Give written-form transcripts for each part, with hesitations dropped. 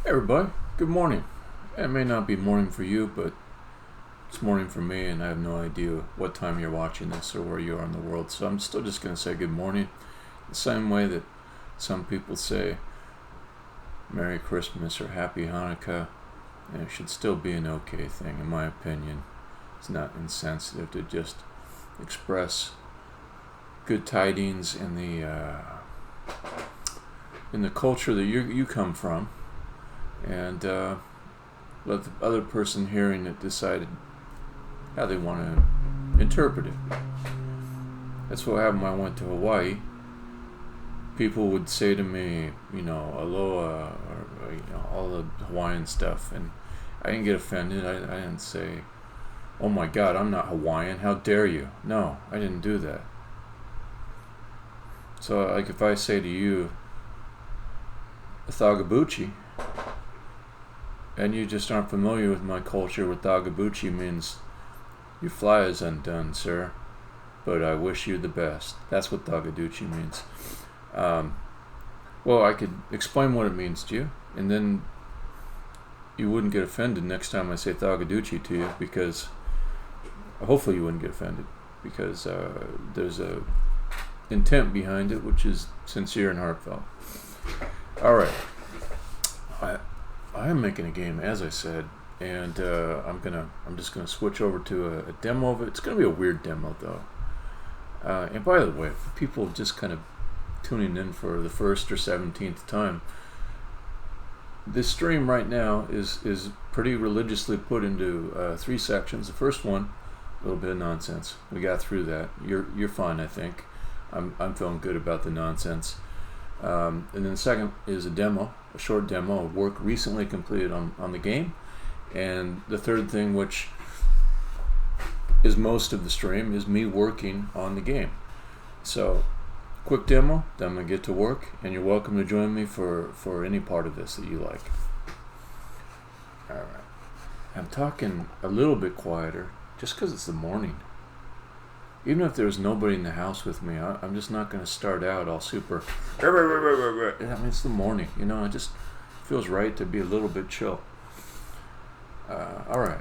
Hey everybody, good morning. It may not be morning for you, but it's morning for me, and I have no idea what time you're watching this or where you are in the world, so I'm still just going to say good morning. The same way that some people say Merry Christmas or Happy Hanukkah, and it should still be an okay thing, in my opinion. It's not insensitive to just express good tidings in the culture that you come from, and let the other person hearing it decide how they want to interpret it. That's what happened when I went to Hawaii. People would say to me, aloha, or all the Hawaiian stuff, and I didn't get offended. I didn't say, oh my God, I'm not Hawaiian, how dare you? No, I didn't do that. So, like, if I say to you, Thagabuchi, and you just aren't familiar with my culture, what Thagabuchi means, your fly is undone, sir, but I wish you the best. That's what Thagabuchi means. Well, I could explain what it means to you, and then you wouldn't get offended next time I say Thagabuchi to you, because hopefully you wouldn't get offended, because there's a intent behind it, which is sincere and heartfelt. All right. I am making a game, as I said, and I'm just gonna switch over to a demo of it. It's gonna be a weird demo, though. And by the way, for people just kind of tuning in for the first or 17th time, this stream right now is pretty religiously put into 3 sections. The first one, a little bit of nonsense. We got through that. You're fine, I think. I'm feeling good about the nonsense. And then the second is a demo, a short demo of work recently completed on the game. And the third thing, which is most of the stream, is me working on the game. So, quick demo, then I'm going to get to work, and you're welcome to join me for any part of this that you like. Alright. I'm talking a little bit quieter, just because it's the morning. Even if there's nobody in the house with me, I'm just not going to start out all super. I mean, it's the morning, it just feels right to be a little bit chill. All right.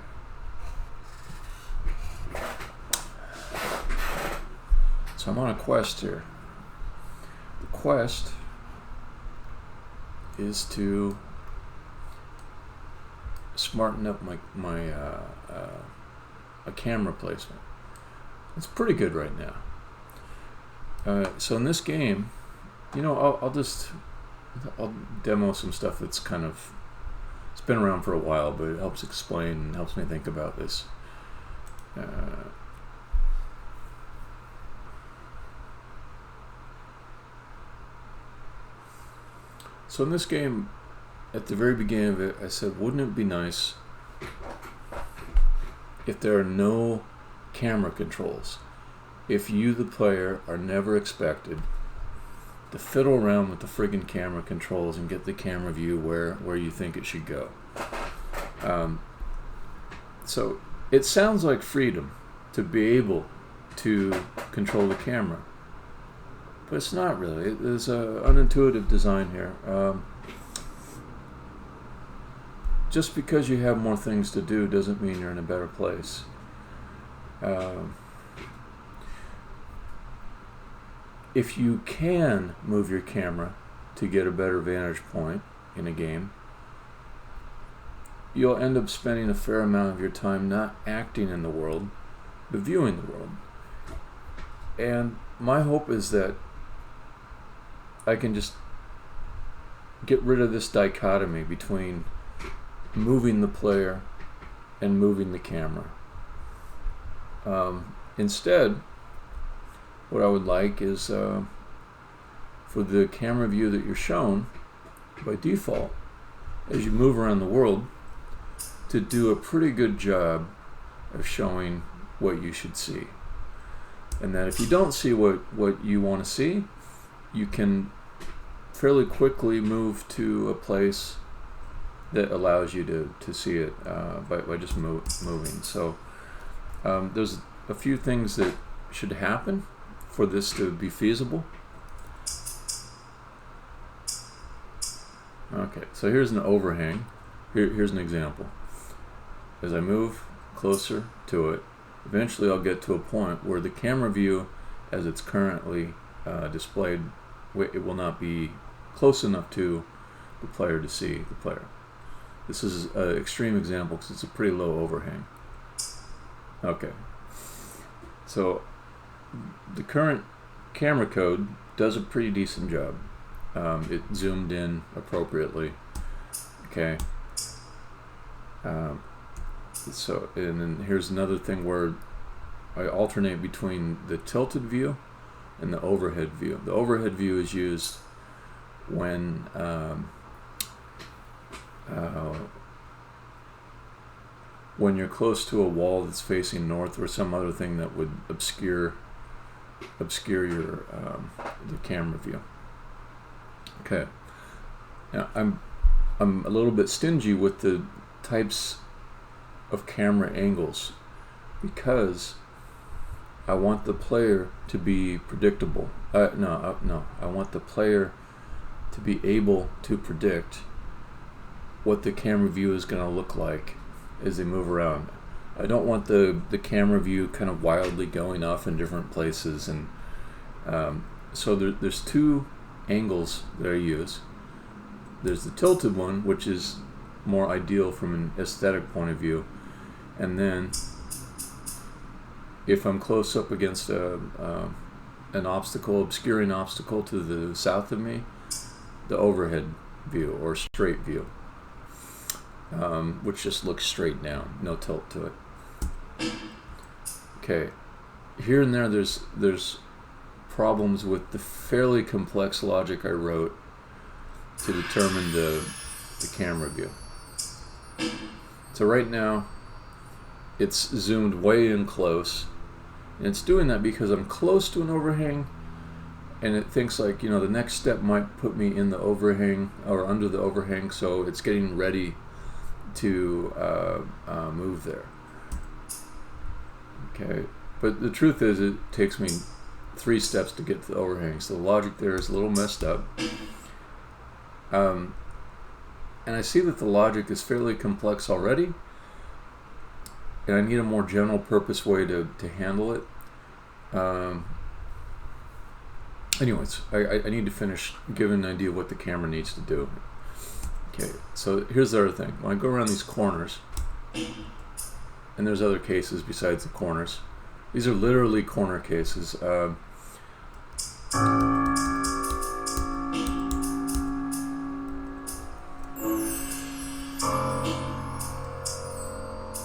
So I'm on a quest here. The quest is to smarten up my camera placement. It's pretty good right now. So in this game, I'll demo some stuff that's it's been around for a while, but it helps explain and helps me think about this. So in this game, at the very beginning of it, I said, wouldn't it be nice if there are no camera controls? If you, the player, are never expected to fiddle around with the friggin' camera controls and get the camera view where you think it should go. So it sounds like freedom to be able to control the camera, but it's not really. There's an unintuitive design here. Just because you have more things to do doesn't mean you're in a better place. If you can move your camera to get a better vantage point in a game, you'll end up spending a fair amount of your time not acting in the world, but viewing the world. And my hope is that I can just get rid of this dichotomy between moving the player and moving the camera. Instead, what I would like is for the camera view that you're shown by default as you move around the world to do a pretty good job of showing what you should see. And that if you don't see what you want to see, you can fairly quickly move to a place that allows you to see it by just moving. So there's a few things that should happen for this to be feasible. Okay, so here's an overhang. Here's an example. As I move closer to it, eventually I'll get to a point where the camera view, as it's currently displayed, it will not be close enough to the player to see the player. This is an extreme example because it's a pretty low overhang. Okay, so the current camera code does a pretty decent job. It zoomed in appropriately. Okay. So, and then here's another thing where I alternate between the tilted view and the overhead view. The overhead view is used when you're close to a wall that's facing north or some other thing that would obscure your the camera view. Okay. Now I'm a little bit stingy with the types of camera angles because I want the player to be predictable. No, I want the player to be able to predict what the camera view is going to look like as they move around. I don't want the camera view kind of wildly going off in different places, and so there's two angles that I use. There's the tilted one, which is more ideal from an aesthetic point of view, and then if I'm close up against an obstacle, obscuring obstacle to the south of me, the overhead view or straight view, which just looks straight down, no tilt to it. Okay, here and there's problems with the fairly complex logic I wrote to determine the camera view. So right now it's zoomed way in close, and it's doing that because I'm close to an overhang, and it thinks like, you know, the next step might put me in the overhang or under the overhang, so it's getting ready to move there. Okay, but the truth is it takes me 3 steps to get to the overhang, so the logic there is a little messed up. And I see that the logic is fairly complex already, and I need a more general purpose way to handle it. Anyways, I need to finish giving an idea of what the camera needs to do. Okay, so here's the other thing. When I go around these corners, and there's other cases besides the corners, these are literally corner cases.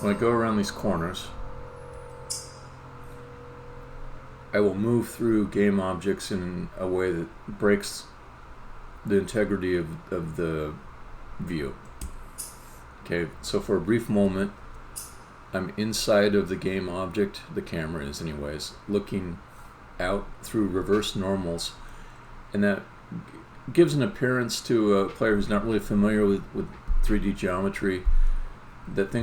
When I go around these corners, I will move through game objects in a way that breaks the integrity of the view. Okay, so for a brief moment, I'm inside of the game object, the camera is anyways, looking out through reverse normals, and that gives an appearance to a player who's not really familiar with 3D geometry that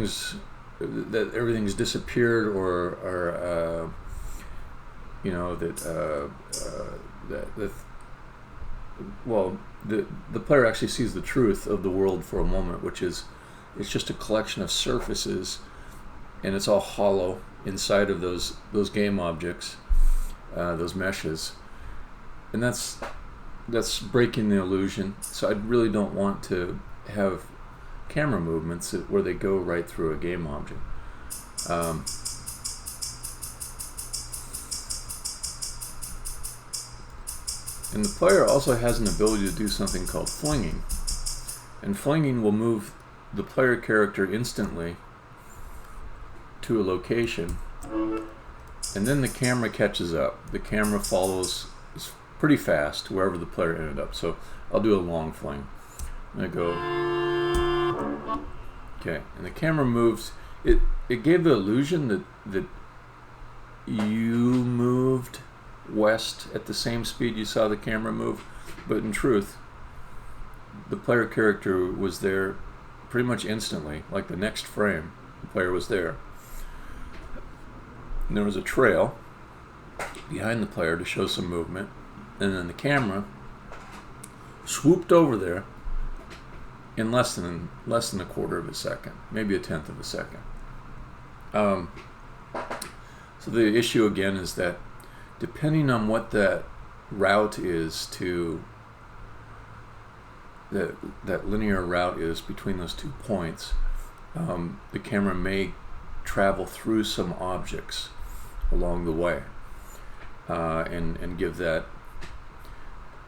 everything's disappeared, or you know, the player actually sees the truth of the world for a moment, which is it's just a collection of surfaces, and it's all hollow inside of those game objects, those meshes, and that's breaking the illusion. So I really don't want to have camera movements where they go right through a game object. And the player also has an ability to do something called flinging. And flinging will move the player character instantly to a location, and then the camera catches up. The camera follows pretty fast wherever the player ended up. So I'll do a long fling. I'm going to go. Okay, and the camera moves. It gave the illusion that you moved west at the same speed you saw the camera move, but in truth, the player character was there pretty much instantly. Like the next frame, the player was there. And there was a trail behind the player to show some movement, and then the camera swooped over there in less than a quarter of a second, maybe a tenth of a second. So the issue again is that depending on what that route is to that linear route is between those 2 points, the camera may travel through some objects along the way, and give that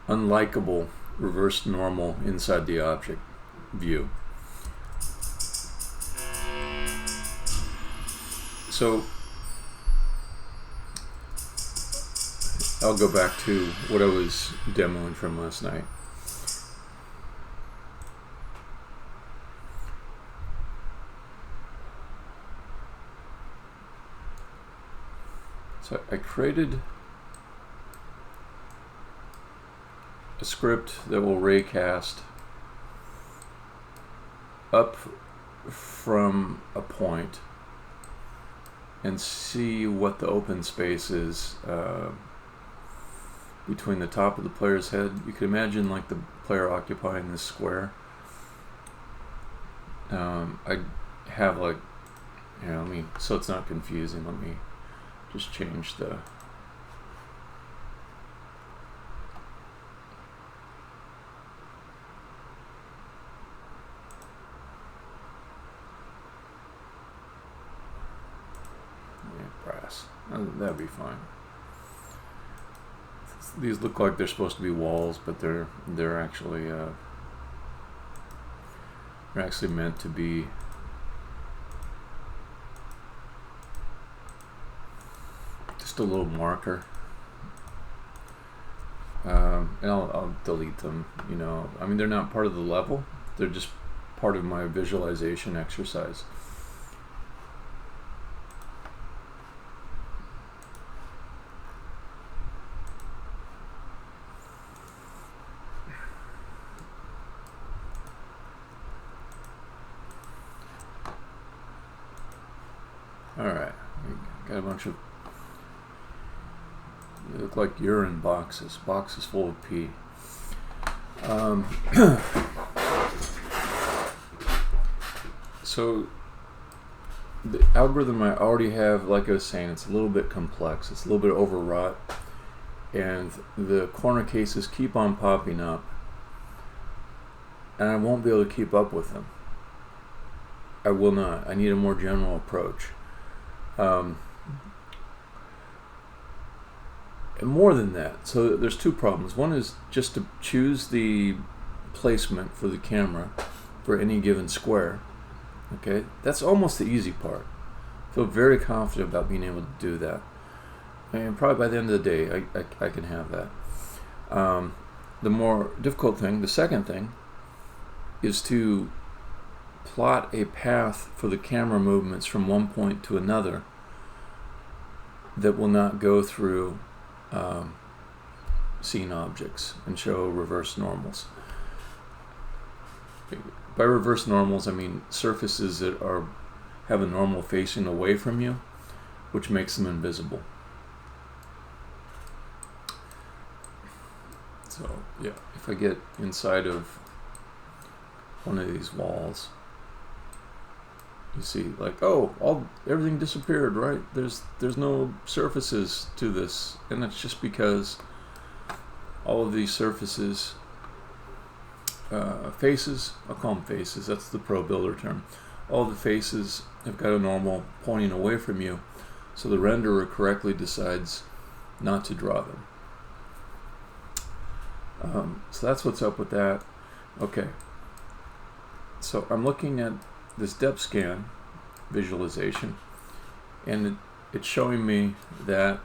unlikable reverse normal inside the object view. So I'll go back to what I was demoing from last night. So I created a script that will raycast up from a point and see what the open space is between the top of the player's head. You can imagine like the player occupying this square. I have like, let me, so it's not confusing, let me just change the brass. That'd be fine. These look like they're supposed to be walls, but they're actually meant to be just a little marker. And I'll delete them. I mean, they're not part of the level. They're just part of my visualization exercise. Alright, got a bunch of, they look like urine boxes full of pee. So the algorithm I already have, like I was saying, it's a little bit complex, it's a little bit overwrought, and the corner cases keep on popping up, and I won't be able to keep up with them. I will not. I need a more general approach. And more than that, so there's two problems. One is just to choose the placement for the camera for any given square. Okay, that's almost the easy part. I feel very confident about being able to do that, and probably by the end of the day I can have that. The more difficult thing, the second thing, is to plot a path for the camera movements from one point to another that will not go through seen objects and show reverse normals. By reverse normals, I mean surfaces that have a normal facing away from you, which makes them invisible. So yeah, if I get inside of one of these walls, you see, like, oh, everything disappeared, right? There's no surfaces to this, and it's just because all of these surfaces, faces, I'll call them faces, that's the pro builder term. All the faces have got a normal pointing away from you, so the renderer correctly decides not to draw them. So that's what's up with that. Okay, so I'm looking at this depth scan visualization, and it's showing me that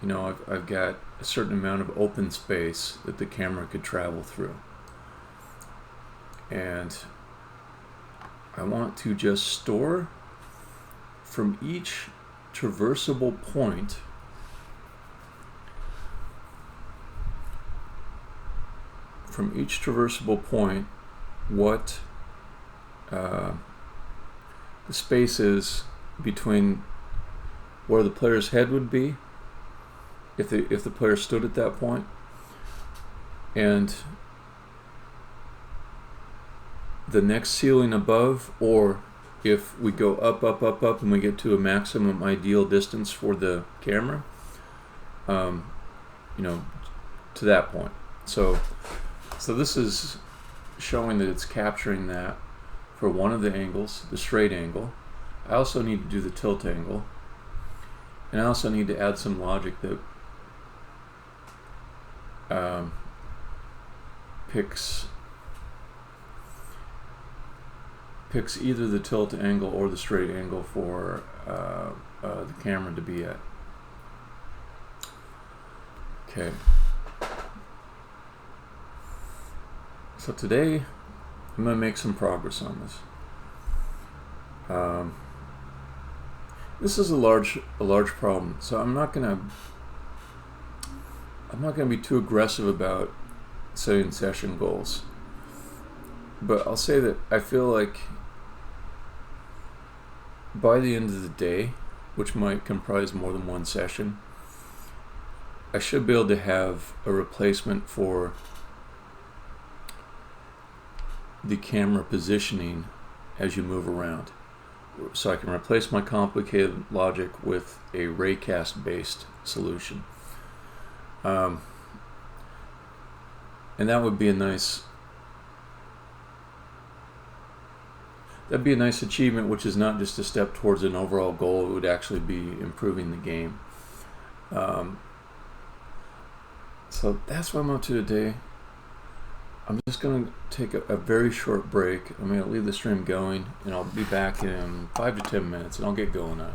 I've got a certain amount of open space that the camera could travel through, and I want to just store from each traversable point what the space is between where the player's head would be if the player stood at that point, and the next ceiling above, or if we go up, up, up, up, and we get to a maximum ideal distance for the camera, you know, to that point. So this is showing that it's capturing that for one of the angles, the straight angle. I also need to do the tilt angle, and I also need to add some logic that picks either the tilt angle or the straight angle for the camera to be at. Okay. So today I'm going to make some progress on this. This is a large problem, so I'm not going to be too aggressive about setting session goals. But I'll say that I feel like by the end of the day, which might comprise more than one session, I should be able to have a replacement for the camera positioning as you move around. So I can replace my complicated logic with a raycast based solution. And that would be a nice achievement, which is not just a step towards an overall goal. It would actually be improving the game. So that's what I'm up to today. I'm just going to take a very short break. I'm going to leave the stream going, and I'll be back in 5 to 10 minutes, and I'll get going on it.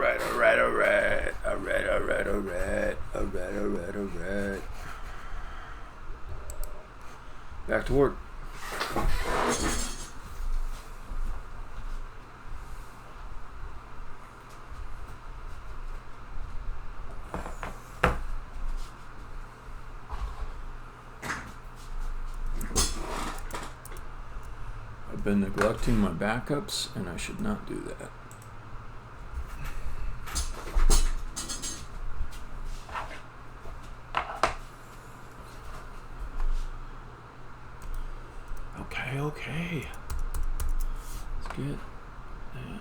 Alright. Back to work. I've been neglecting my backups, and I should not do that. Okay. Let's get that.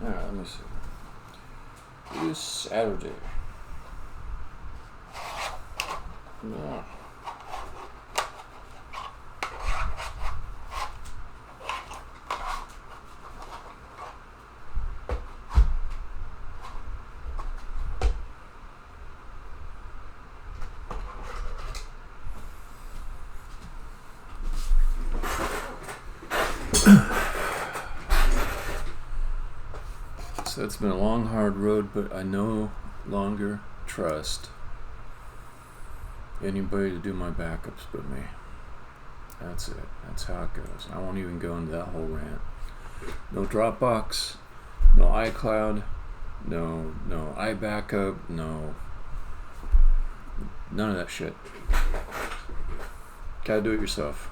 Alright, let me see. It is Saturday. Yeah. So it's been a long, hard road, but I no longer trust anybody to do my backups but me. That's it. That's how it goes. I won't even go into that whole rant. No Dropbox, no iCloud, no iBackup, no, none of that shit. Gotta do it yourself.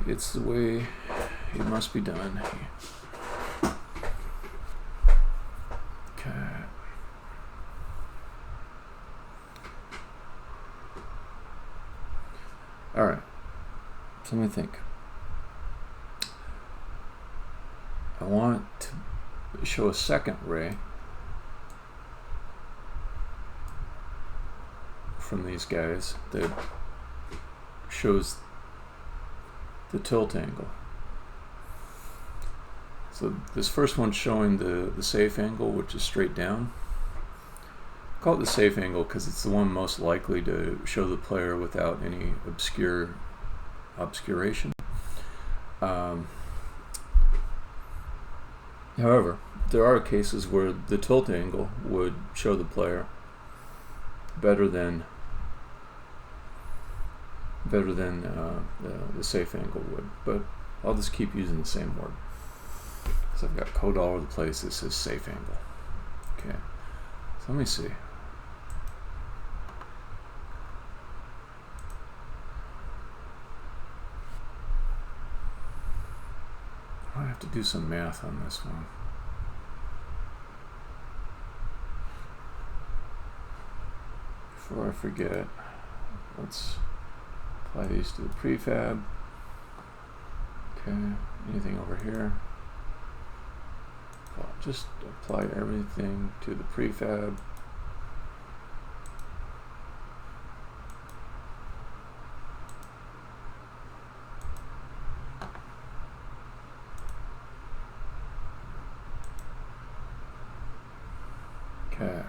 It's the way it must be done. Okay. Alright. So let me think. I want to show a second ray from these guys that shows the tilt angle. So this first one's showing the safe angle, which is straight down. I call it the safe angle because it's the one most likely to show the player without any obscuration. However, there are cases where the tilt angle would show the player better than the safe angle would, but I'll just keep using the same word. So I've got code all over the place. This is safe angle. Okay, so let me see. I have to do some math on this one. Before I forget, let's apply these to the prefab. Okay, anything over here? Well, just apply everything to the prefab. Okay.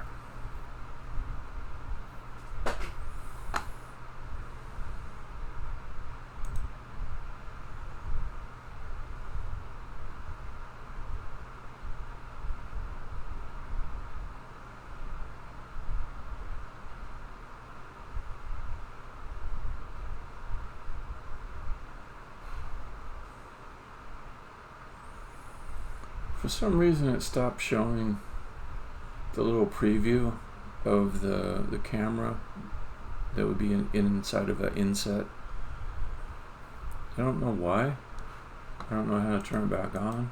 For some reason it stopped showing the little preview of the camera that would be inside of an inset. I don't know why. I don't know how to turn it back on.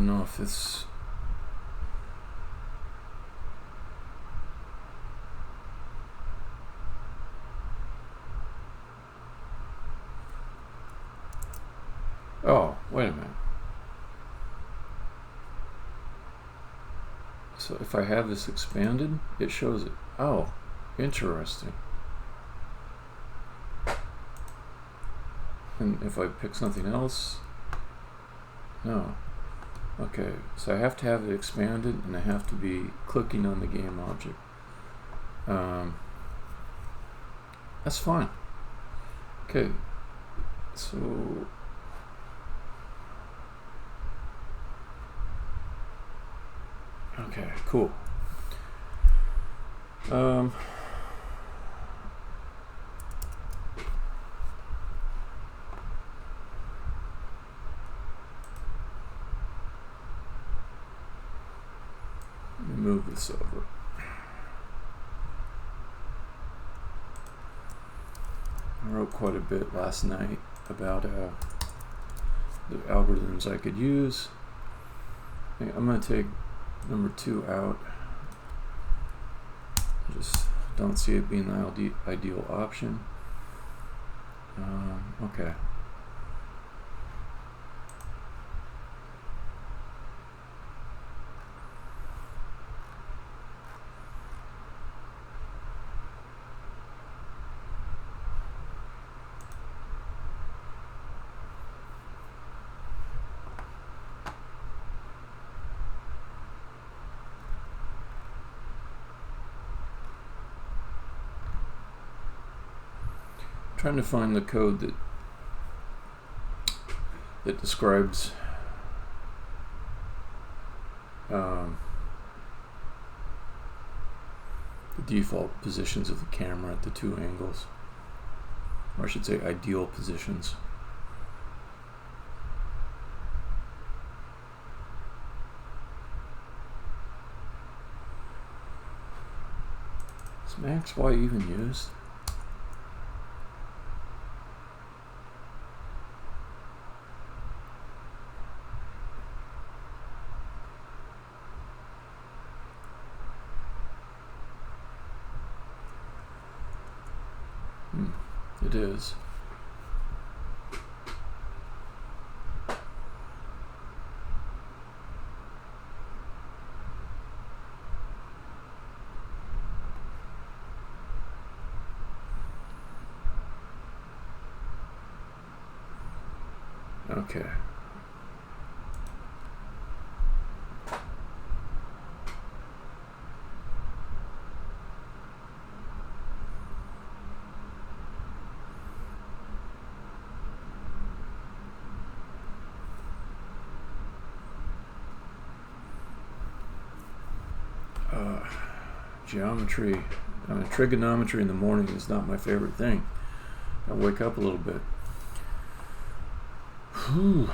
don't know if it's... Oh, wait a minute. So if I have this expanded, it shows it. Oh, interesting. And if I pick something else, no. Okay, so I have to have it expanded, and I have to be clicking on the game object. That's fine. Okay, so okay, cool. Let me move this over. I wrote quite a bit last night about the algorithms I could use. I'm going to take number 2 out. I just don't see it being the ideal option. Okay. Trying to find the code that describes the default positions of the camera at the 2 angles, or I should say ideal positions. Is max Y even used? It is. Okay. Geometry, trigonometry in the morning is not my favorite thing. I wake up a little bit. Whew.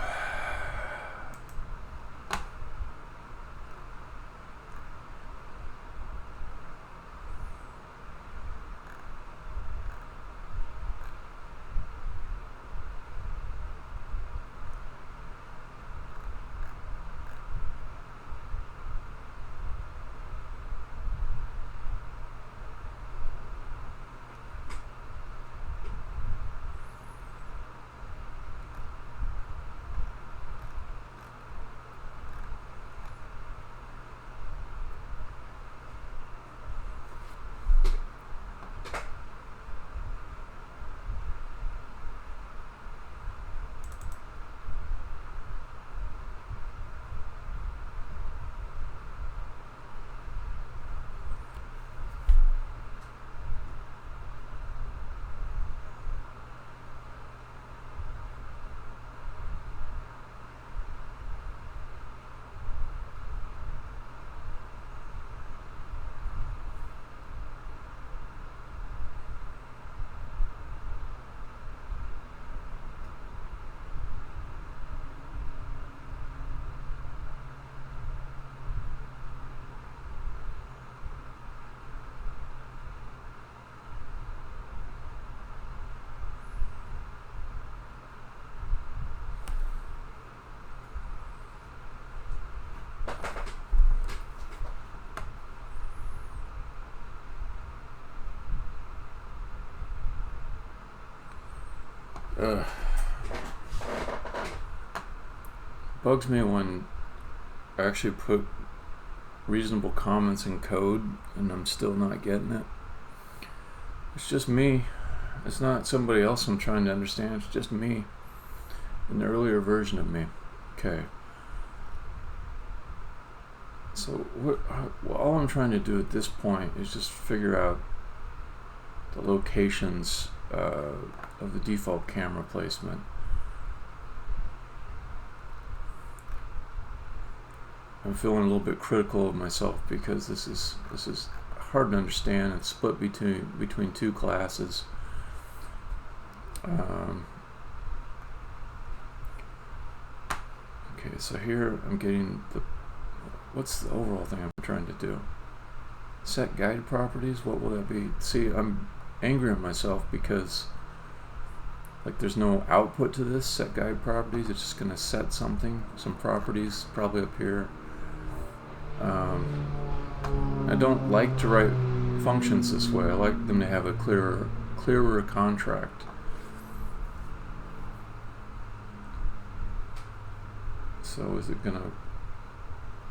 Bugs me when I actually put reasonable comments in code and I'm still not getting it. It's just me. It's not somebody else I'm trying to understand. It's just me. An earlier version of me. Okay. So all I'm trying to do at this point is just figure out the locations of the default camera placement. I'm feeling a little bit critical of myself because this is hard to understand. It's split between two classes. Okay, so here I'm getting what's the overall thing I'm trying to do? Set guide properties. What will that be? See, I'm angry at myself because like there's no output to this set guide properties. It's just going to set some properties probably up here. I don't like to write functions this way. I like them to have a clearer contract. So is it going to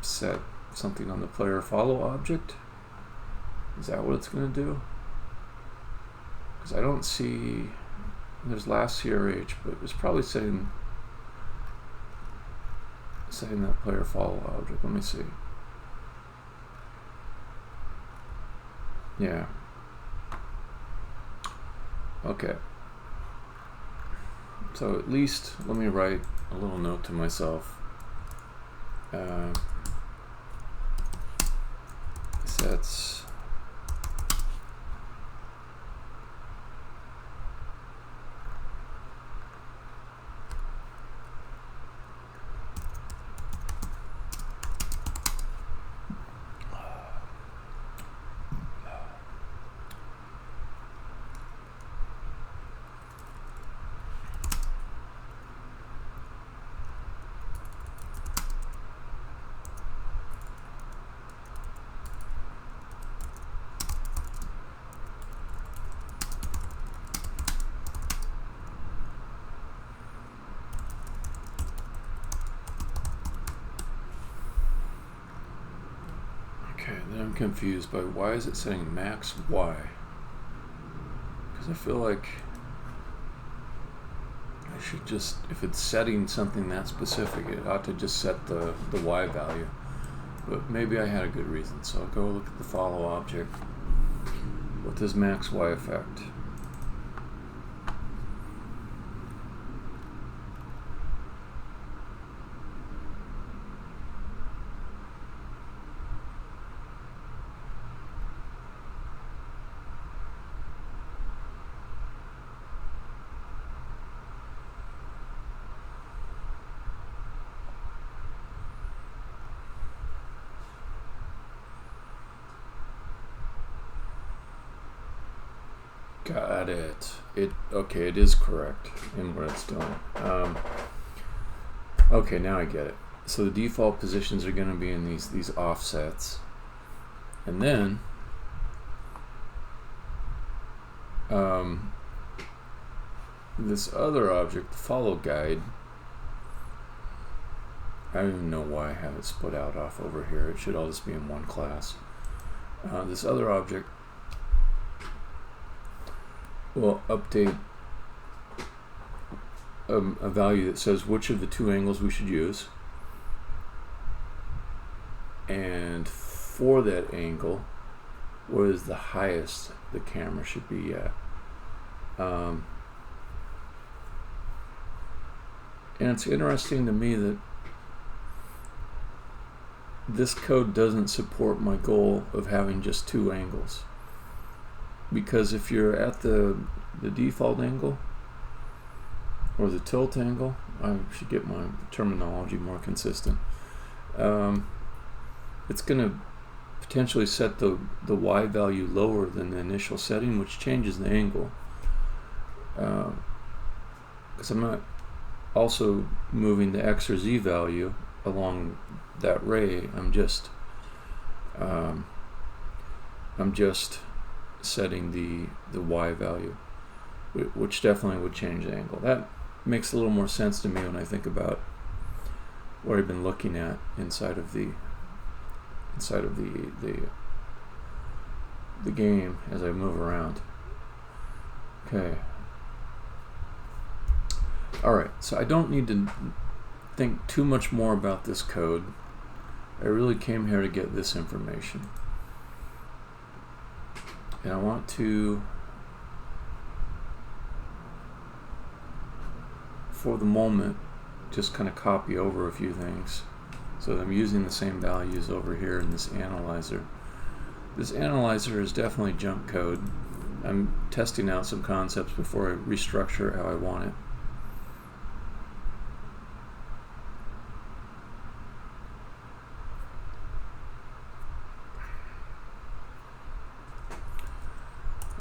set something on the player follow object? Is that what it's going to do? Because I don't see, there's last CRH, but it's probably setting that player follow object. Let me see. Yeah. Okay. So at least let me write a little note to myself. Sets I'm confused by why is it saying max Y? Because I feel like I should just, if it's setting something that specific, it ought to just set the Y value. But maybe I had a good reason, so I'll go look at the follow object. What does max Y affect? Got it. Okay, it is correct in what it's doing. Okay, now I get it. So the default positions are going to be in these offsets, and then this other object, the follow guide. I don't even know why I have it split out off over here. It should all just be in one class. This other object will update a value that says which of the two angles we should use, and for that angle, what is the highest the camera should be at. And it's interesting to me that this code doesn't support my goal of having just two angles. Because if you're at the default angle or the tilt angle, I should get my terminology more consistent. It's going to potentially set the Y value lower than the initial setting, which changes the angle. Because I'm not also moving the X or Z value along that ray. I'm just setting the Y value. which definitely would change the angle. That makes a little more sense to me when I think about what I've been looking at inside of the game as I move around. Okay. Alright, so I don't need to think too much more about this code. I really came here to get this information. And I want to, for the moment, just kind of copy over a few things. So I'm using the same values over here in this analyzer. This analyzer is definitely junk code. I'm testing out some concepts before I restructure how I want it.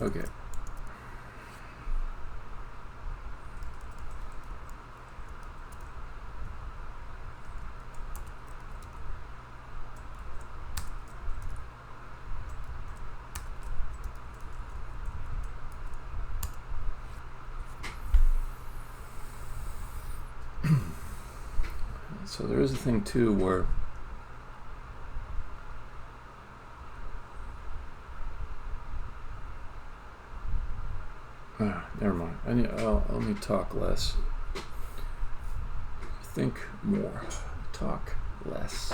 Okay. So there is a thing too where never mind. Let me talk less. Think more. Talk less.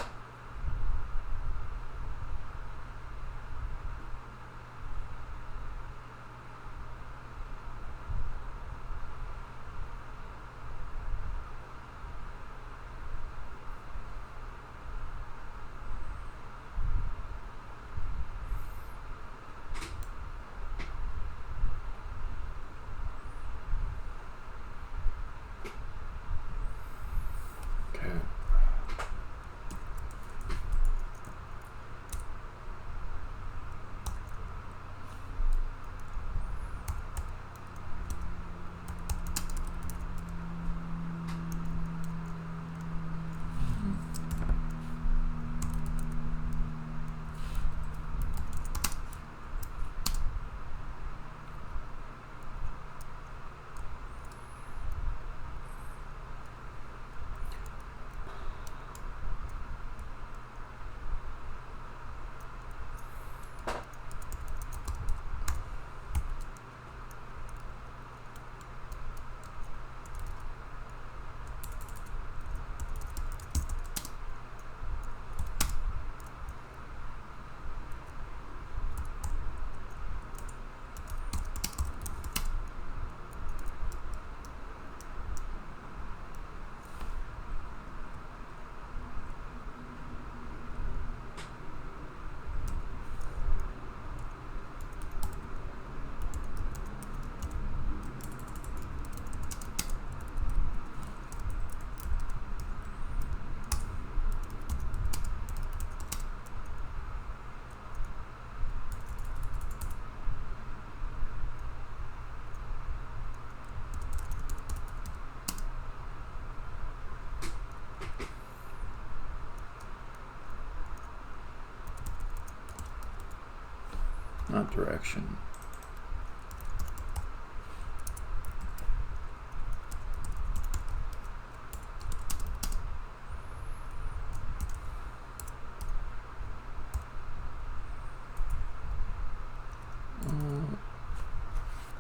Not direction.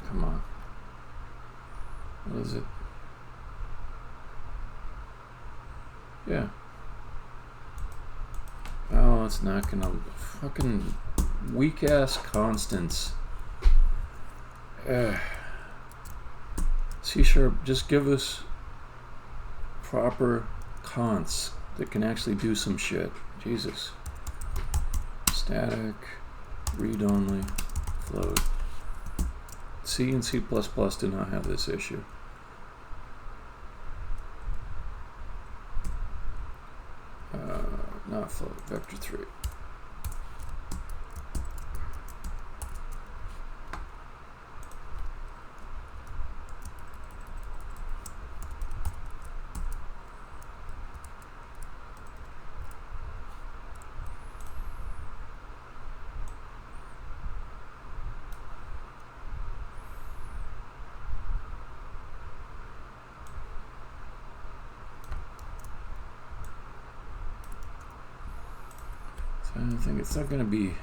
Come on. What is it? Yeah. Oh, it's not gonna fucking weak ass constants. C#, just give us proper consts that can actually do some shit. Jesus. Static, read only, float. C and C++ do not have this issue. Not float, vector 3. So I think it's not going to be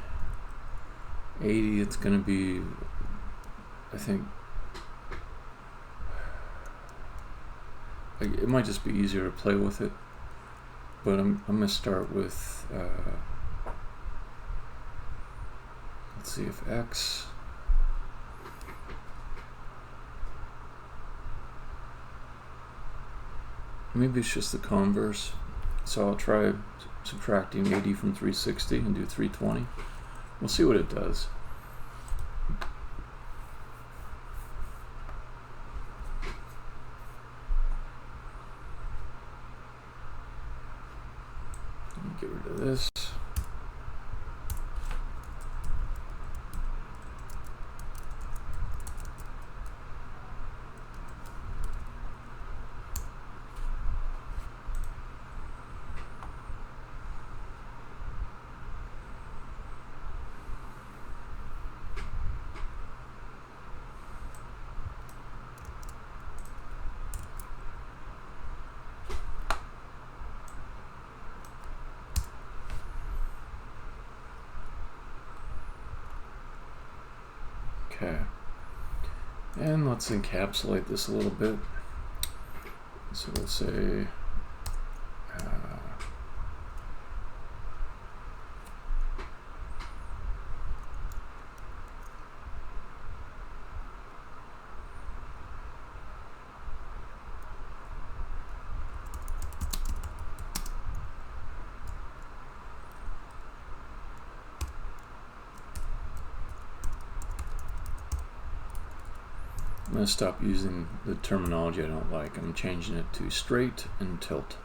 80. It's going to be, I think, it might just be easier to play with it. But I'm going to start with, let's see if X, maybe it's just the converse. So I'll try subtracting 80 from 360 and do 320. We'll see what it does. Get rid of this. Okay, and let's encapsulate this a little bit. So we'll say I'm going to stop using the terminology I don't like. I'm changing it to straight and tilt.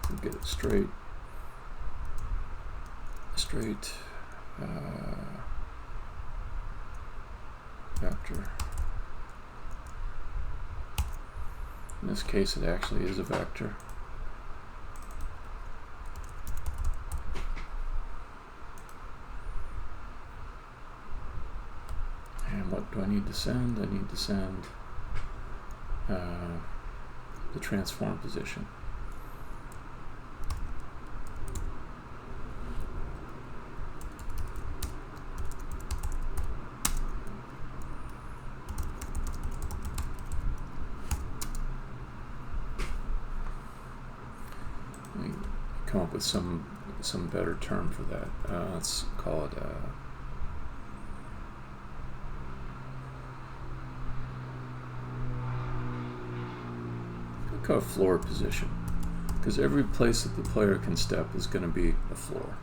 We'll get it straight, straight, vector. In this case, it actually is a vector. And what do I need to send? I need to send the transform position. Let me come up with some better term for that. Let's call it a floor position, because every place that the player can step is going to be a floor.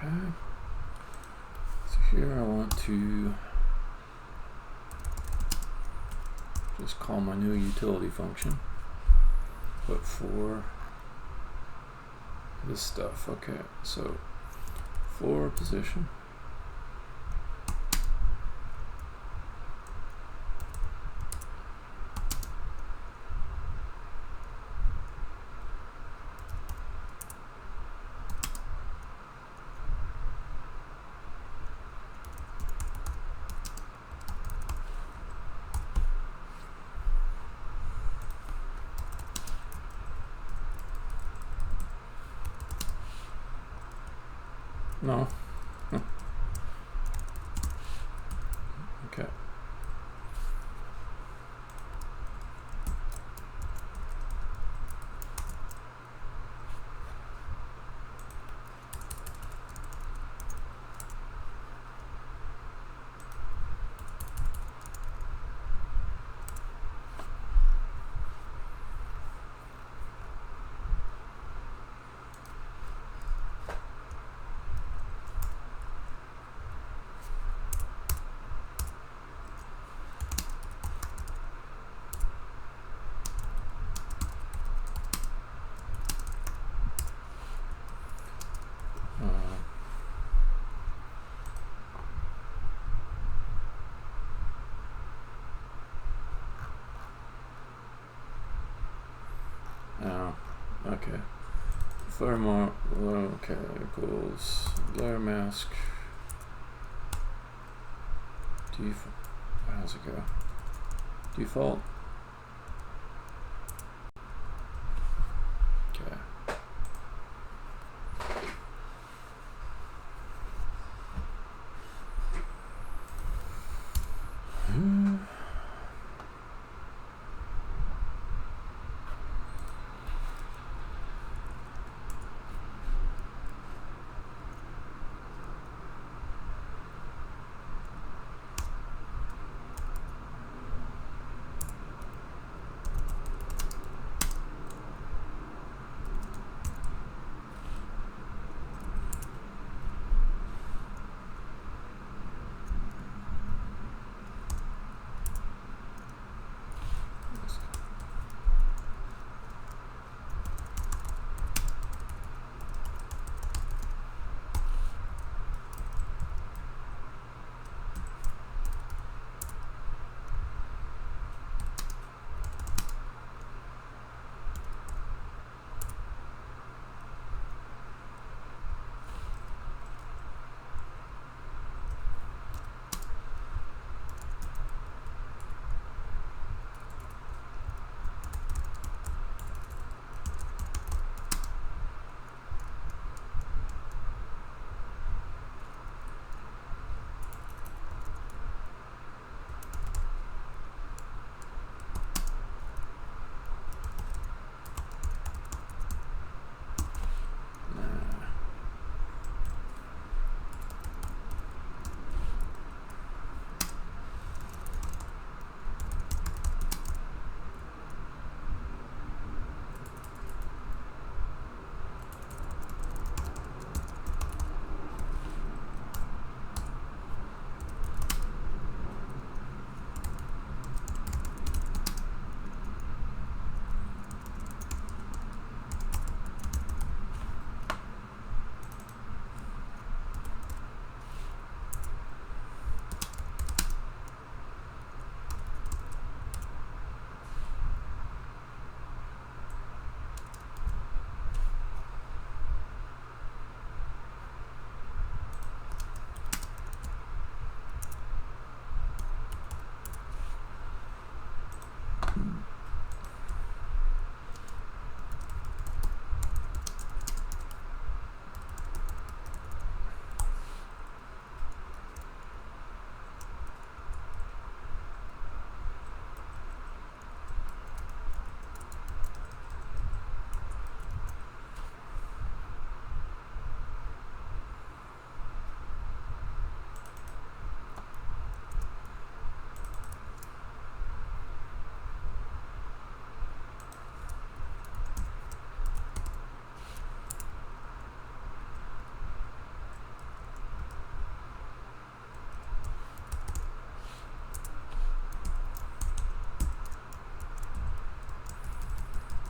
Okay. So here I want to just call my new utility function, but for this stuff. Okay, so for position. No. Okay. Okay. Flare mark. Okay, equals layer mask. How's it go? Default. Okay.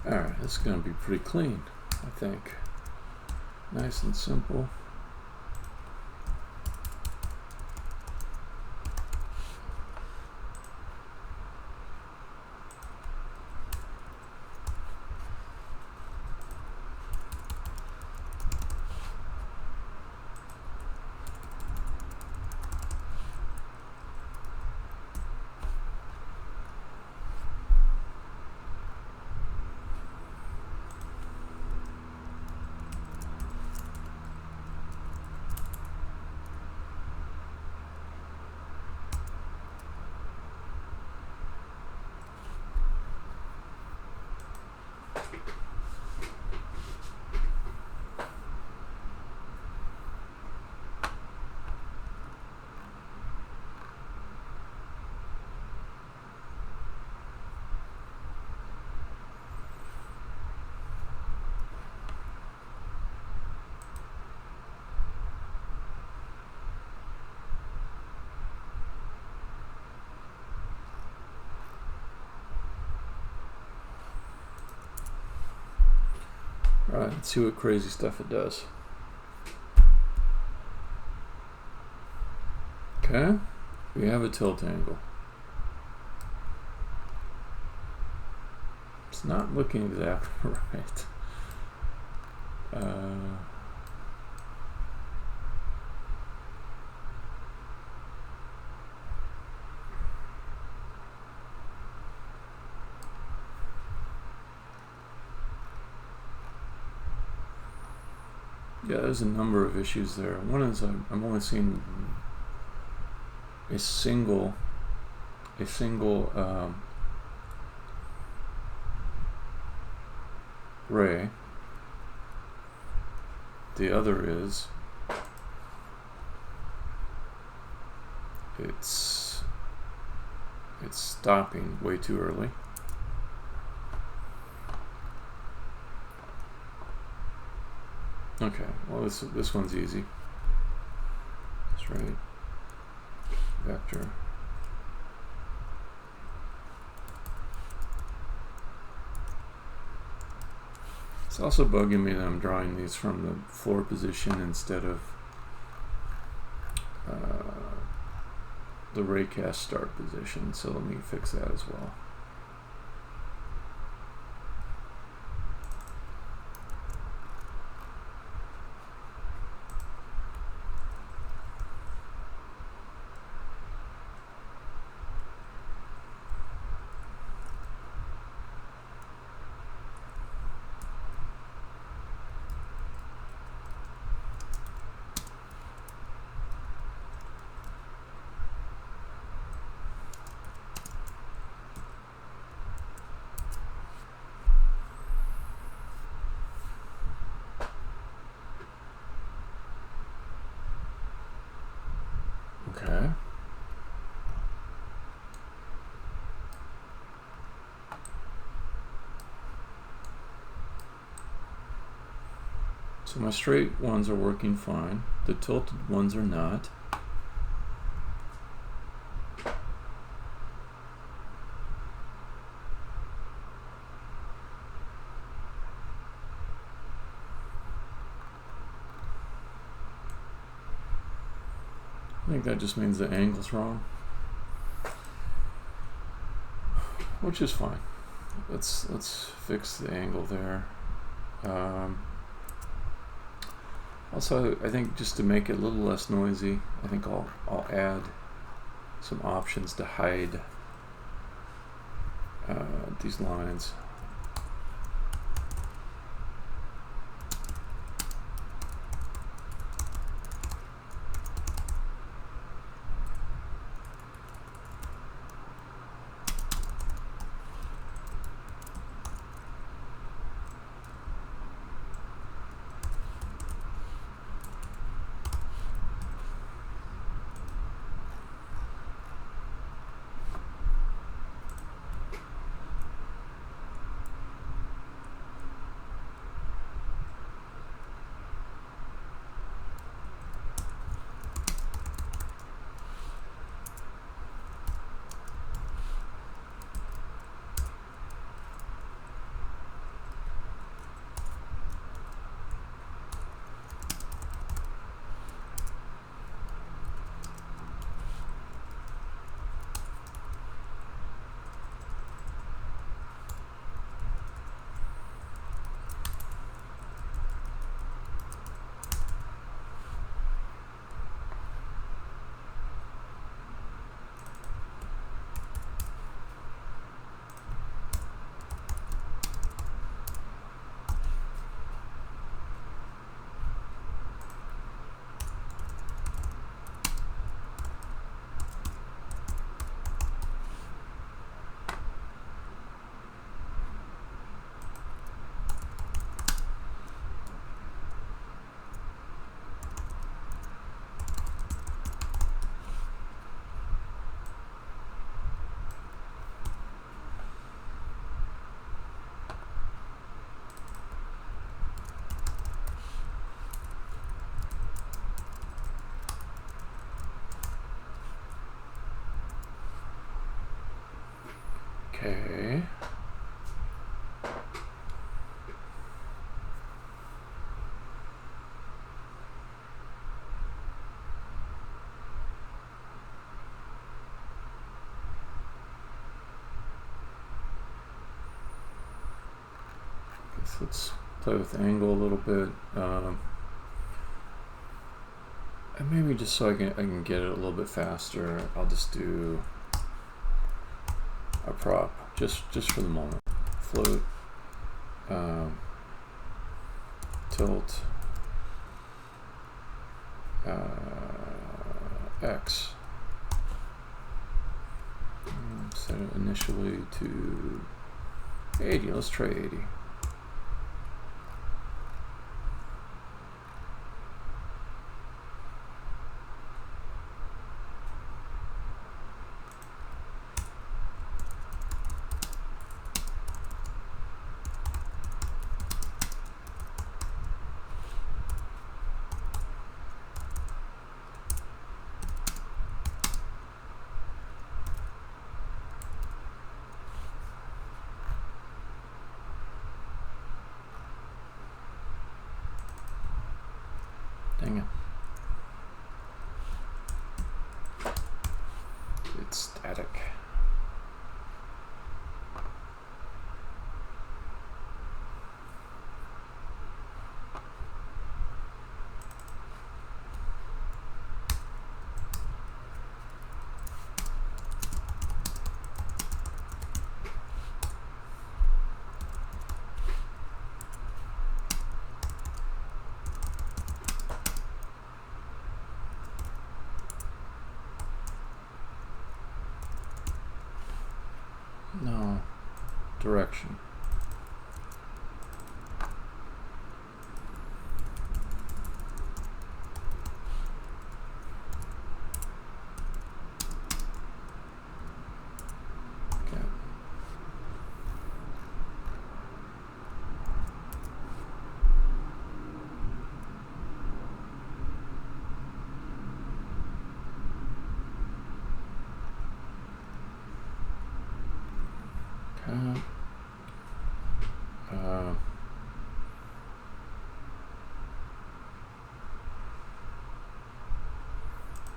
Alright, it's going to be pretty clean, I think. Nice and simple. Alright, let's see what crazy stuff it does. Okay, we have a tilt angle. It's not looking exactly right. Yeah, there's a number of issues there. One is I'm only seeing a single ray. The other is it's stopping way too early. Okay, well this one's easy. That's right. Vector. It's also bugging me that I'm drawing these from the floor position instead of the raycast start position, so let me fix that as well. Okay. So my straight ones are working fine. The tilted ones are not. I think that just means the angle's wrong, which is fine. Let's fix the angle there. Also, I think just to make it a little less noisy, I think I'll add some options to hide these lines. Okay. Guess let's play with angle a little bit. And maybe just so I can get it a little bit faster, I'll just do a prop just for the moment. Float, tilt, X. Set it initially to 80. Let's try 80. Dang it. It's static. No. Direction. Okay.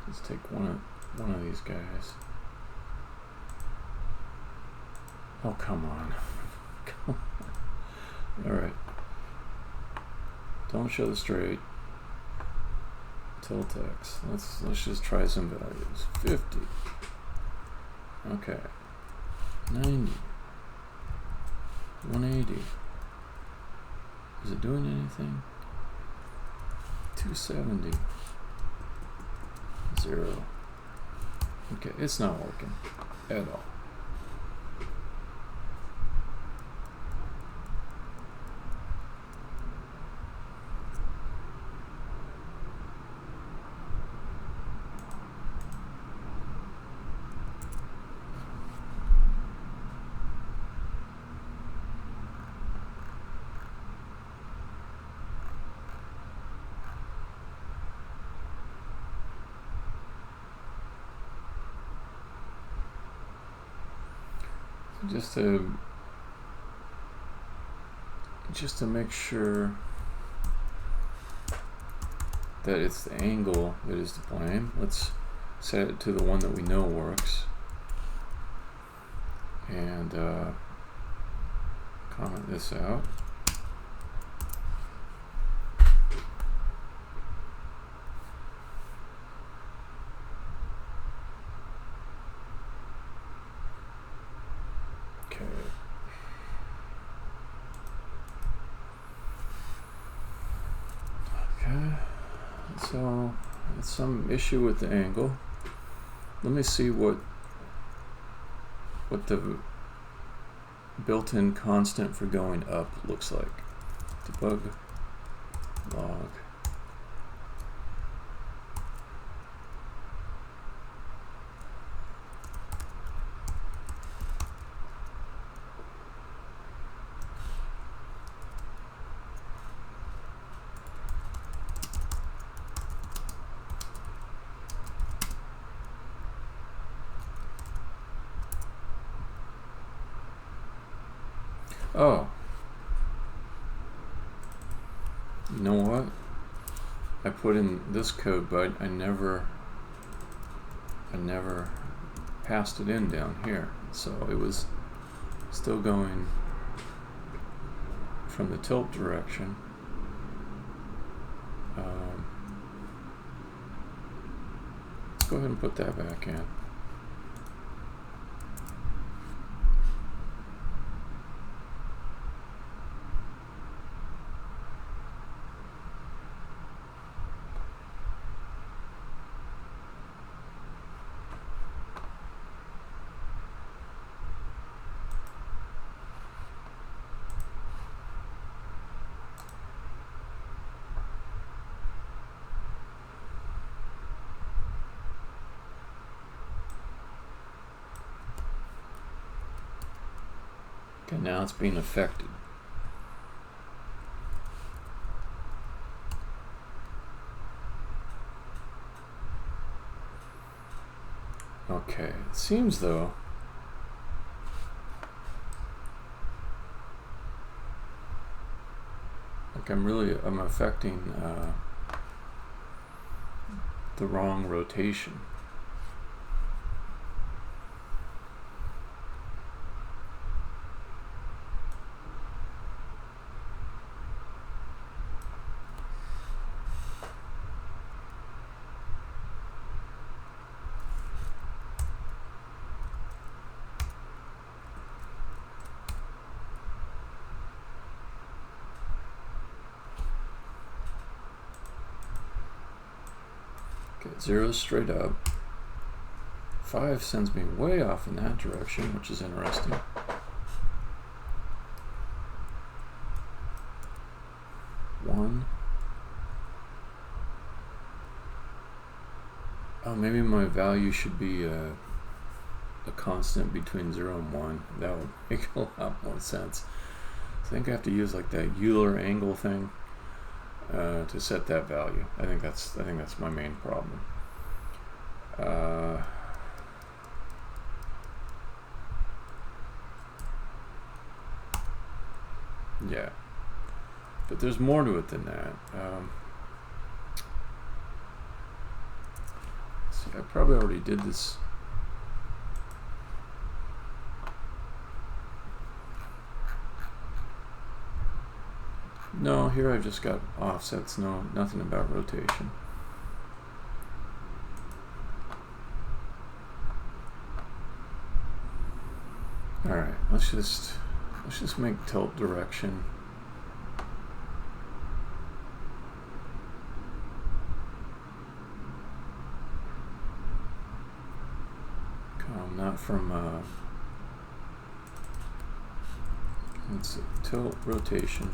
Let's take one of these guys. Oh, come on. Come on. All right. Don't show the straight. Tilt X. Let's just try some values. 50. Okay. 90. 180. Is it doing anything? 270. 0. Okay, it's not working at all. Just to make sure that it's the angle that is to blame, let's set it to the one that we know works, and comment this out. So it's some issue with the angle. Let me see what the built-in constant for going up looks like. Debug log. Oh. You know what? I put in this code, but I never passed it in down here. So it was still going from the tilt direction. Let's go ahead and put that back in. Okay, now it's being affected. Okay, it seems though like I'm affecting the wrong rotation. Okay, 0 straight up. 5 sends me way off in that direction, which is interesting. 1. Oh, maybe my value should be a constant between 0 and 1. That would make a lot more sense. I think I have to use like that Euler angle thing to set that value. I think that's my main problem. Yeah, but there's more to it than that. See, I probably already did this. No, here I've just got offsets, nothing about rotation. Alright, let's just make tilt direction. Come, not from let's see, tilt rotation.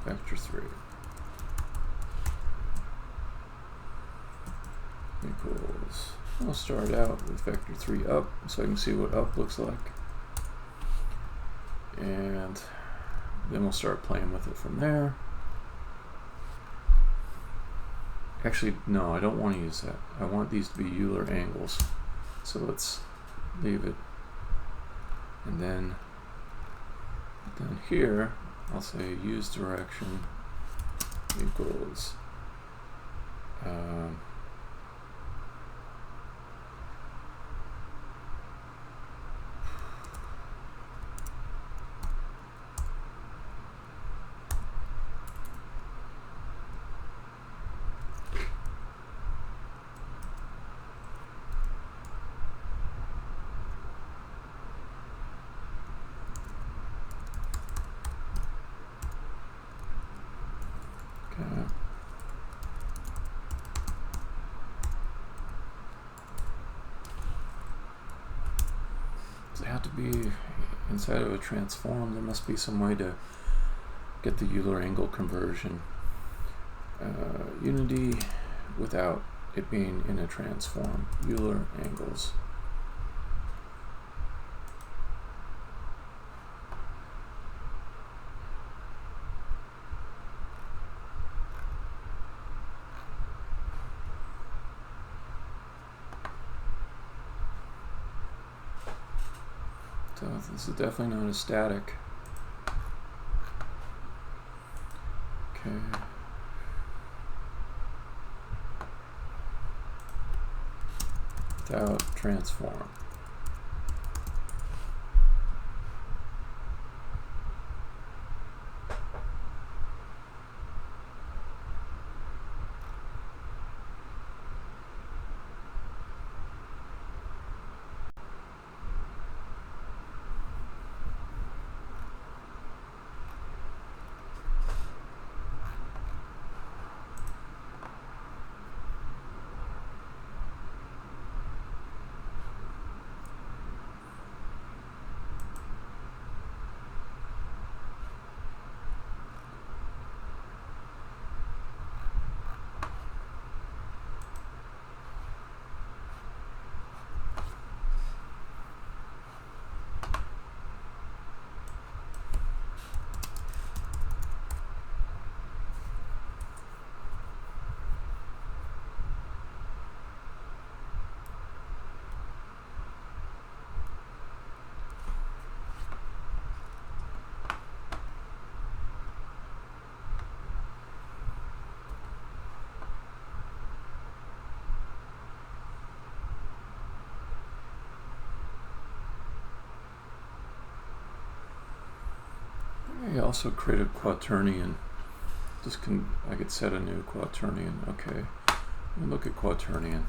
Vector 3 equals, I'll start out with vector 3 up so I can see what up looks like, and then we'll start playing with it from there. Actually, no, I don't want to use that. I want these to be Euler angles, so let's leave it, and then down here I'll say use direction equals to be inside of a transform. There must be some way to get the Euler angle conversion. Unity without it being in a transform. Euler angles. This is definitely not a static. Okay. Without transform. I also create a quaternion. I could set a new quaternion. Okay, let me look at quaternion.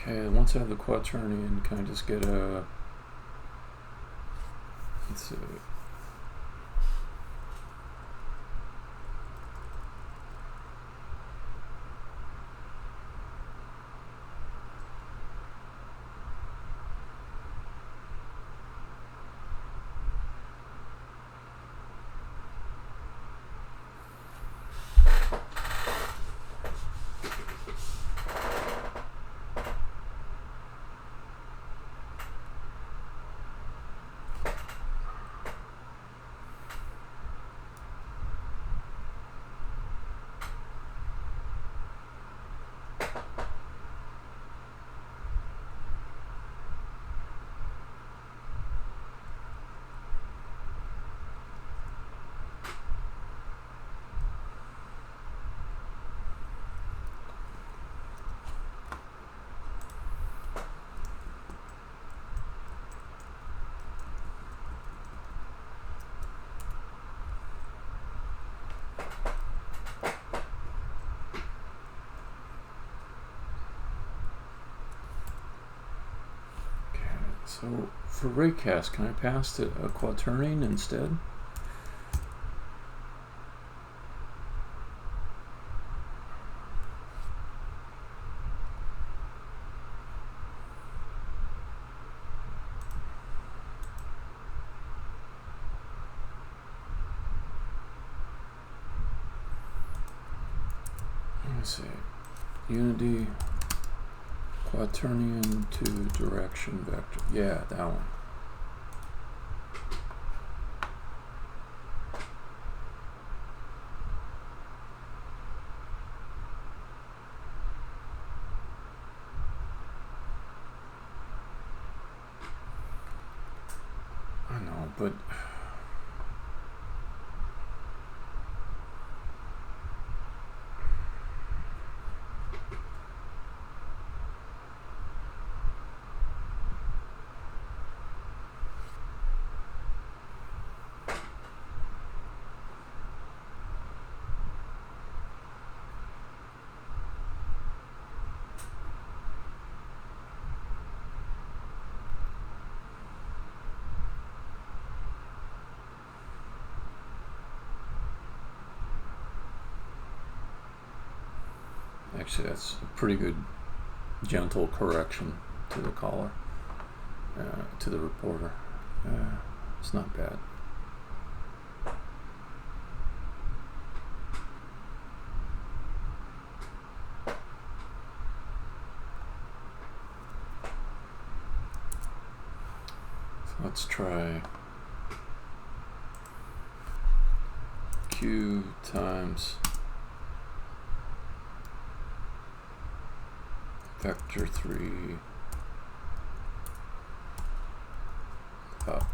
Okay, once I have the quaternion, can I just get a, let's see. So for raycast, can I pass to a quaternion instead? me see. Unity quaternion to direction vector. Yeah, that one. I know, but actually that's a pretty good gentle correction to the caller, to the reporter. It's not bad. So let's try Q times vector 3 up.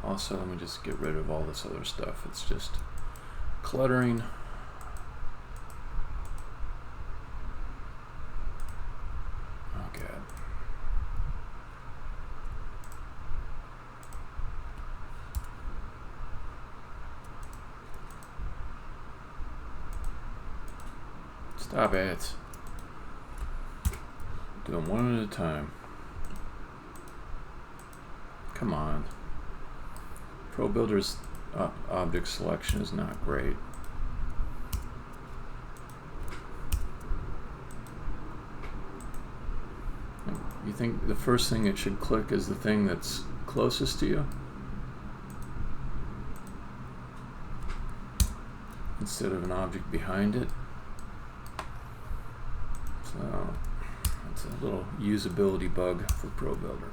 Also, let me just get rid of all this other stuff. It's just cluttering. Oh, God. Stop it. Do them one at a time. Come on. ProBuilder's object selection is not great. You think the first thing it should click is the thing that's closest to you? Instead of an object behind it? So, that's a little usability bug for ProBuilder.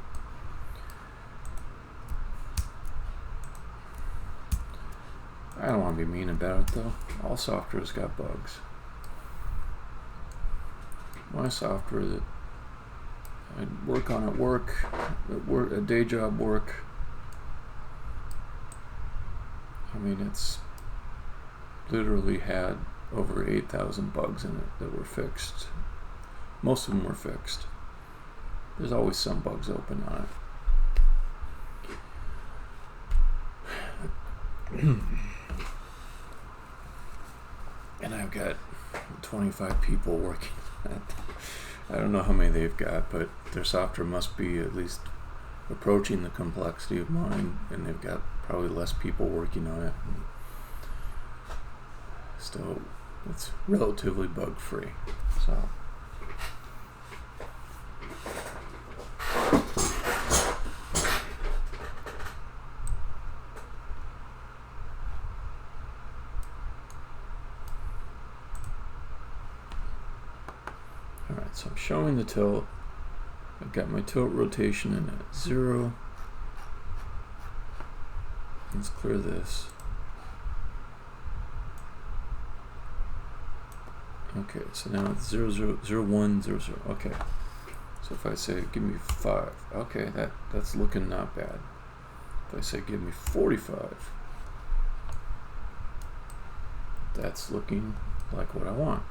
I don't want to be mean about it though. All software's got bugs. My software that I work on at work, a day job work, I mean, it's literally had over 8,000 bugs in it that were fixed. Most of them were fixed. There's always some bugs open on it. And I've got 25 people working on it. I don't know how many they've got, but their software must be at least approaching the complexity of mine, and they've got probably less people working on it. So it's relatively bug-free. So. So I'm showing the tilt. I've got my tilt rotation in at 0. Let's clear this. Okay, so now it's 0, 0, 0, 1, 0, 0. Okay. So if I say give me 5, okay, that's looking not bad. If I say give me 45, that's looking like what I want.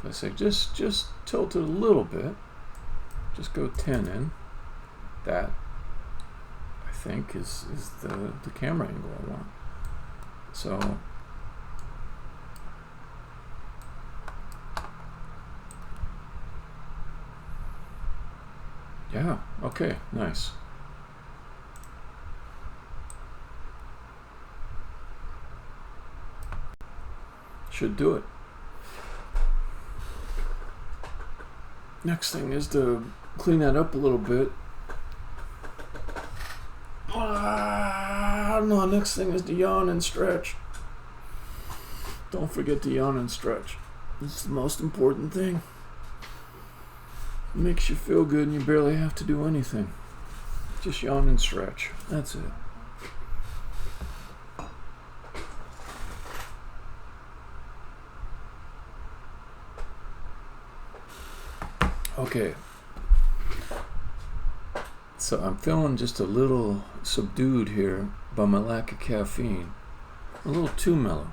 If I say just tilt it a little bit, just go 10 in, that I think is the camera angle I want. So Yeah, okay, nice. Should do it. Next thing is to clean that up a little bit. No, next thing is to yawn and stretch. Don't forget to yawn and stretch. It's the most important thing. It makes you feel good and you barely have to do anything. Just yawn and stretch. That's it. Okay. So I'm feeling just a little subdued here by my lack of caffeine. A little too mellow.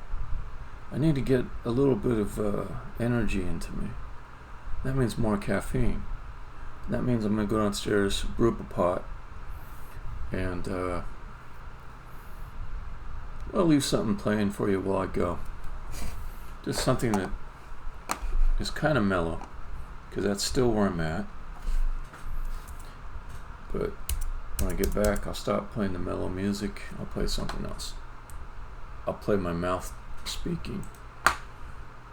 I need to get a little bit of energy into me. That means more caffeine. That means I'm going to go downstairs, brew up a pot, and I'll leave something playing for you while I go. Just something that is kind of mellow, because that's still where I'm at. But when I get back, I'll stop playing the mellow music. I'll play something else. I'll play my mouth speaking.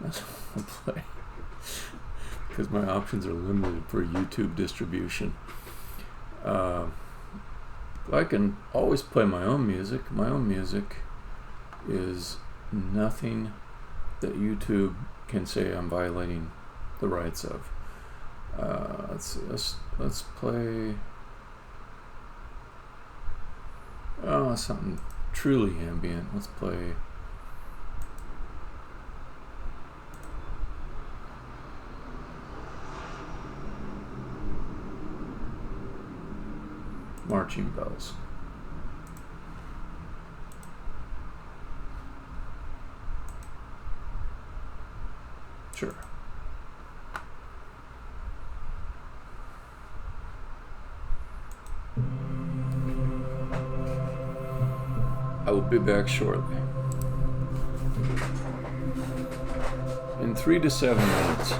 That's what I'll play. Because my options are limited for YouTube distribution. I can always play my own music. My own music is nothing that YouTube can say I'm violating the rights of. Let's play something truly ambient. Let's play marching bells. Sure. I will be back shortly. In 3 to 7 minutes.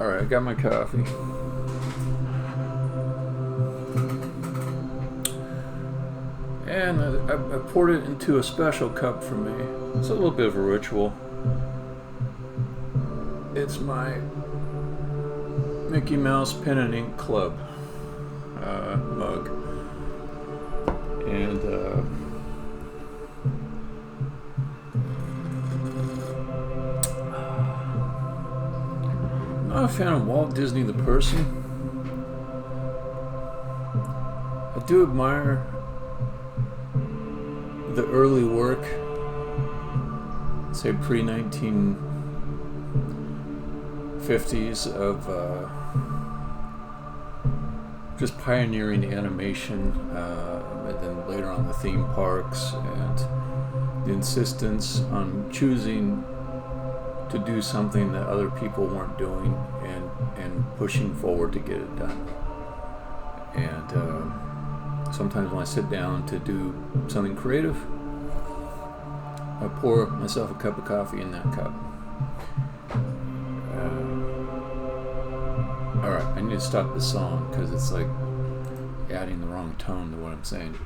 Alright, I got my coffee. And I poured it into a special cup for me. It's a little bit of a ritual. It's my Mickey Mouse Pen and Ink Club mug. And I'm not a fan of Walt Disney the person. I do admire the early work, say pre-1950s, of just pioneering animation, and then later on the theme parks, and the insistence on choosing to do something that other people weren't doing, and pushing forward to get it done. And sometimes when I sit down to do something creative, I pour myself a cup of coffee in that cup. Alright, I need to stop this song because it's like adding the wrong tone to what I'm saying.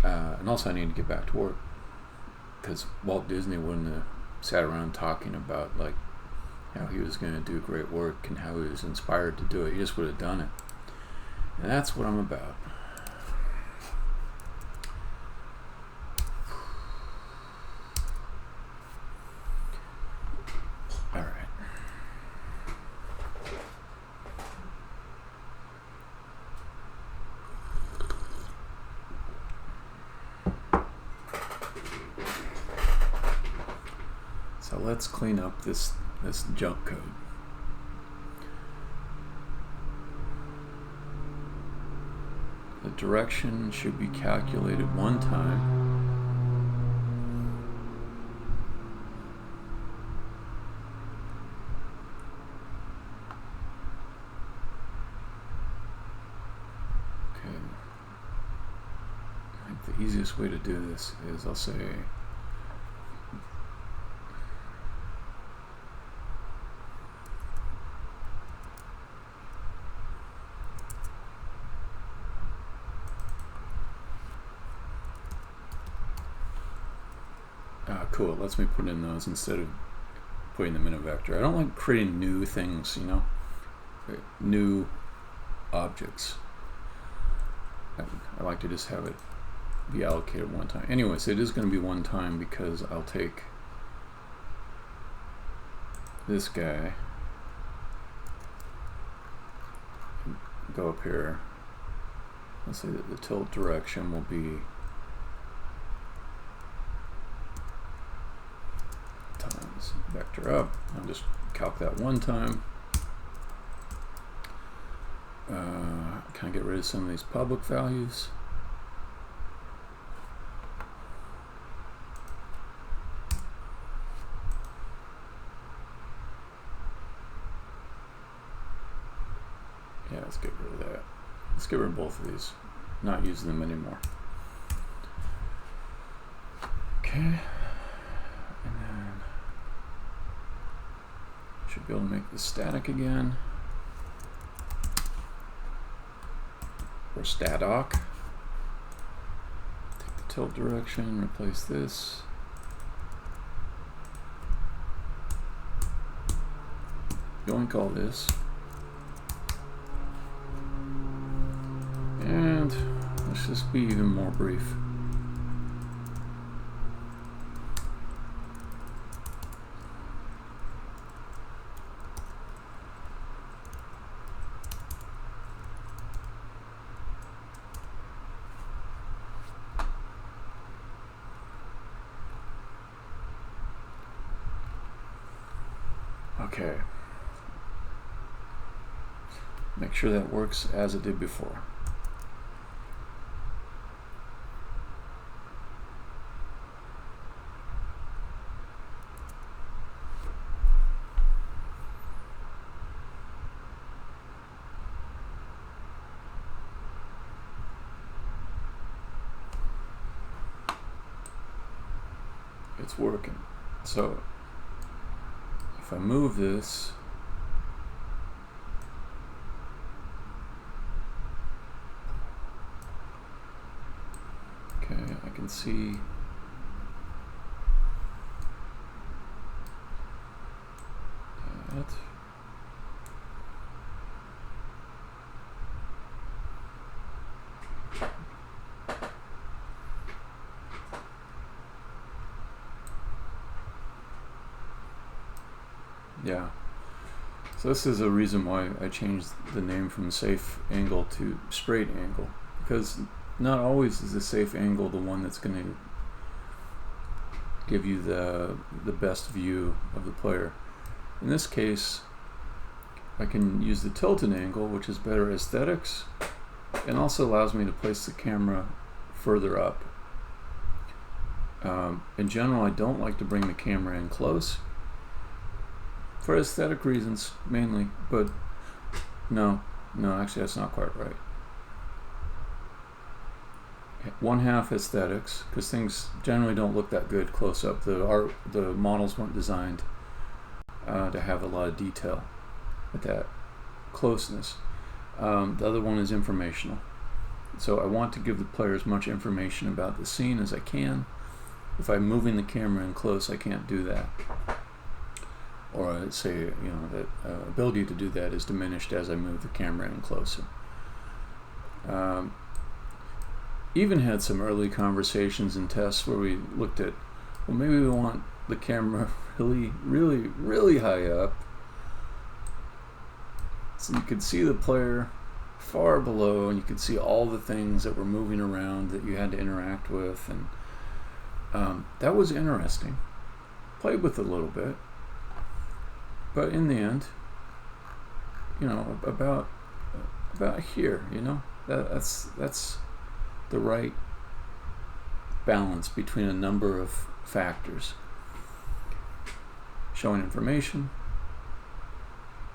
And also I need to get back to work, because Walt Disney wouldn't have sat around talking about like how he was going to do great work and how he was inspired to do it. He just would have done it. And that's what I'm about. So let's clean up this junk code. The direction should be calculated one time. Okay. I think the easiest way to do this is I'll say cool, it lets me put in those instead of putting them in a vector. I don't like creating new things, you know, new objects. I like to just have it be allocated one time. Anyways, it is going to be one time because I'll take this guy and go up here. Let's say that the tilt direction will be times vector up. I'll just calc that one time. Can I get rid of some of these public values? Yeah, let's get rid of that. Let's get rid of both of these. Not using them anymore. Okay. And then should be able to make this static again. Or stadoc. Take the tilt direction, replace this. Yoink all this. And let's just be even more brief. Okay. Make sure that works as it did before. It's working. So if I move this, let's see. That. Yeah. So this is a reason why I changed the name from safe angle to straight angle, because not always is the safe angle the one that's going to give you the best view of the player. In this case, I can use the tilted angle, which is better aesthetics, and also allows me to place the camera further up. In general, I don't like to bring the camera in close, for aesthetic reasons mainly, but no, actually that's not quite right. 1/2 aesthetics, because things generally don't look that good close up. The models weren't designed to have a lot of detail at that closeness. The other one is informational. So I want to give the player as much information about the scene as I can. If I'm moving the camera in close, I can't do that. Or I'd say, that ability to do that is diminished as I move the camera in closer. Even had some early conversations and tests where we looked at, well, maybe we want the camera really high up, so you could see the player far below, and you could see all the things that were moving around that you had to interact with, and that was interesting. Played with it a little bit, but in the end, about here, that's the right balance between a number of factors: showing information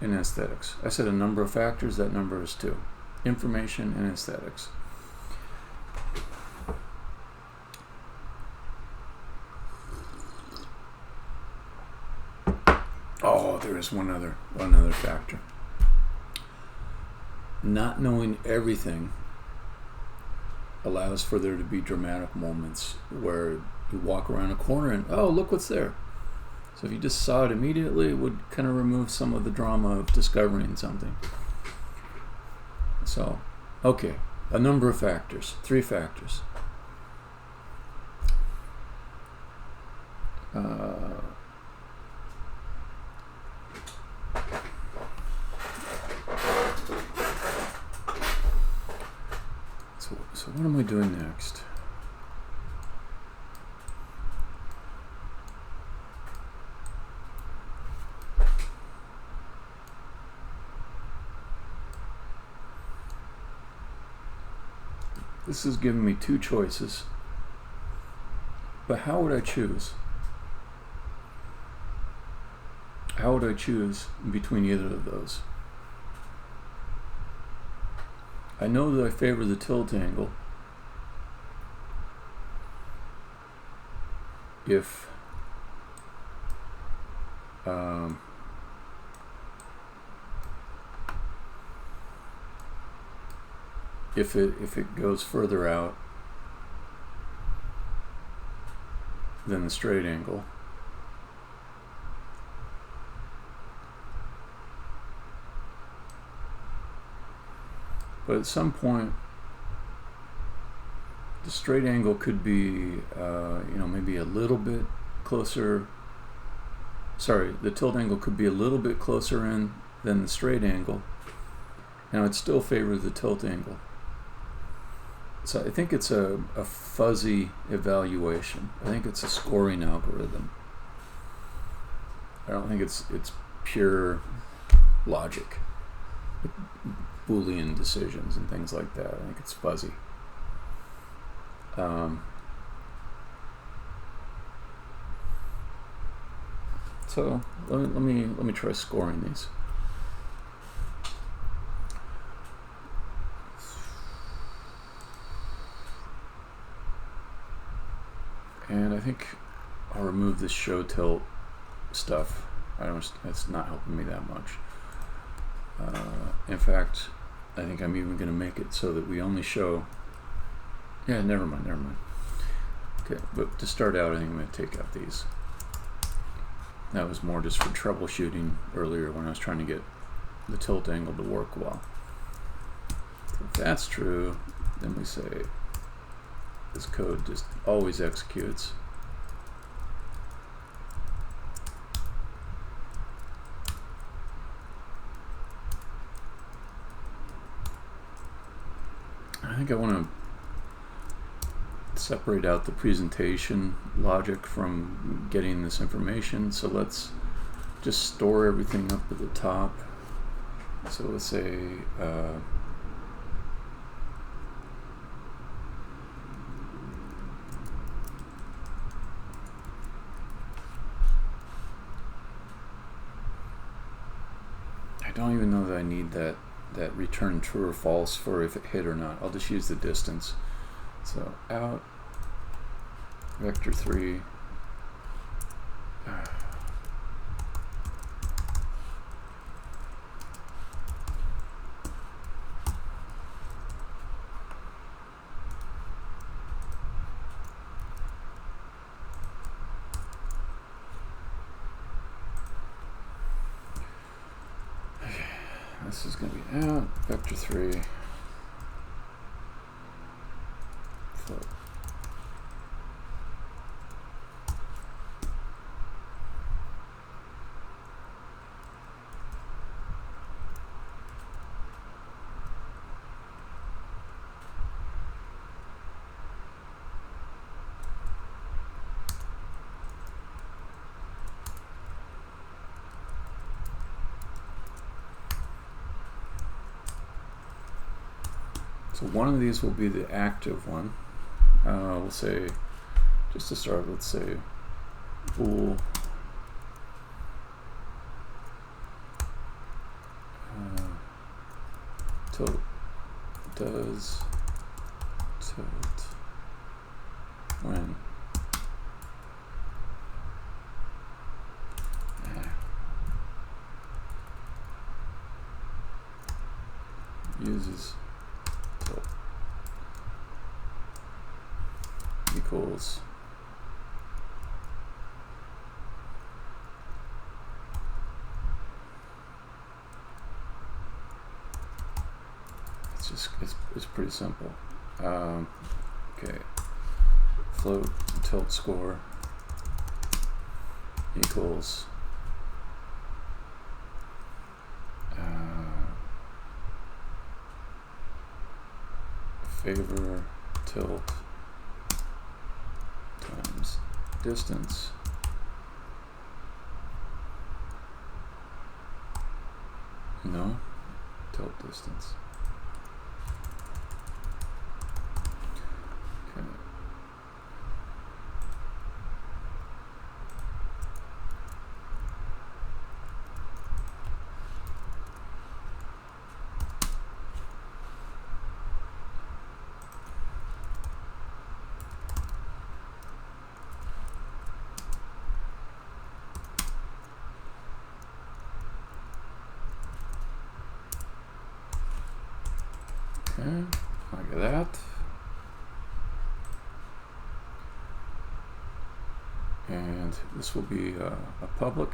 and aesthetics. I said a number of factors, that number is 2. Information and aesthetics. Oh, there is one other factor. Not knowing everything allows for there to be dramatic moments where you walk around a corner and, oh, look what's there. So if you just saw it immediately, it would kind of remove some of the drama of discovering something. So, okay, a number of factors, 3 factors. So what am I doing next? This is giving me 2 choices, but how would I choose? How would I choose between either of those? I know that I favor the tilt angle if it goes further out than the straight angle. But at some point, the straight angle could be, maybe a little bit closer. Sorry, the tilt angle could be a little bit closer in than the straight angle. Now, I'd still favor the tilt angle. So I think it's a fuzzy evaluation. I think it's a scoring algorithm. I don't think it's pure logic, Boolean decisions and things like that. I think it's fuzzy. So let me try scoring these. And I think I'll remove this show tilt stuff. It's not helping me that much. In fact, I think I'm even going to make it so that we only show. Yeah, never mind. Okay, but to start out, I think I'm going to take out these. That was more just for troubleshooting earlier when I was trying to get the tilt angle to work well. If that's true, then we say this code just always executes. I think I want to separate out the presentation logic from getting this information, so let's just store everything up at the top. So let's say I don't even know that I need that return true or false for if it hit or not. I'll just use the distance. So out vector 3. This is going to be out vector 3. Float. So one of these will be the active one. We'll say, just to start, let's say bool tilt does tilt when uses tilt equals it's pretty simple. Okay, float tilt score equals favor tilt times distance tilt distance. Okay. Okay, like that. And this will be a public.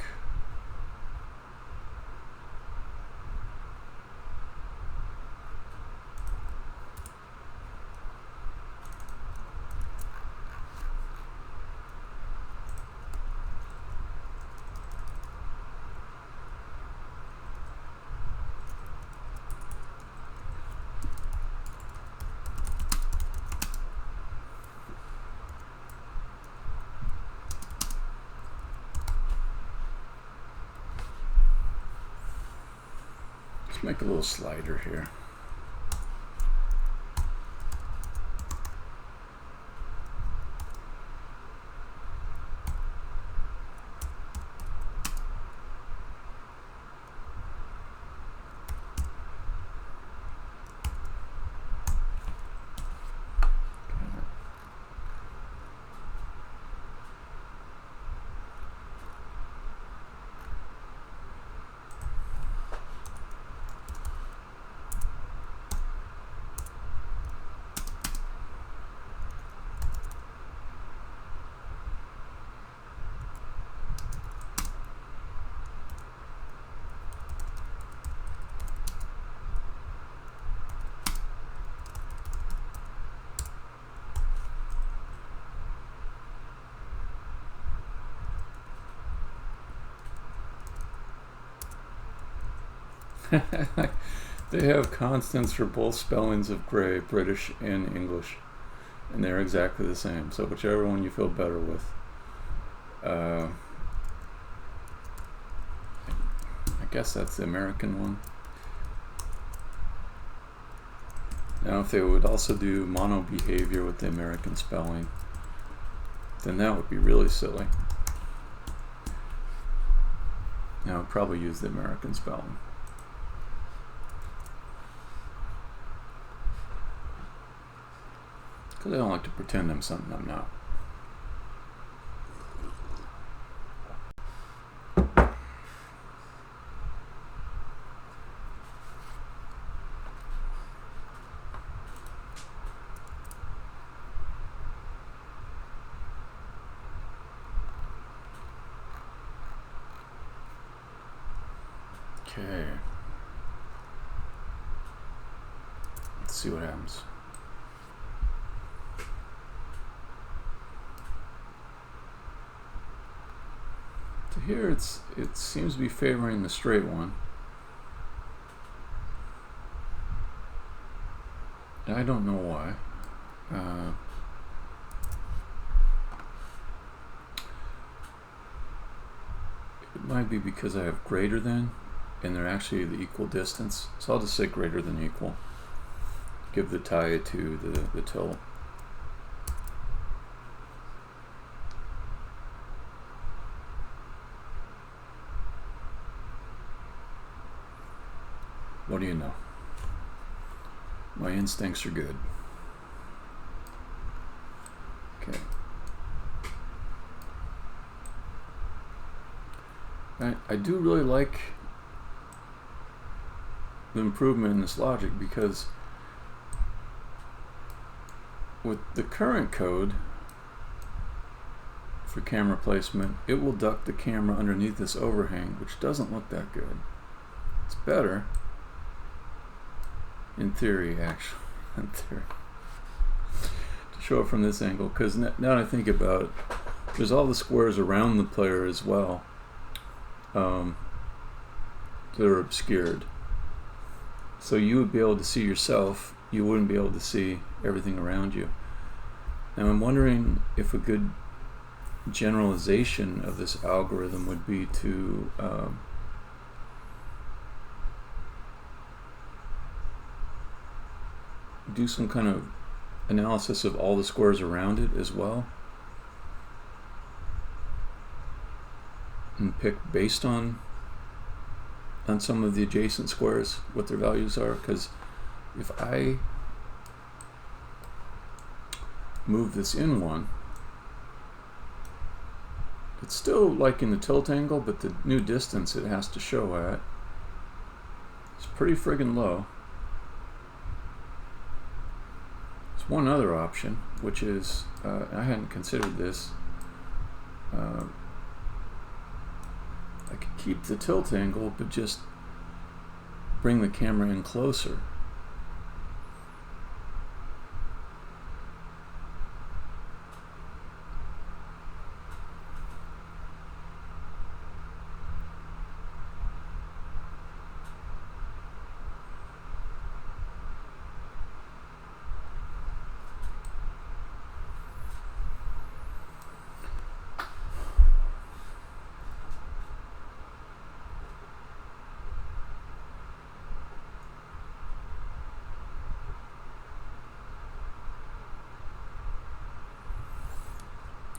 Make a little slider here. They have constants for both spellings of gray, British and English, and they're exactly the same. So whichever one you feel better with. I guess that's the American one. Now if they would also do mono behavior with the American spelling, then that would be really silly. Now I'd probably use the American spelling. Because I don't like to pretend I'm something I'm not. Okay. Let's see what happens. So here it seems to be favoring the straight one. I don't know why. It might be because I have greater than, and they're actually the equal distance. So I'll just say greater than equal. Give the tie to the tilt. What do you know? My instincts are good. Okay. I do really like the improvement in this logic, because with the current code for camera placement, it will duck the camera underneath this overhang, which doesn't look that good. It's better in theory, actually, in theory, to show it from this angle, because now that I think about it, there's all the squares around the player as well that are obscured. So you would be able to see yourself, you wouldn't be able to see everything around you. Now I'm wondering if a good generalization of this algorithm would be to do some kind of analysis of all the squares around it as well, and pick based on some of the adjacent squares what their values are. Because if I move this in one, it's still like in the tilt angle, but the new distance it has to show at is pretty friggin' low. There's one other option, which is, I hadn't considered this, I could keep the tilt angle, but just bring the camera in closer.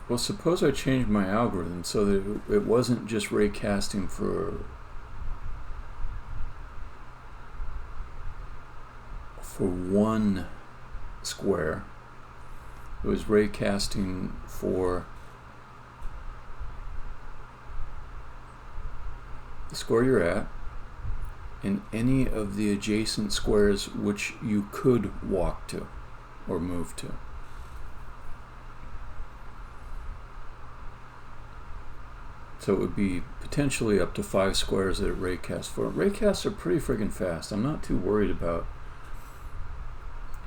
Well, suppose I changed my algorithm so that it wasn't just ray casting for one square. It was ray casting for the square you're at and any of the adjacent squares which you could walk to or move to. So it would be potentially up to 5 squares that it raycasts for. Raycasts are pretty friggin' fast. I'm not too worried about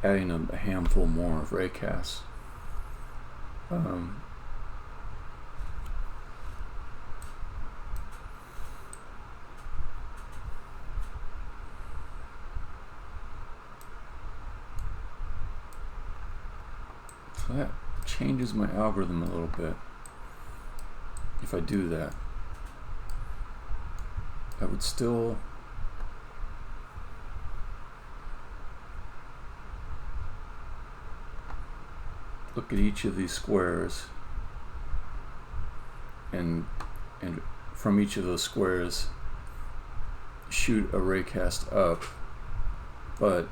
adding a handful more of raycasts. So that changes my algorithm a little bit. If I do that, I would still look at each of these squares, and from each of those squares shoot a raycast up, but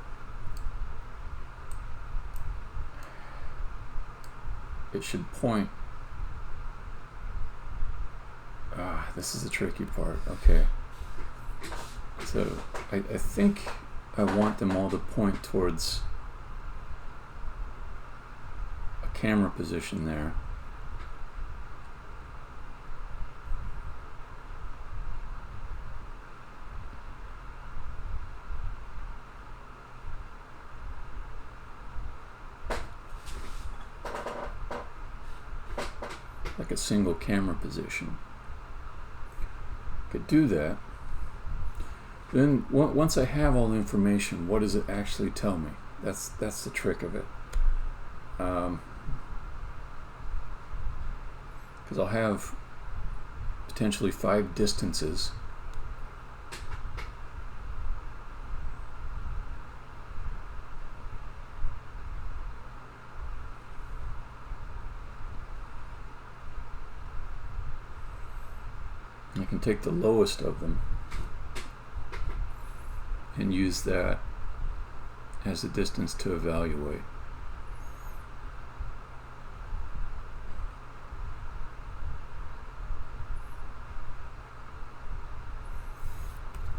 it should point. This is the tricky part. Okay, so I think I want them all to point towards a camera position there. Like a single camera position. Could do that. Then once I have all the information, what does it actually tell me? That's the trick of it. Because I'll have potentially 5 distances. I can take the lowest of them and use that as a distance to evaluate.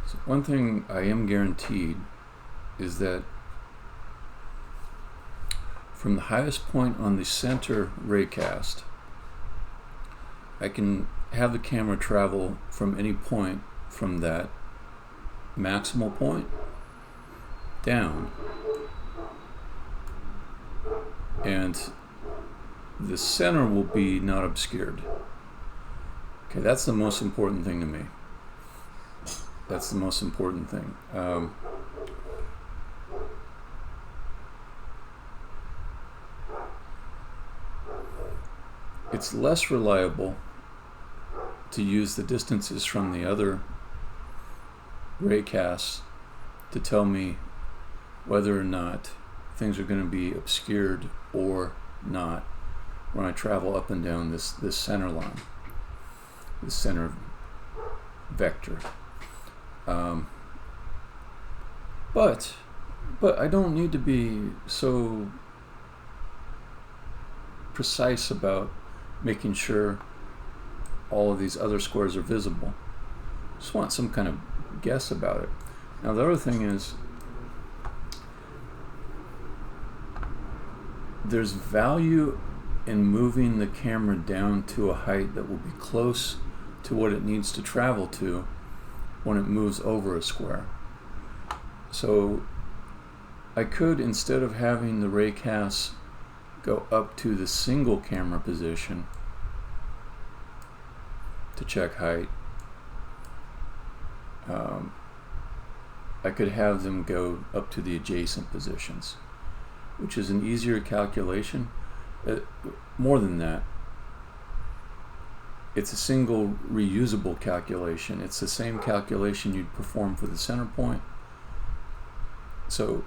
So one thing I am guaranteed is that from the highest point on the center raycast, I can have the camera travel from any point from that maximal point down, and the center will be not obscured. Okay, that's the most important thing to me. That's the most important thing. It's less reliable to use the distances from the other raycasts to tell me whether or not things are going to be obscured or not when I travel up and down this center line, this center vector. But I don't need to be so precise about making sure all of these other squares are visible. Just want some kind of guess about it. Now the other thing is, there's value in moving the camera down to a height that will be close to what it needs to travel to when it moves over a square. So I could, instead of having the raycasts go up to the single camera position to check height, I could have them go up to the adjacent positions, which is an easier calculation. More than that, it's a single reusable calculation. It's the same calculation you'd perform for the center point. So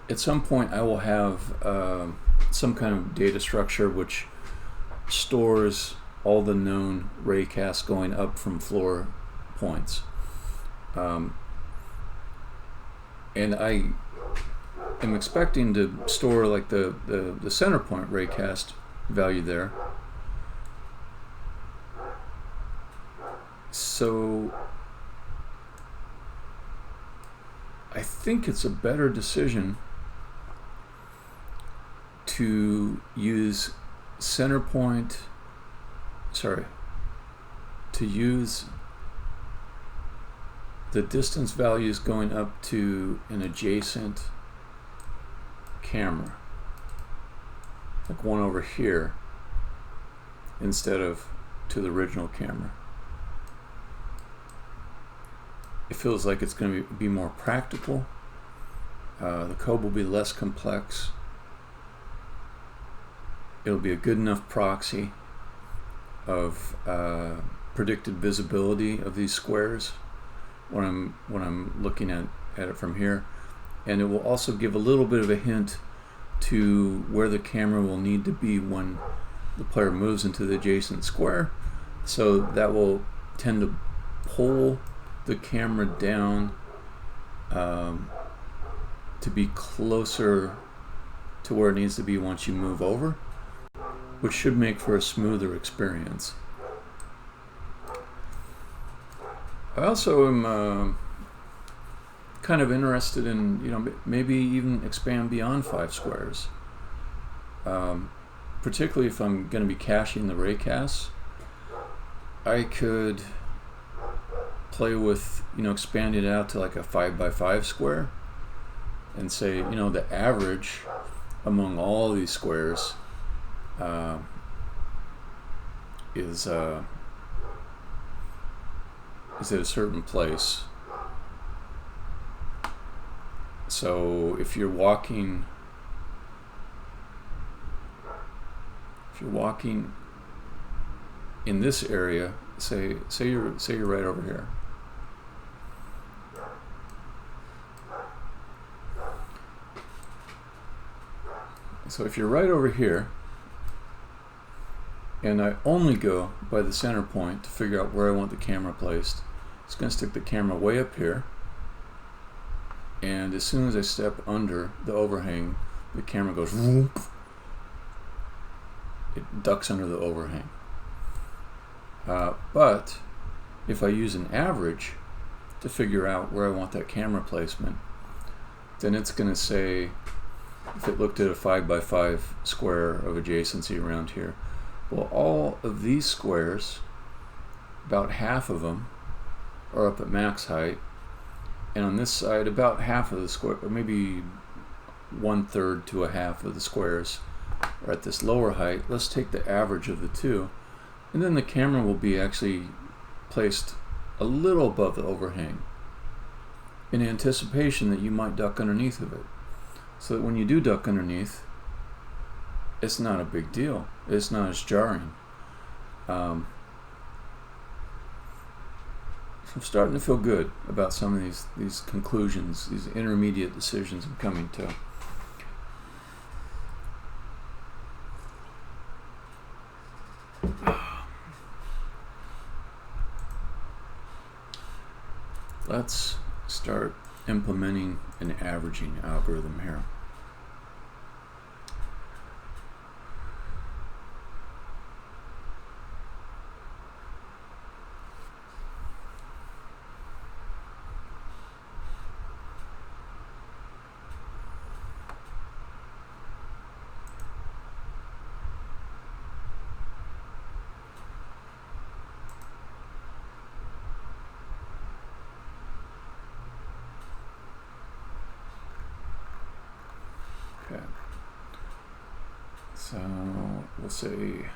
at some point I will have some kind of data structure which stores all the known raycasts going up from floor points. And I am expecting to store like the center point raycast value there. So I think it's a better decision to use center point, to use the distance values going up to an adjacent camera, like one over here, instead of to the original camera. It feels like it's going to be more practical The code will be less complex. It'll be a good enough proxy of predicted visibility of these squares when I'm looking at it from here, and it will also give a little bit of a hint to where the camera will need to be when the player moves into the adjacent square, so that will tend to pull the camera down to be closer to where it needs to be once you move over, which should make for a smoother experience. I also am kind of interested in, maybe even expand beyond 5 squares. Particularly if I'm going to be caching the raycasts, I could play with, expanding it out to like a 5x5 square, and say, the average among all these squares is at a certain place. So if you're walking in this area, say you're right over here. So if you're right over here, and I only go by the center point to figure out where I want the camera placed, it's going to stick the camera way up here, and as soon as I step under the overhang, the camera goes whoop. It ducks under the overhang. But if I use an average to figure out where I want that camera placement, then it's going to say, if it looked at a 5x5 square of adjacency around here, well, all of these squares, about half of them are up at max height, and on this side, about half of the square, or maybe 1/3 to a half of the squares are at this lower height. Let's take the average of the two, and then the camera will be actually placed a little above the overhang in anticipation that you might duck underneath of it, so that when you do duck underneath, it's not a big deal. It's not as jarring. So I'm starting to feel good about some of these conclusions, these intermediate decisions I'm coming to. Let's start implementing an averaging algorithm here. Okay, so we'll say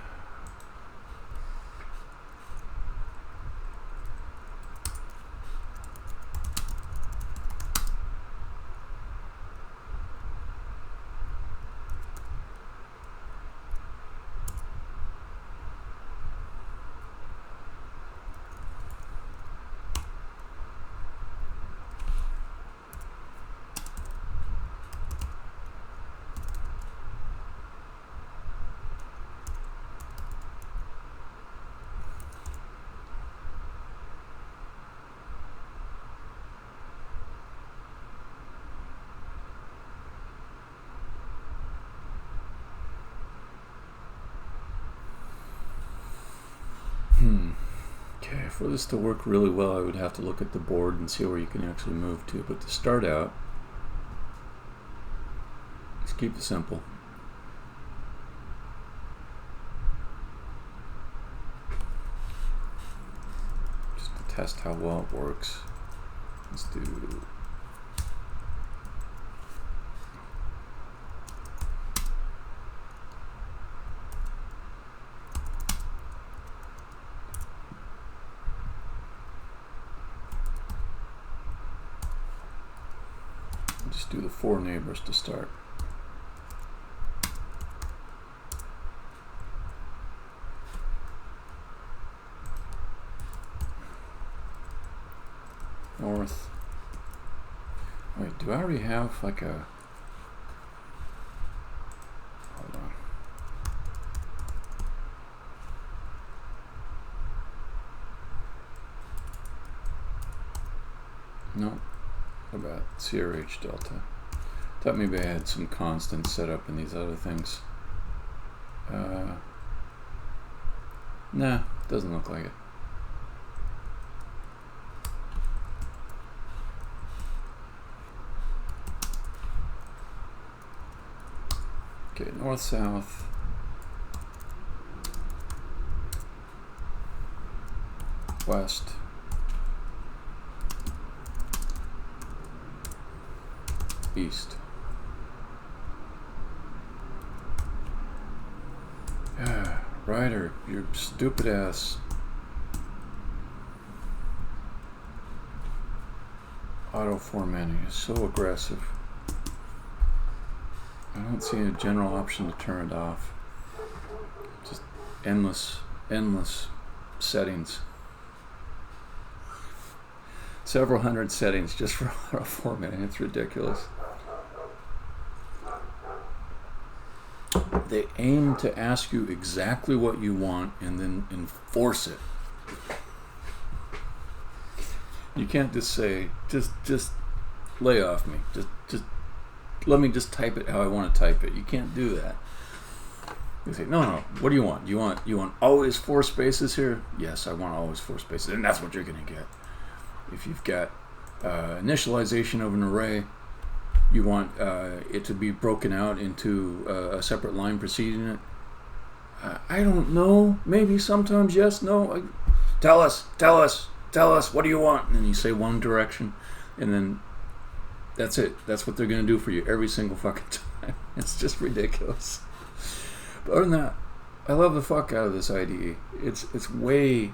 okay, for this to work really well, I would have to look at the board and see where you can actually move to. But to start out, let's keep it simple. Just to test how well it works, let's do Just do the 4 neighbors to start. North. Wait, do I already have like a... Hold on. No. What about CRH delta? Thought maybe I had some constants set up in these other things. Nah, doesn't look like it. Okay, north, south. West. East. Ryder, your stupid ass. Auto formatting is so aggressive. I don't see a general option to turn it off. Just endless settings. Several hundred settings just for auto formatting. It's ridiculous. They aim to ask you exactly what you want and then enforce it. You can't just say, just lay off me. Just let me just type it how I want to type it. You can't do that. You say, no, what do you want? You want always 4 spaces here? Yes, I want always 4 spaces, and that's what you're gonna get. If you've got initialization of an array, you want it to be broken out into a separate line preceding it. I don't know. Maybe sometimes yes, no. Tell us. What do you want? And then you say one direction, and then that's it. That's what they're going to do for you every single fucking time. It's just ridiculous. But other than that, I love the fuck out of this IDE. It's way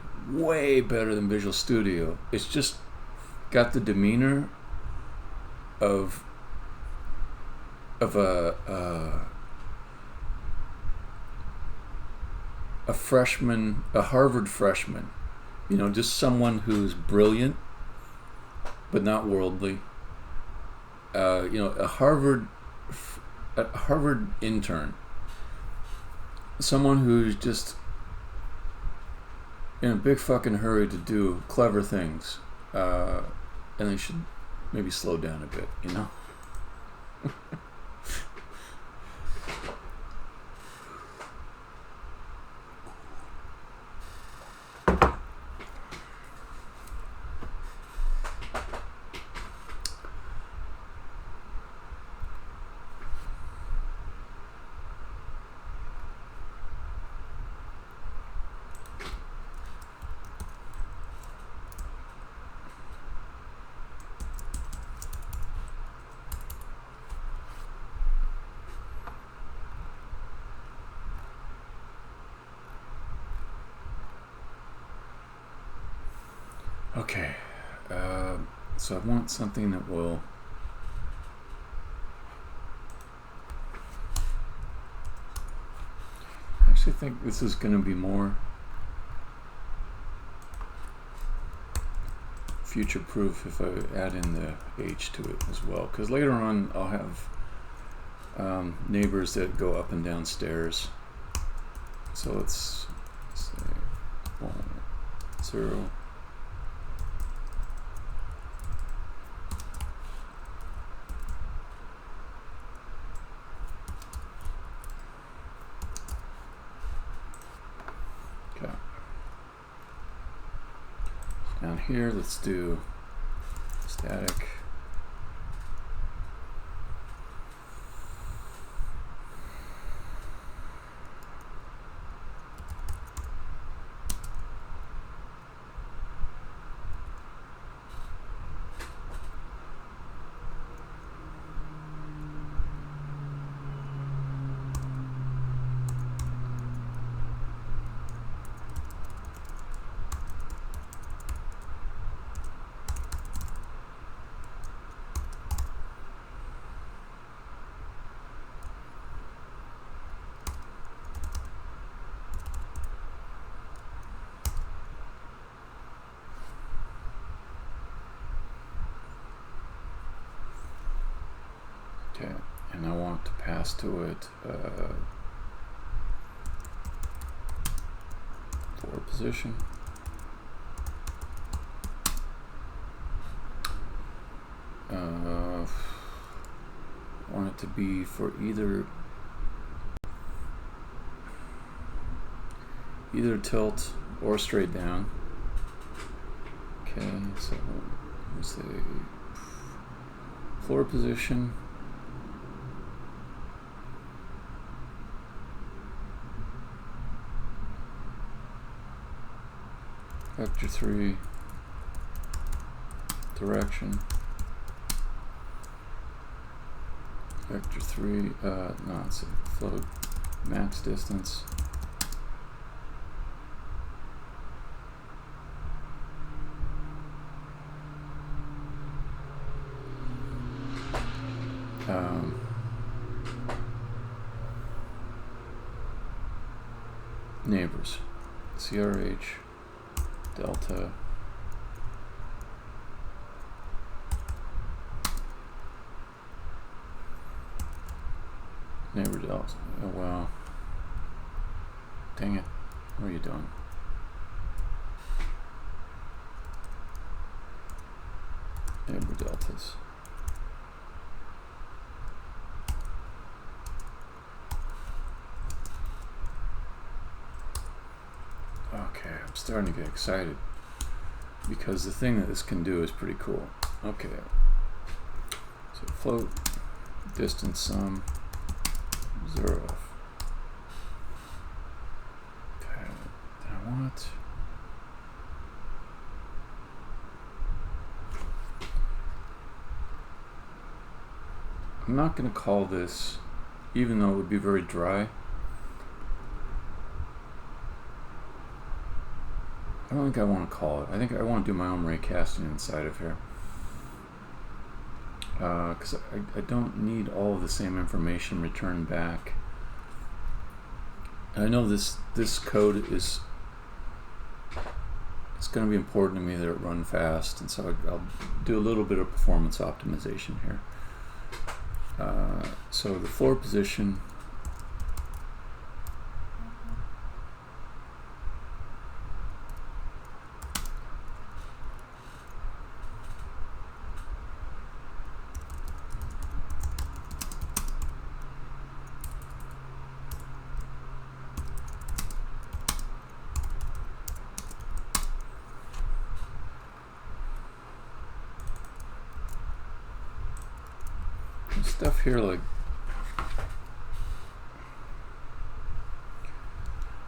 better than Visual Studio. It's just got the demeanor of a freshman, a Harvard freshman, just someone who's brilliant but not worldly. A Harvard intern, someone who's just in a big fucking hurry to do clever things, and they should maybe slow down a bit, Okay, so I want something that will I actually think this is going to be more future-proof if I add in the H to it as well, because later on I'll have neighbors that go up and down stairs. So let's say 1, 0. Down here, let's do static. and I want to pass to it floor position. I want it to be for either tilt or straight down. Okay, so let's say floor position. Vector 3 direction. Vector 3 no, it's a float max distance. Neighbors, CRH delta neighbor delta. Oh well, dang it, what are you doing? Neighbor deltas. Okay, I'm starting to get excited because the thing that this can do is pretty cool. Okay, so float distance sum 0. Okay, I want I'm not going to call this, even though it would be very dry. I don't think I want to call it. I think I want to do my own ray casting inside of here. Because I don't need all of the same information returned back. And I know this code is it's going to be important to me that it run fast, and so I'll do a little bit of performance optimization here. So the floor position, stuff here like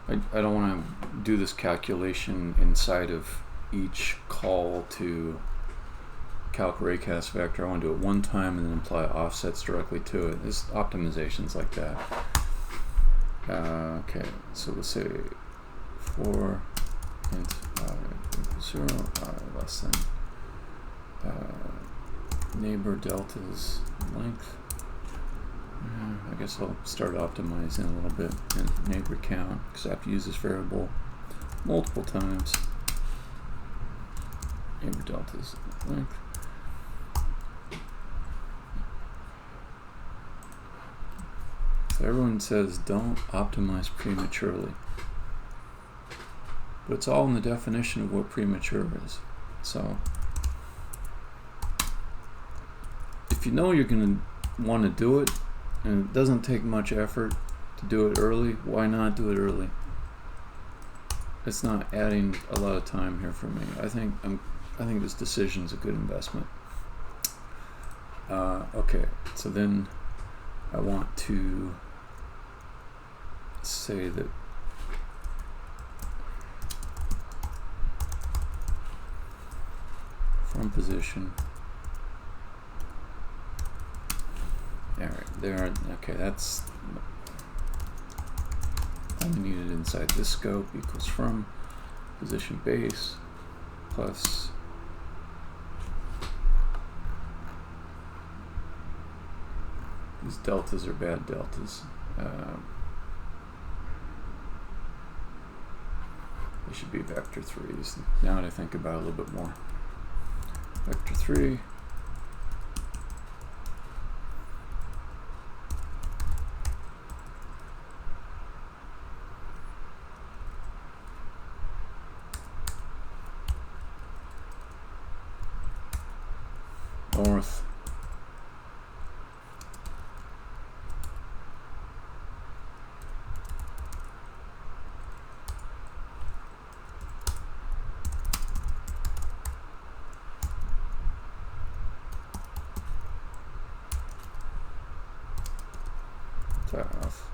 I don't want to do this calculation inside of each call to calc raycast vector. I want to do it one time and then apply offsets directly to it. There's optimizations like that. Okay, so let's say for int I equals 0, I less than neighbor delta's length. I guess I'll start optimizing a little bit in neighbor count because I have to use this variable multiple times. Neighbor delta's length. So everyone says don't optimize prematurely, but it's all in the definition of what premature is. So if you know you're going to want to do it and it doesn't take much effort to do it early, why not do it early? It's not adding a lot of time here for me. I think this decision is a good investment. Okay, so then I want to say that from position. There, okay, that's all we needed inside this scope equals from position base plus these deltas are bad deltas. They should be vector 3s. Now that I think about it a little bit more. Vector 3. north. South.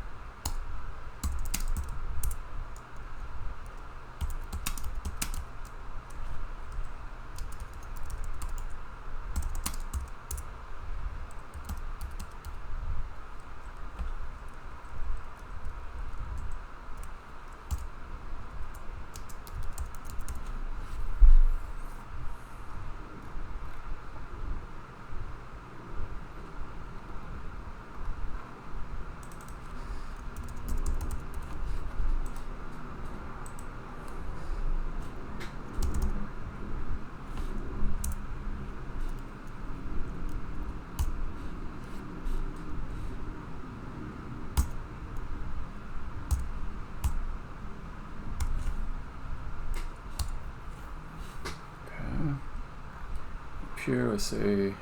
Here I say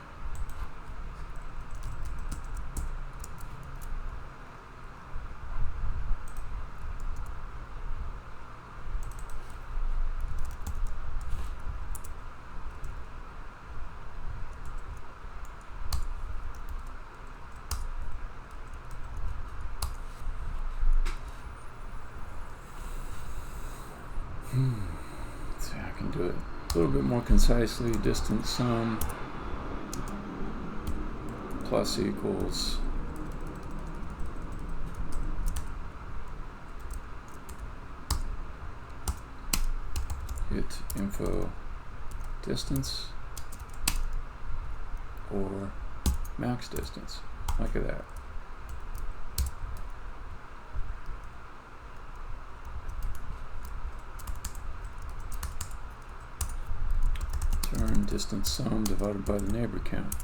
see, I can do it a little bit more concisely. Distance sum plus equals hit info distance or max distance. Look at that. Turn distance sum divided by the neighbor count.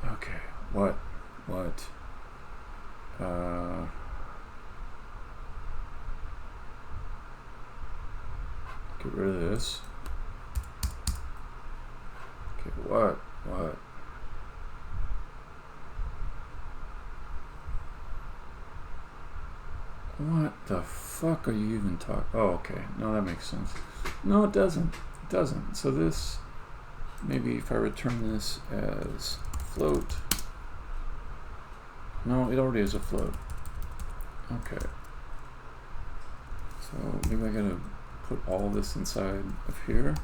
Okay, what? Get rid of this. Okay, what? What the fuck are you even talking? Oh, okay. No, that makes sense. No, it doesn't. It doesn't. So this, maybe if I return this as float. No, it already is a float. Okay. So maybe I gotta put all this inside of here.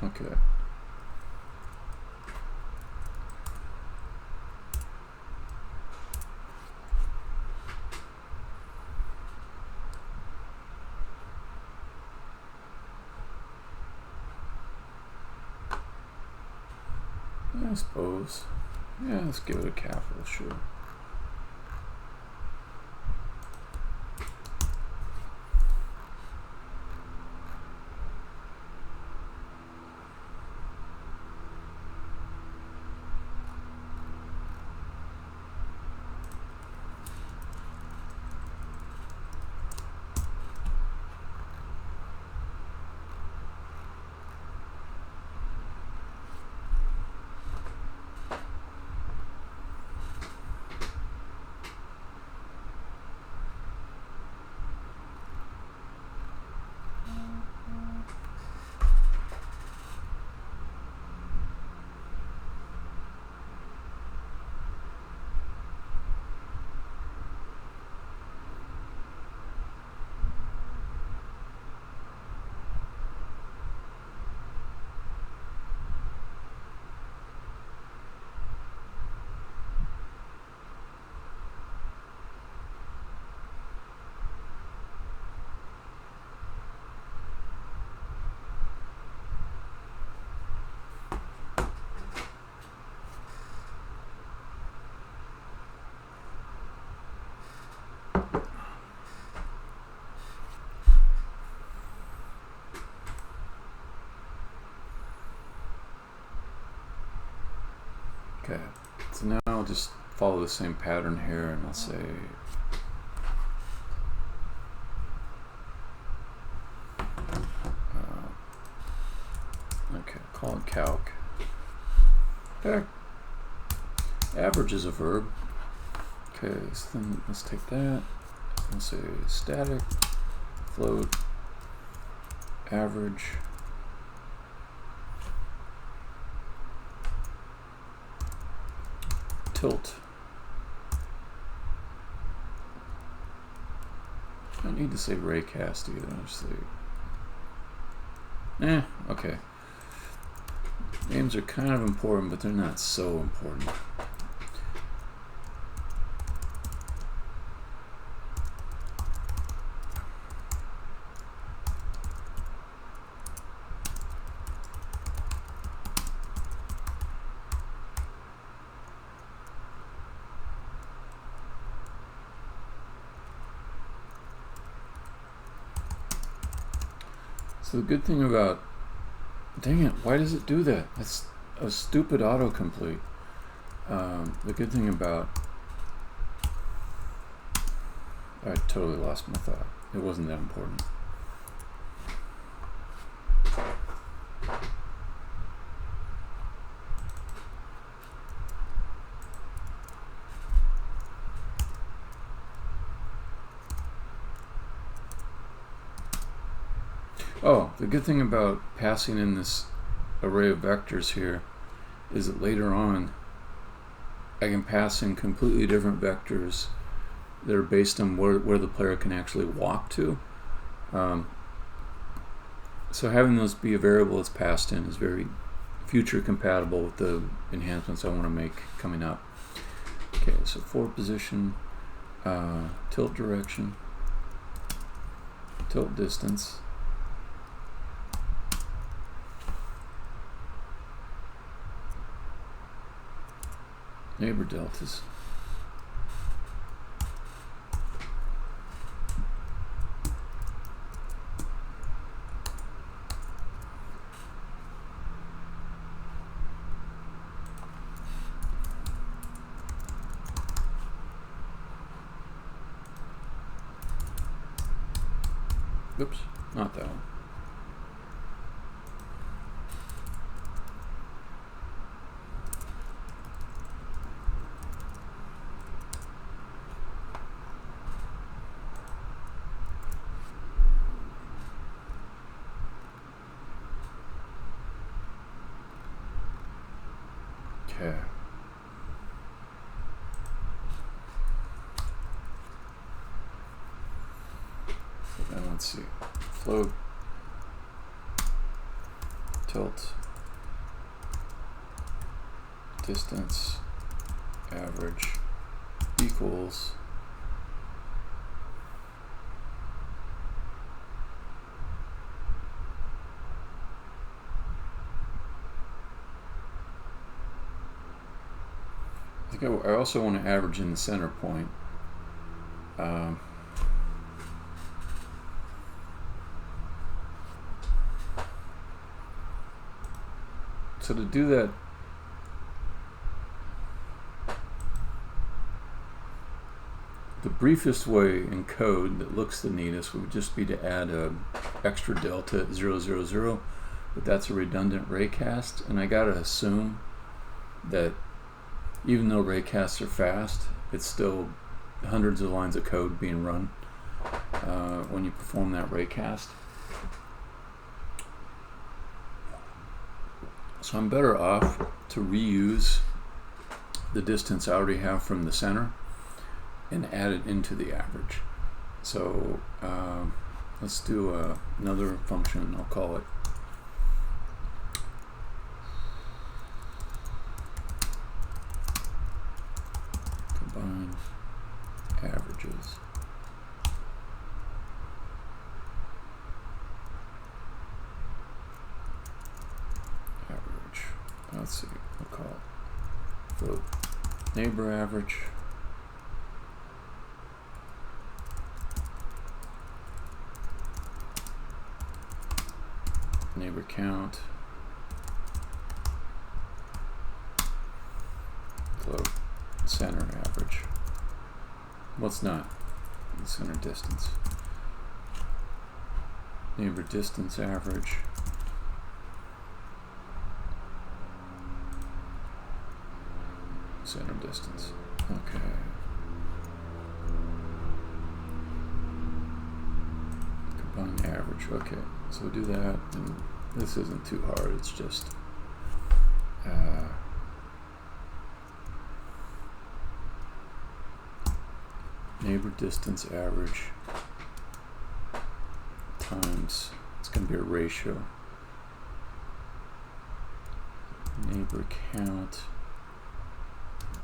Okay. I suppose. Yeah, let's give it a capital, sure. So now I'll just follow the same pattern here, and I'll say okay, call it calc. Okay. Average is a verb. Okay, so then let's take that. Let's say static, float, average. Tilt. I don't need to say raycast either. I'll just say, okay. Names are kind of important, but they're not so important. So the good thing about, dang it, why does it do that? That's a stupid autocomplete. The good thing about, I totally lost my thought. It wasn't that important. Oh, the good thing about passing in this array of vectors here is that later on I can pass in completely different vectors that are based on where the player can actually walk to. So having those be a variable that's passed in is very future compatible with the enhancements I want to make coming up. Okay, so forward position, tilt direction, tilt distance, neighbor deltas. Oops, not that one. Okay. So then let's see. Float, tilt, distance, average equals I also want to average in the center point. So to do that, the briefest way in code that looks the neatest would just be to add a extra delta at 0, 0, 0, but that's a redundant raycast, and I gotta assume that even though raycasts are fast, it's still hundreds of lines of code being run when you perform that raycast. So I'm better off to reuse the distance I already have from the center and add it into the average. So let's do another function. I'll call it combine averages. Average. Let's see. We'll call it float neighbor average. Neighbor count. Float What's not? The center distance. Neighbor distance average. Center distance. Okay. Combine average. Okay. So we do that, and this isn't too hard. It's just neighbor distance average times, it's going to be a ratio, neighbor count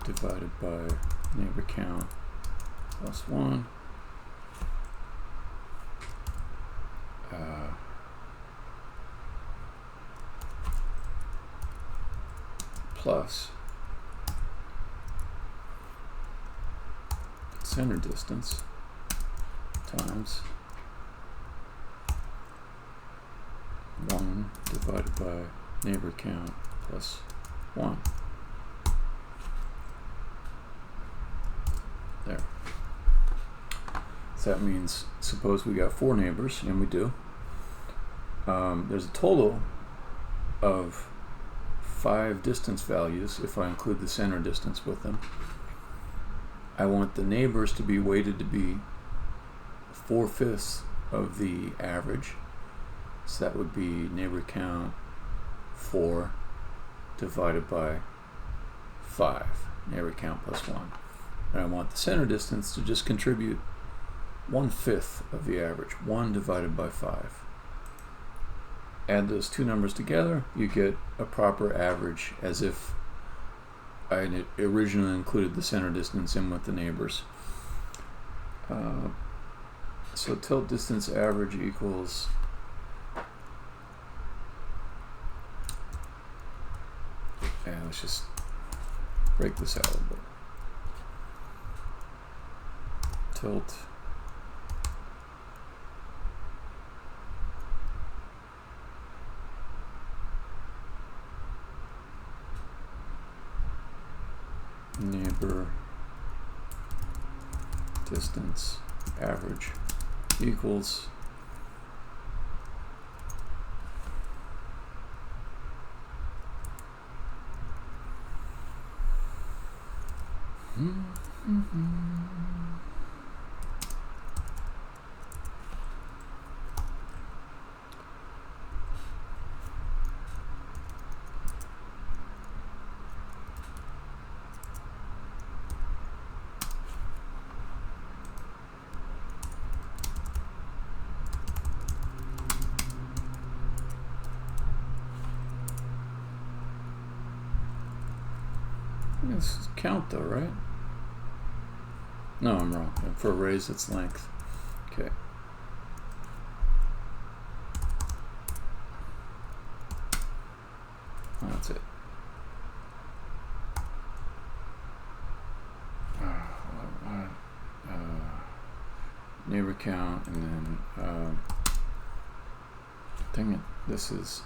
divided by neighbor count plus 1 plus center distance times 1 divided by neighbor count plus 1. There. So that means, suppose we got 4 neighbors, and we do. There's a total of 5 distance values if I include the center distance with them. I want the neighbors to be weighted to be 4/5 of the average. So that would be neighbor count 4 divided by 5, neighbor count plus 1. And I want the center distance to just contribute 1/5 of the average, 1 divided by 5. Add those two numbers together, you get a proper average, as if I had originally included the center distance in with the neighbors. So tilt distance average equals let's just break this out a little bit. Tilt neighbor distance average equals this is count though, right? No, I'm wrong. For arrays, it's length. Okay. Oh, that's it. Neighbor count, and then dang it, this is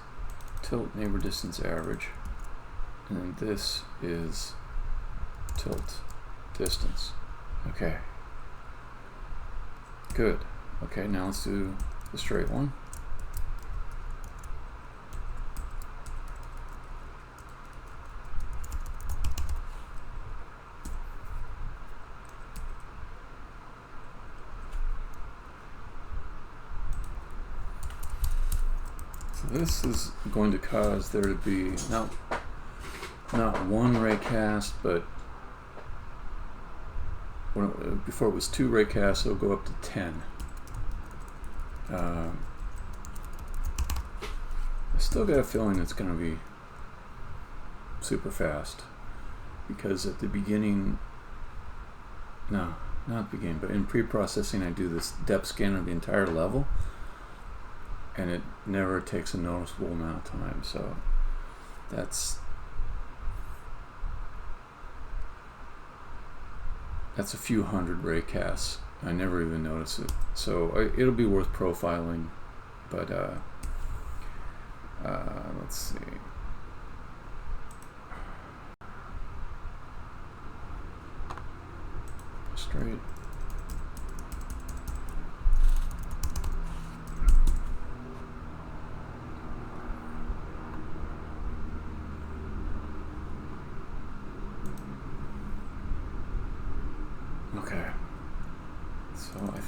tilt neighbor distance average, and then this is tilt distance. Okay. Good. Okay, now let's do the straight one. So this is going to cause there to be not one raycast, but before it was 2 raycasts, it'll go up to 10. I still got a feeling it's going to be super fast, because at the beginning, no, not the beginning, but in pre-processing, I do this depth scan of the entire level, and it never takes a noticeable amount of time. So that's a few hundred raycasts. I never even notice it. So it'll be worth profiling, but let's see. Straight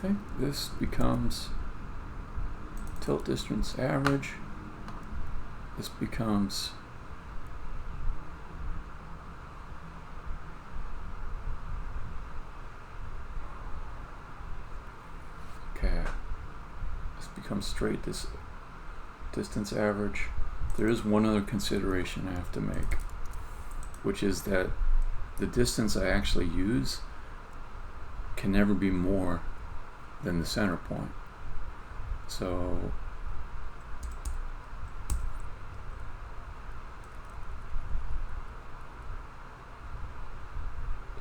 think this becomes tilt distance average. This becomes straight distance average. There is one other consideration I have to make, which is that the distance I actually use can never be more than the center point. So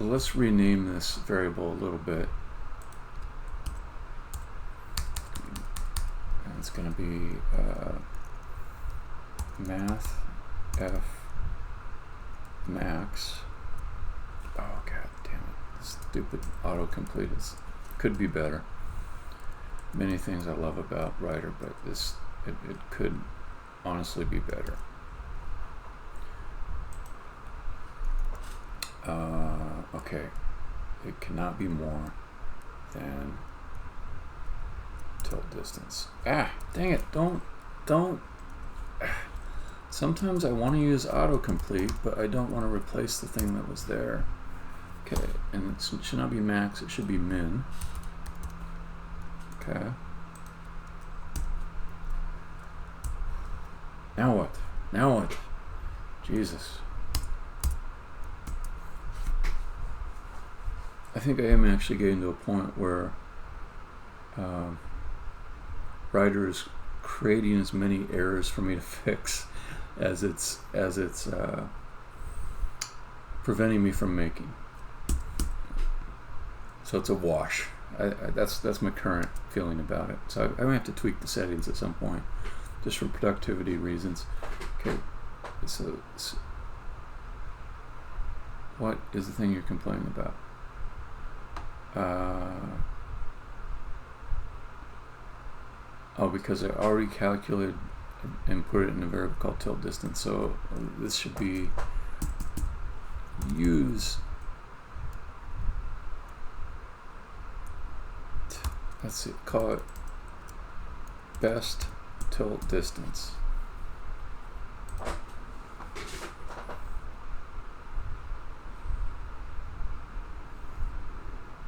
let's rename this variable a little bit. And it's going to be math f max. Oh god damn it, stupid autocomplete could be better. Many things I love about Writer, but this it could honestly be better. Okay, it cannot be more than tilt distance. Ah, dang it, don't. Sometimes I want to use autocomplete, but I don't want to replace the thing that was there. Okay, and it should not be max, it should be min. Okay. Now what? Now what? Jesus. I think I am actually getting to a point where Writer is creating as many errors for me to fix as it's preventing me from making. So it's a wash. That's my current feeling about it. So I might have to tweak the settings at some point, just for productivity reasons. Okay, so what is the thing you're complaining about? Oh, because I already calculated and put it in a variable called tilt distance. So this should be use. Let's see, call it best tilt distance.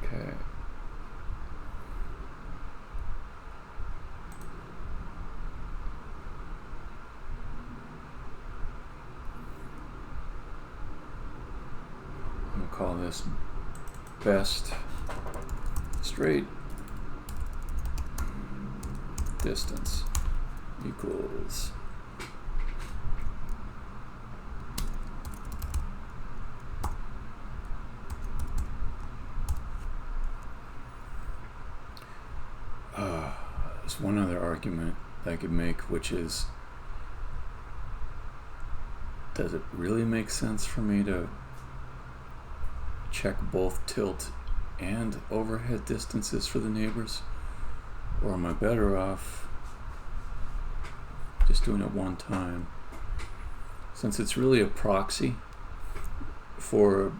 Okay. I'm gonna call this best straight distance equals there's one other argument that I could make, which is, does it really make sense for me to check both tilt and overhead distances for the neighbors? Or am I better off just doing it one time? Since it's really a proxy for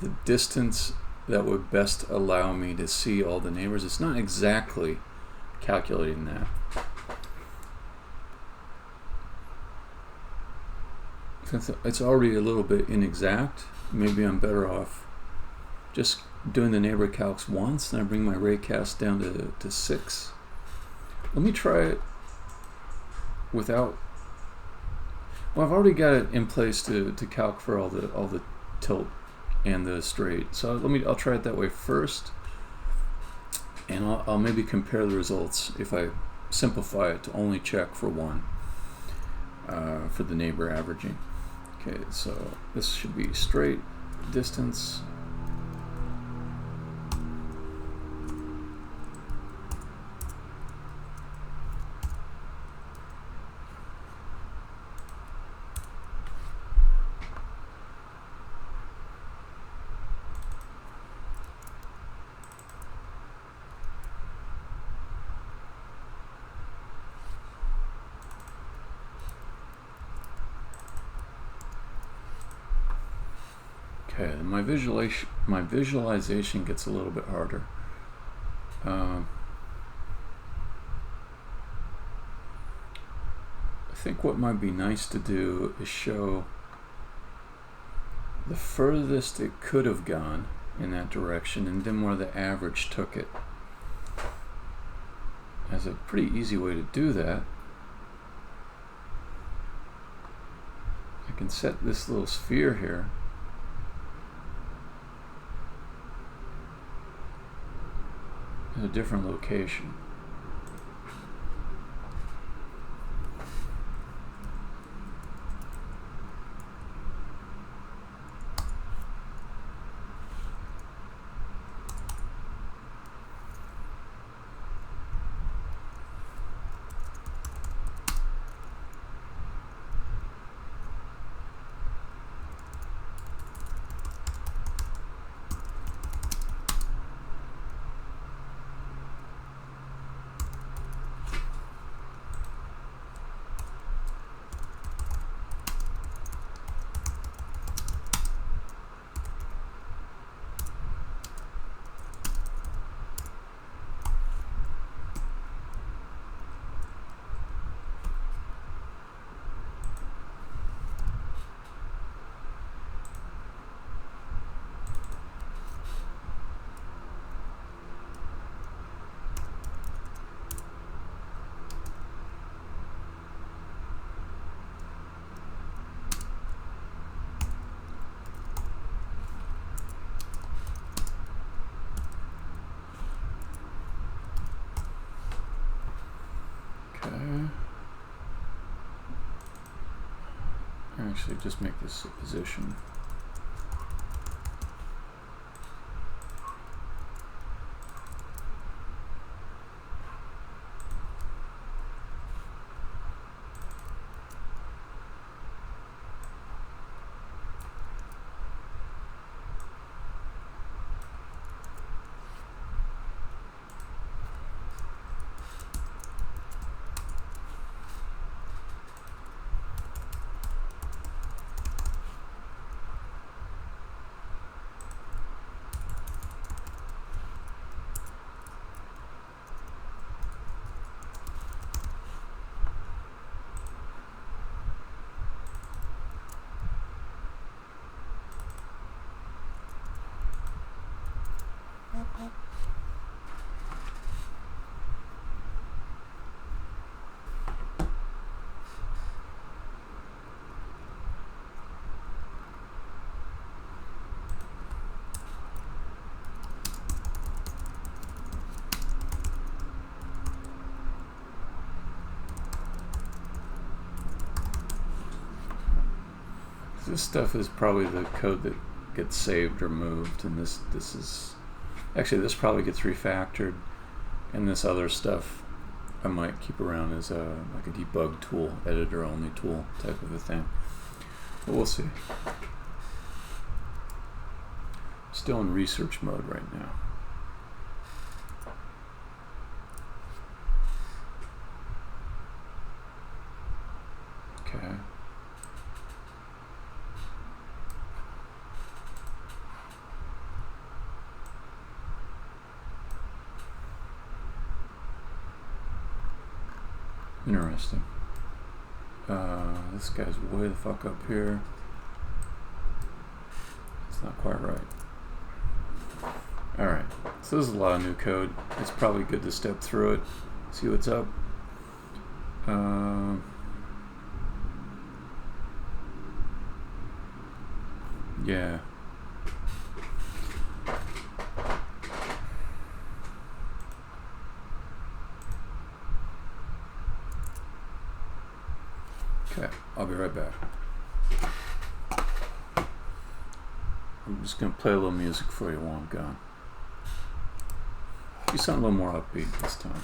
the distance that would best allow me to see all the neighbors, it's not exactly calculating that. Since it's already a little bit inexact, maybe I'm better off just doing the neighbor calcs once, and I bring my raycast down to 6. Let me try it without. Well, I've already got it in place to calc for all the tilt and the straight. So I'll try it that way first, and I'll maybe compare the results if I simplify it to only check for one for the neighbor averaging. Okay, so this should be straight distance. Okay, my visualization gets a little bit harder. I think what might be nice to do is show the furthest it could have gone in that direction and then where the average took it. As a pretty easy way to do that, I can set this little sphere here at a different location. Actually, just make this a position. This stuff is probably the code that gets saved or moved, and this is actually, this probably gets refactored, and this other stuff I might keep around as like a debug tool, editor only tool type of a thing. But we'll see. Still in research mode right now. Okay. Interesting. This guy's way the fuck up here. It's not quite right. Alright, so this is a lot of new code. It's probably good to step through it, see what's up. Yeah. Okay, I'll be right back. I'm just going to play a little music for you while I'm gone. Do something a little more upbeat this time.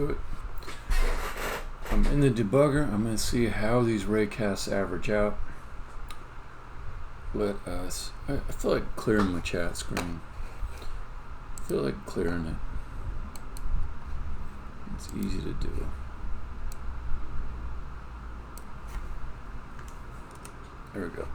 into it. I'm in the debugger. I'm going to see how these raycasts average out. Let us... I feel like clearing my chat screen. I feel like clearing it. It's easy to do. There we go.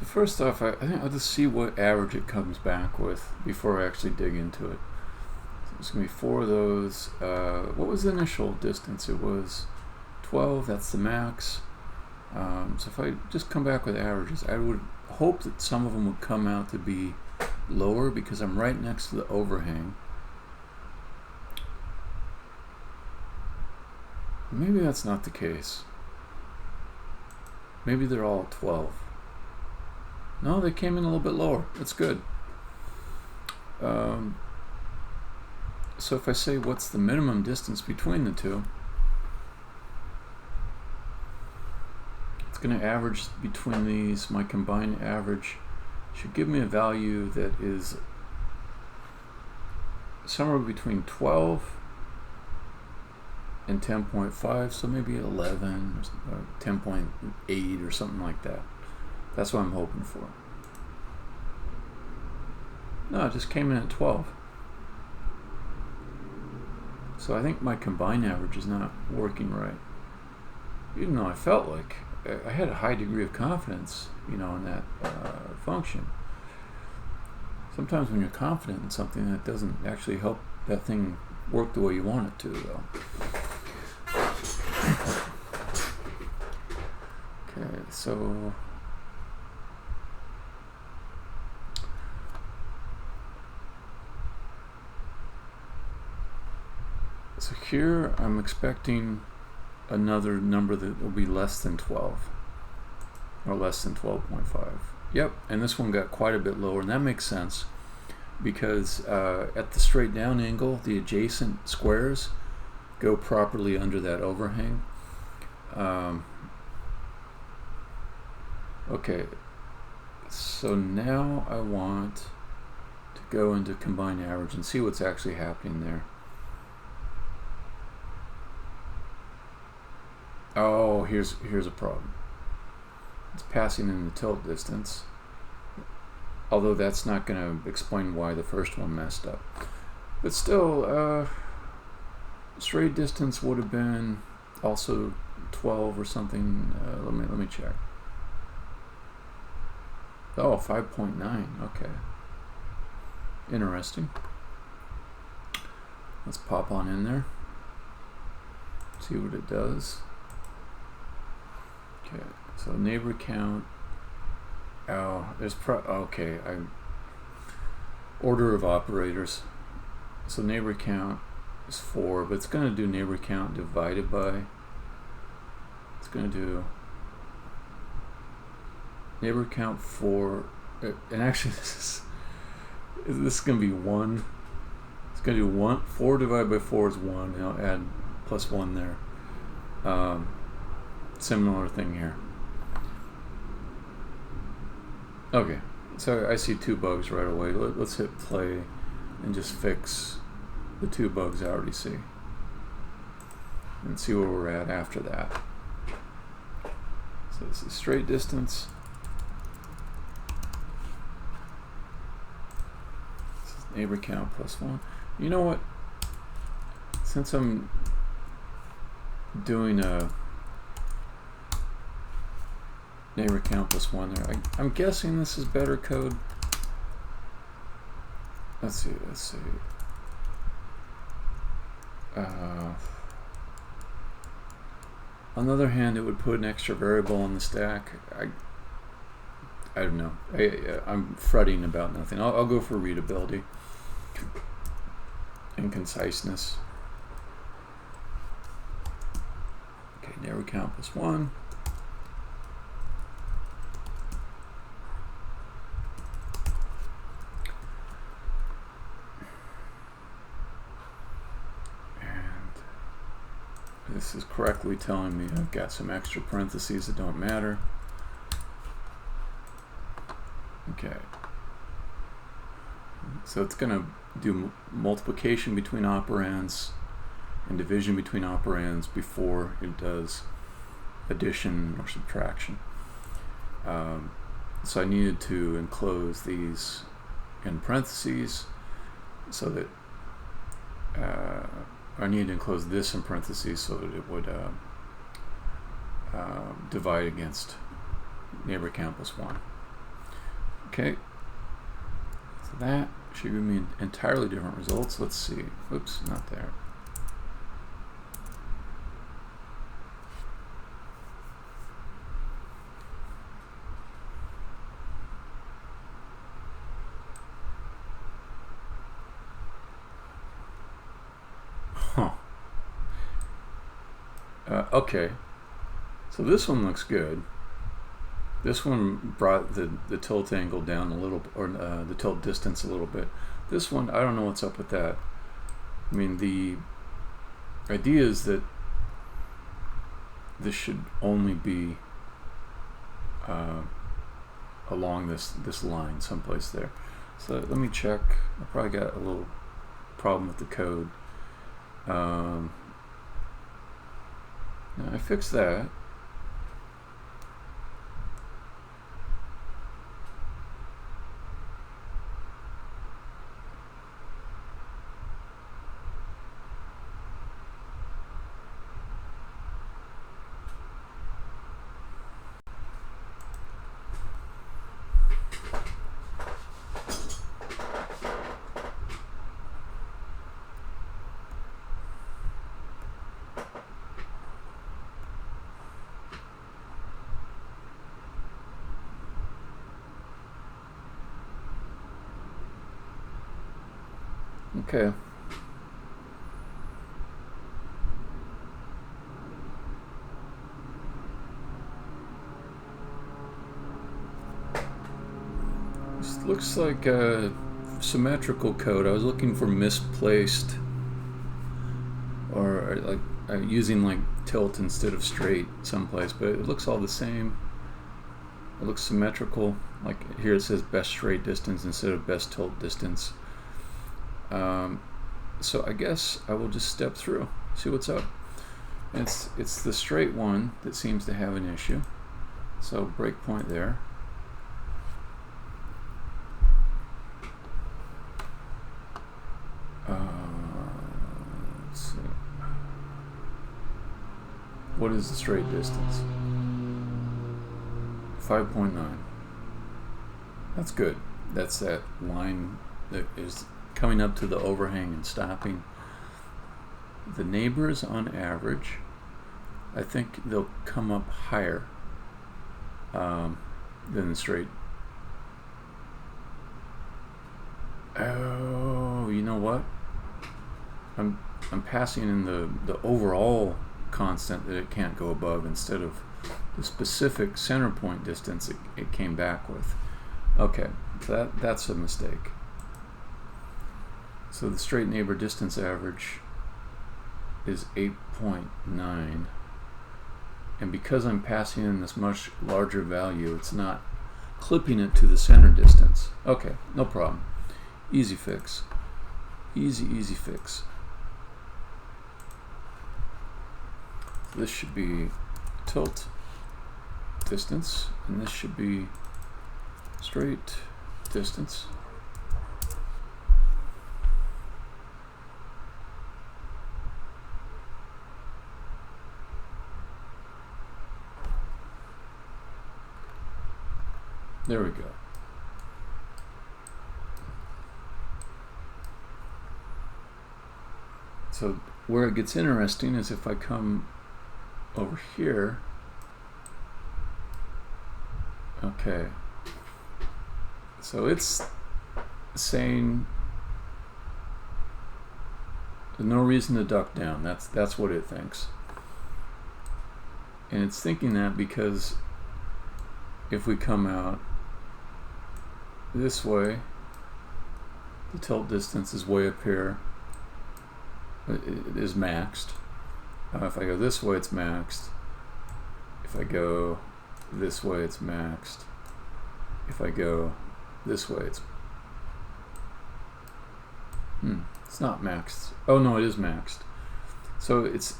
First off, I think I'll just see what average it comes back with before I actually dig into it. So it's going to be 4 of those. What was the initial distance? It was 12, that's the max. So if I just come back with averages, I would hope that some of them would come out to be lower because I'm right next to the overhang. Maybe that's not the case. Maybe they're all 12. No, they came in a little bit lower. That's good. So if I say what's the minimum distance between the two, it's going to average between these. My combined average should give me a value that is somewhere between 12 and 10.5, so maybe 11 or 10.8 or something like that. That's what I'm hoping for. No, it just came in at 12. So I think my combined average is not working right. Even though I felt like I had a high degree of confidence, you know, in that function. Sometimes when you're confident in something, that doesn't actually help that thing work the way you want it to, though. Okay, so... So here I'm expecting another number that will be less than 12 or less than 12.5. Yep, and this one got quite a bit lower, and that makes sense because at the straight down angle, the adjacent squares go properly under that overhang. Okay, so now I want to go into combined average and see what's actually happening there. Oh, here's a problem. It's passing in the tilt distance. Although that's not going to explain why the first one messed up. But still, straight distance would have been also 12 or something. Let me check. Oh, 5.9. Okay. Interesting. Let's pop on in there. See what it does. Okay, so neighbor count. Oh, there's okay. Order of operators. So neighbor count is 4, but it's going to do neighbor count divided by. It's going to do neighbor count 4, and actually this is going to be 1. It's going to do 1. 4 divided by 4 is 1. And I'll add plus 1 there. Similar thing here. Okay, so I see 2 bugs right away. Let's hit play and just fix the 2 bugs I already see and see where we're at after that. So this is straight distance. This is neighbor count plus 1. You know what? Since I'm doing a neighbor count plus 1 there, I'm guessing this is better code. Let's see. On the other hand, it would put an extra variable in the stack. I don't know. I'm fretting about nothing. I'll go for readability and conciseness. Okay, neighbor count plus 1. This is correctly telling me I've got some extra parentheses that don't matter. Okay. So it's going to do multiplication between operands and division between operands before it does addition or subtraction. So I needed to enclose these in parentheses so that I needed to enclose this in parentheses so that it would divide against neighbor count plus 1. Okay, so that should give me entirely different results. Let's see. Oops, not there. Okay, so this one looks good. This one brought the tilt angle down a little, or the tilt distance a little bit. This one, I don't know what's up with that. I mean, the idea is that this should only be along this line someplace there. So let me check. I probably got a little problem with the code. Now I fixed that. Okay. This looks like a symmetrical code. I was looking for misplaced, or like using like tilt instead of straight someplace, but it looks all the same. It looks symmetrical. Like here it says best straight distance instead of best tilt distance. So I guess I will just step through, see what's up. It's the straight one that seems to have an issue. So breakpoint there. Let's see. What is the straight distance? 5.9. That's good. That's that line that is coming up to the overhang and stopping. The neighbors on average, I think they'll come up higher than the straight. Oh, you know what? I'm passing in the overall constant that it can't go above instead of the specific center point distance it came back with. Okay, so that's a mistake. So the straight neighbor distance average is 8.9, and because I'm passing in this much larger value, it's not clipping it to the center distance. Okay, no problem. Easy fix. Easy fix. This should be tilt distance, and this should be straight distance. There we go. So where it gets interesting is if I come over here. Okay. So it's saying there's no reason to duck down. That's what it thinks. And it's thinking that because if we come out this way, the tilt distance is way up here. It is maxed. If I go this way, it's maxed. If I go this way, it's maxed. If I go this way, it's not maxed. Oh no, it is maxed. So it's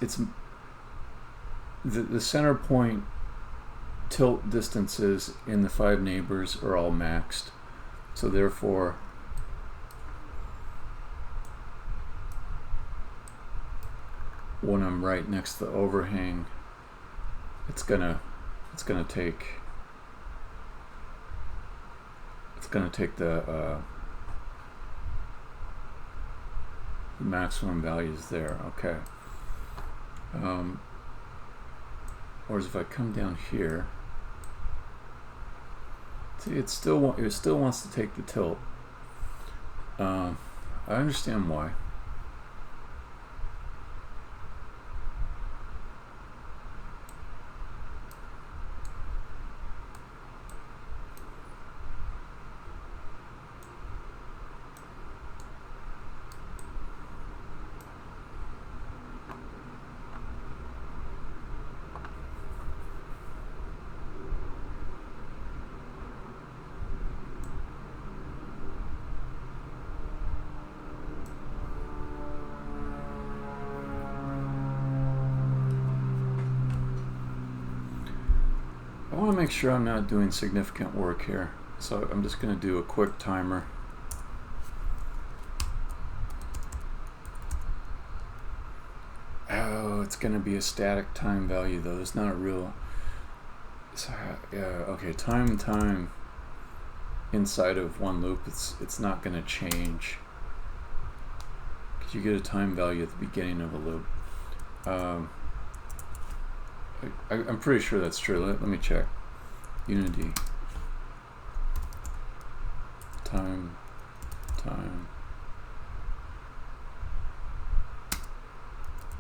the center point tilt distances in the 5 neighbors are all maxed. So therefore, when I'm right next to the overhang, it's gonna take the maximum values there. Okay. Whereas if I come down here, see, it still wants to take the tilt. I understand why. I want to make sure I'm not doing significant work here, so I'm just going to do a quick timer. Oh, it's going to be a static time value though. It's not a real. Okay, time inside of one loop. It's not going to change because you get a time value at the beginning of a loop. I'm pretty sure that's true. Let me check. Unity. Time.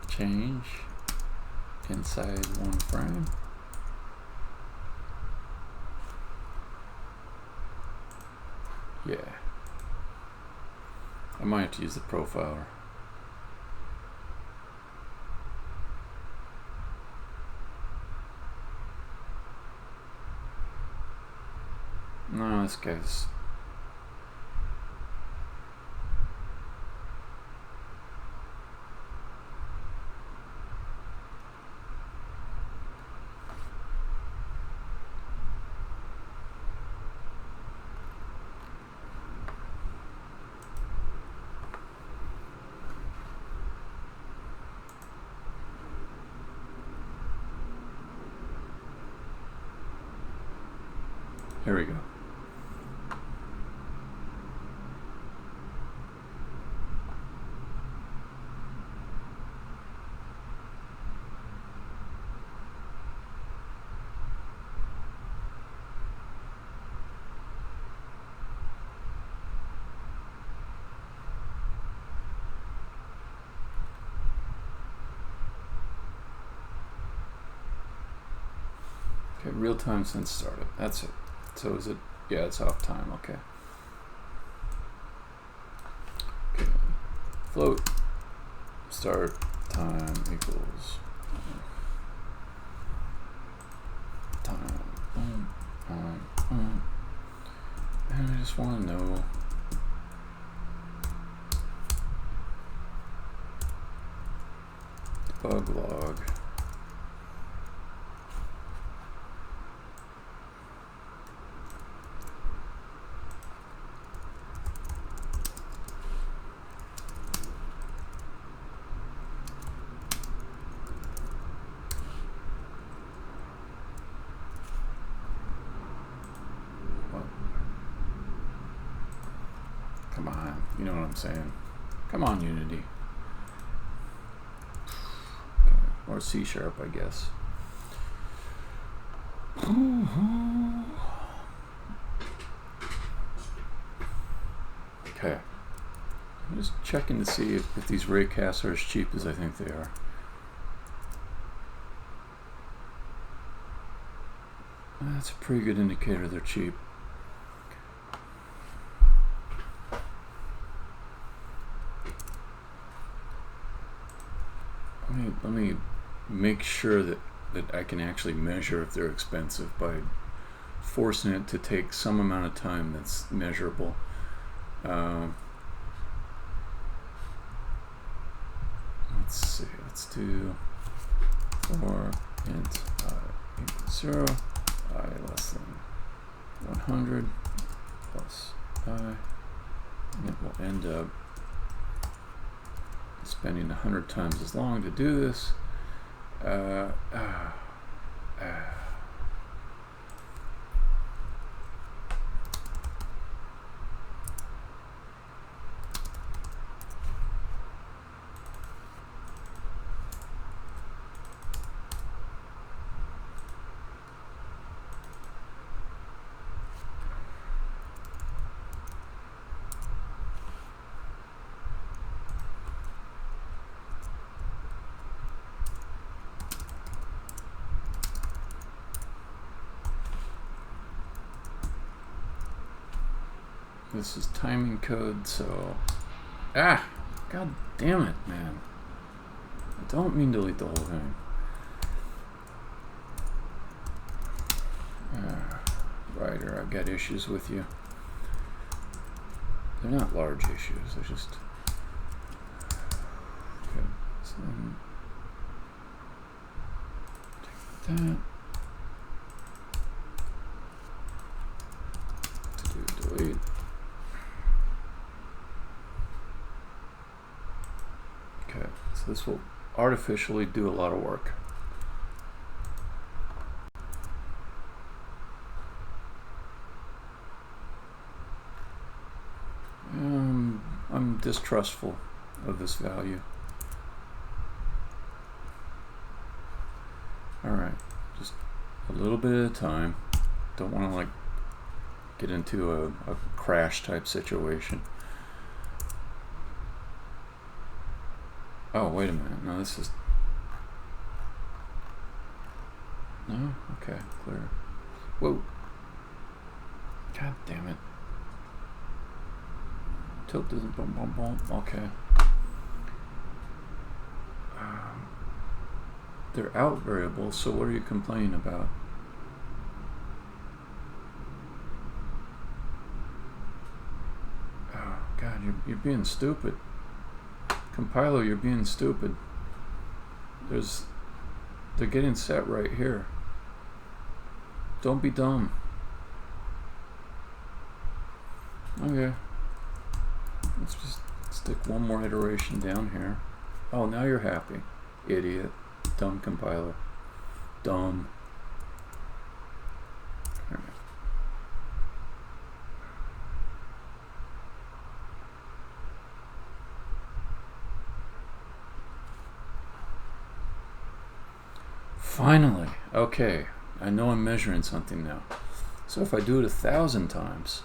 Change inside one frame. Yeah. I might have to use the profiler. No, this guy's... Here we go. Okay, real time since startup. That's it. So is it? Yeah, it's off time. Okay. Okay. Float start time equals time. And I just want to know debug log. Come on, you know what I'm saying. Come on, Unity. Okay. Or C#, I guess. Okay. I'm just checking to see if these raycasts are as cheap as I think they are. That's a pretty good indicator they're cheap. Let me make sure that I can actually measure if they're expensive by forcing it to take some amount of time that's measurable. Let's see, let's do for int I equals 0, I less than 100 plus I, and it will end up spending 100 times as long to do this. This is timing code, so god damn it, man. I don't mean to delete the whole thing. Ryder, I've got issues with you. They're not large issues, they're just okay. So take that. Delete. Okay, so this will artificially do a lot of work. I'm distrustful of this value. Alright, just a little bit at a time. Don't want to like get into a crash type situation. Oh, wait a minute. No, this is... No? Okay, clear. Whoa. God damn it. Tilt doesn't boom, boom, boom. Okay. They're out variables, so what are you complaining about? Oh, God, you're being stupid. Compiler, you're being stupid. They're getting set right here. Don't be dumb. Okay. Let's just stick one more iteration down here. Oh, now you're happy. Idiot. Dumb compiler. Dumb. All right. Finally. Okay. I know I'm measuring something now. So if I do it 1,000 times,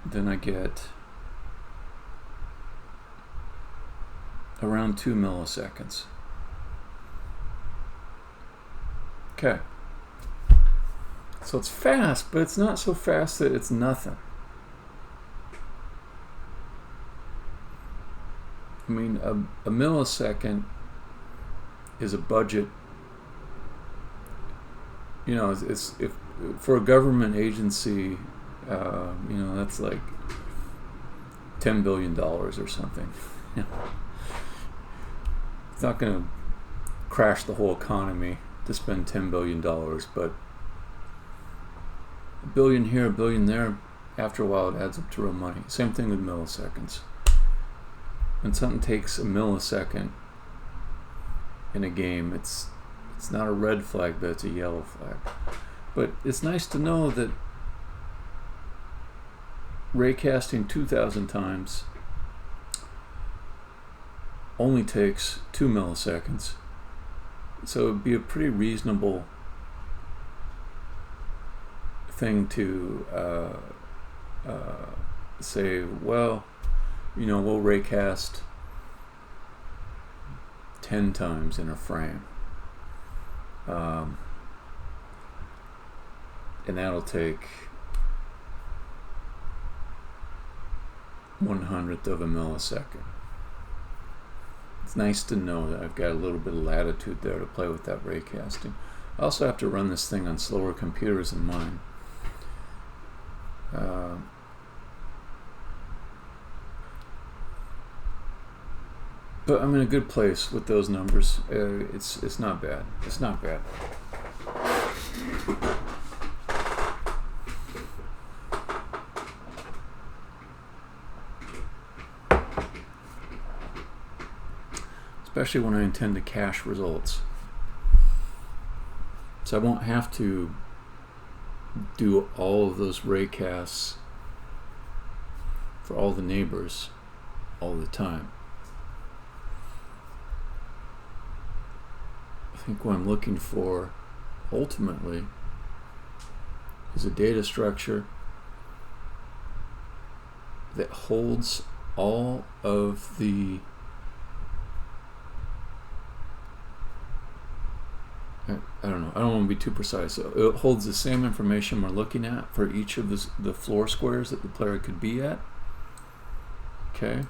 then I get around 2 milliseconds. Okay. So it's fast, but it's not so fast that it's nothing. I mean, a millisecond is a budget. You know, it's if for a government agency, you know, that's like $10 billion or something. It's not going to crash the whole economy to spend $10 billion, but a billion here, a billion there, after a while it adds up to real money. Same thing with milliseconds. When something takes a millisecond in a game, it's not a red flag, but it's a yellow flag. But it's nice to know that raycasting 2,000 times only takes 2 milliseconds. So it would be a pretty reasonable thing to say, well, you know, we'll raycast 10 times in a frame. And that'll take 1/100th of a millisecond. it's nice to know that I've got a little bit of latitude there to play with that raycasting. I also have to run this thing on slower computers than mine. But I'm in a good place with those numbers. It's not bad. It's not bad. Especially when I intend to cache results. So I won't have to do all of those raycasts for all the neighbors all the time. I think what I'm looking for ultimately is a data structure that holds all of the I don't know. I don't want to be too precise. It holds the same information we're looking at for each of the floor squares that the player could be at. Okay.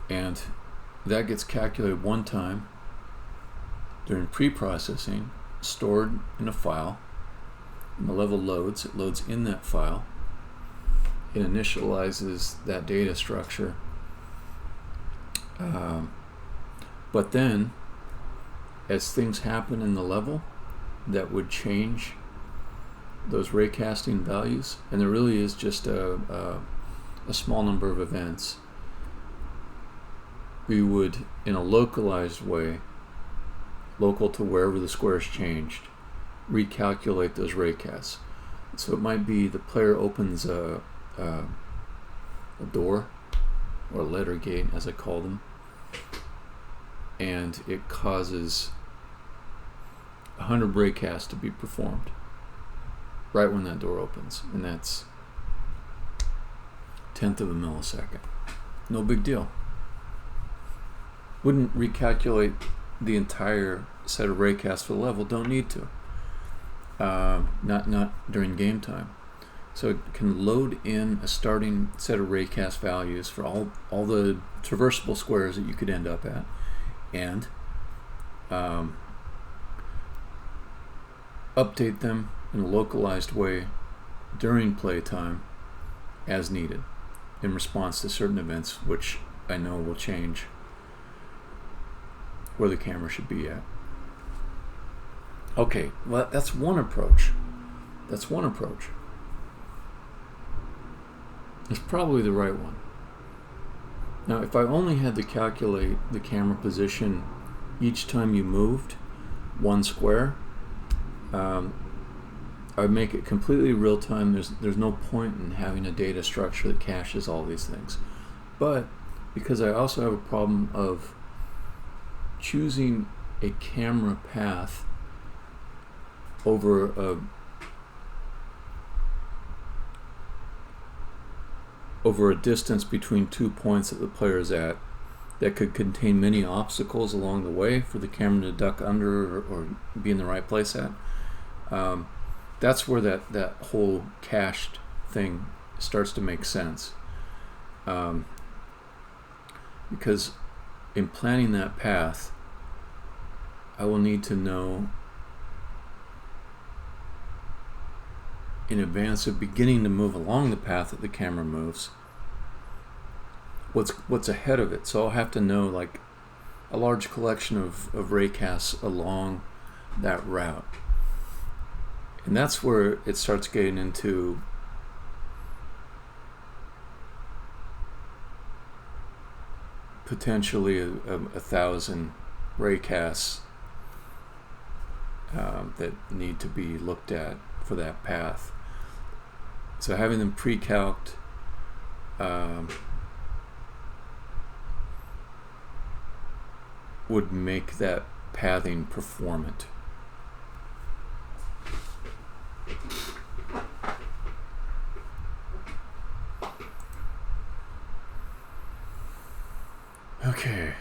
And that gets calculated one time during pre-processing, stored in a file. When the level loads, it loads in that file. It initializes that data structure. But then, as things happen in the level that would change those raycasting values, and there really is just a small number of events, we would, in a localized way, local to wherever the squares changed, recalculate those raycasts. So it might be the player opens a door, or a letter gate as I call them, and it causes 100 raycasts to be performed right when that door opens, and that's 1/10 of a millisecond. No big deal. Wouldn't recalculate the entire set of raycasts for the level. Don't need to. Not during game time. So it can load in a starting set of raycast values for all the traversable squares that you could end up at, and update them in a localized way during playtime as needed in response to certain events, which I know will change where the camera should be at. Okay, well, that's one approach. That's one approach. It's probably the right one. Now, if I only had to calculate the camera position each time you moved one square, I would make it completely real time. There's no point in having a data structure that caches all these things. But because I also have a problem of choosing a camera path over a distance between 2 points that the player is at that could contain many obstacles along the way for the camera to duck under or be in the right place at, that's where that whole cached thing starts to make sense. Because in planning that path, I will need to know in advance of beginning to move along the path that the camera moves what's ahead of it. So I'll have to know like a large collection of raycasts along that route. And that's where it starts getting into potentially a 1,000 raycasts that need to be looked at for that path. So having them pre-calced would make that pathing performant. Okay,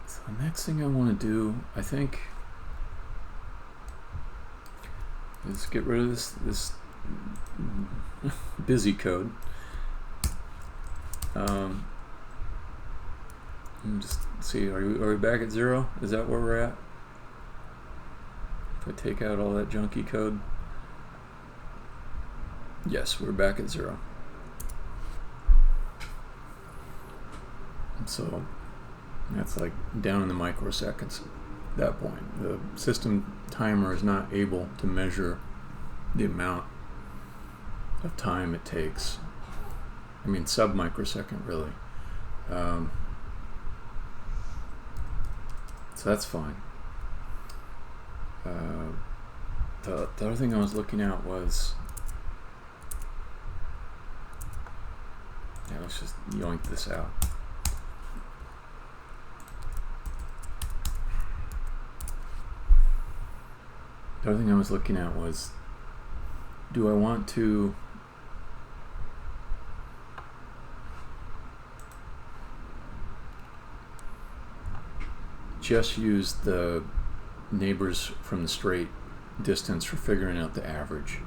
so the next thing I want to do, I think, is get rid of this busy code. Just see, are we back at 0? Is that where we're at? If I take out all that junky code. Yes, we're back at 0. So that's like down in the microseconds at that point. The system timer is not able to measure the amount of time it takes. I mean, sub-microsecond, really. So that's fine. The other thing I was looking at was, let's just yoink this out. The other thing I was looking at was, do I want to just use the neighbors from the straight distance for figuring out the average?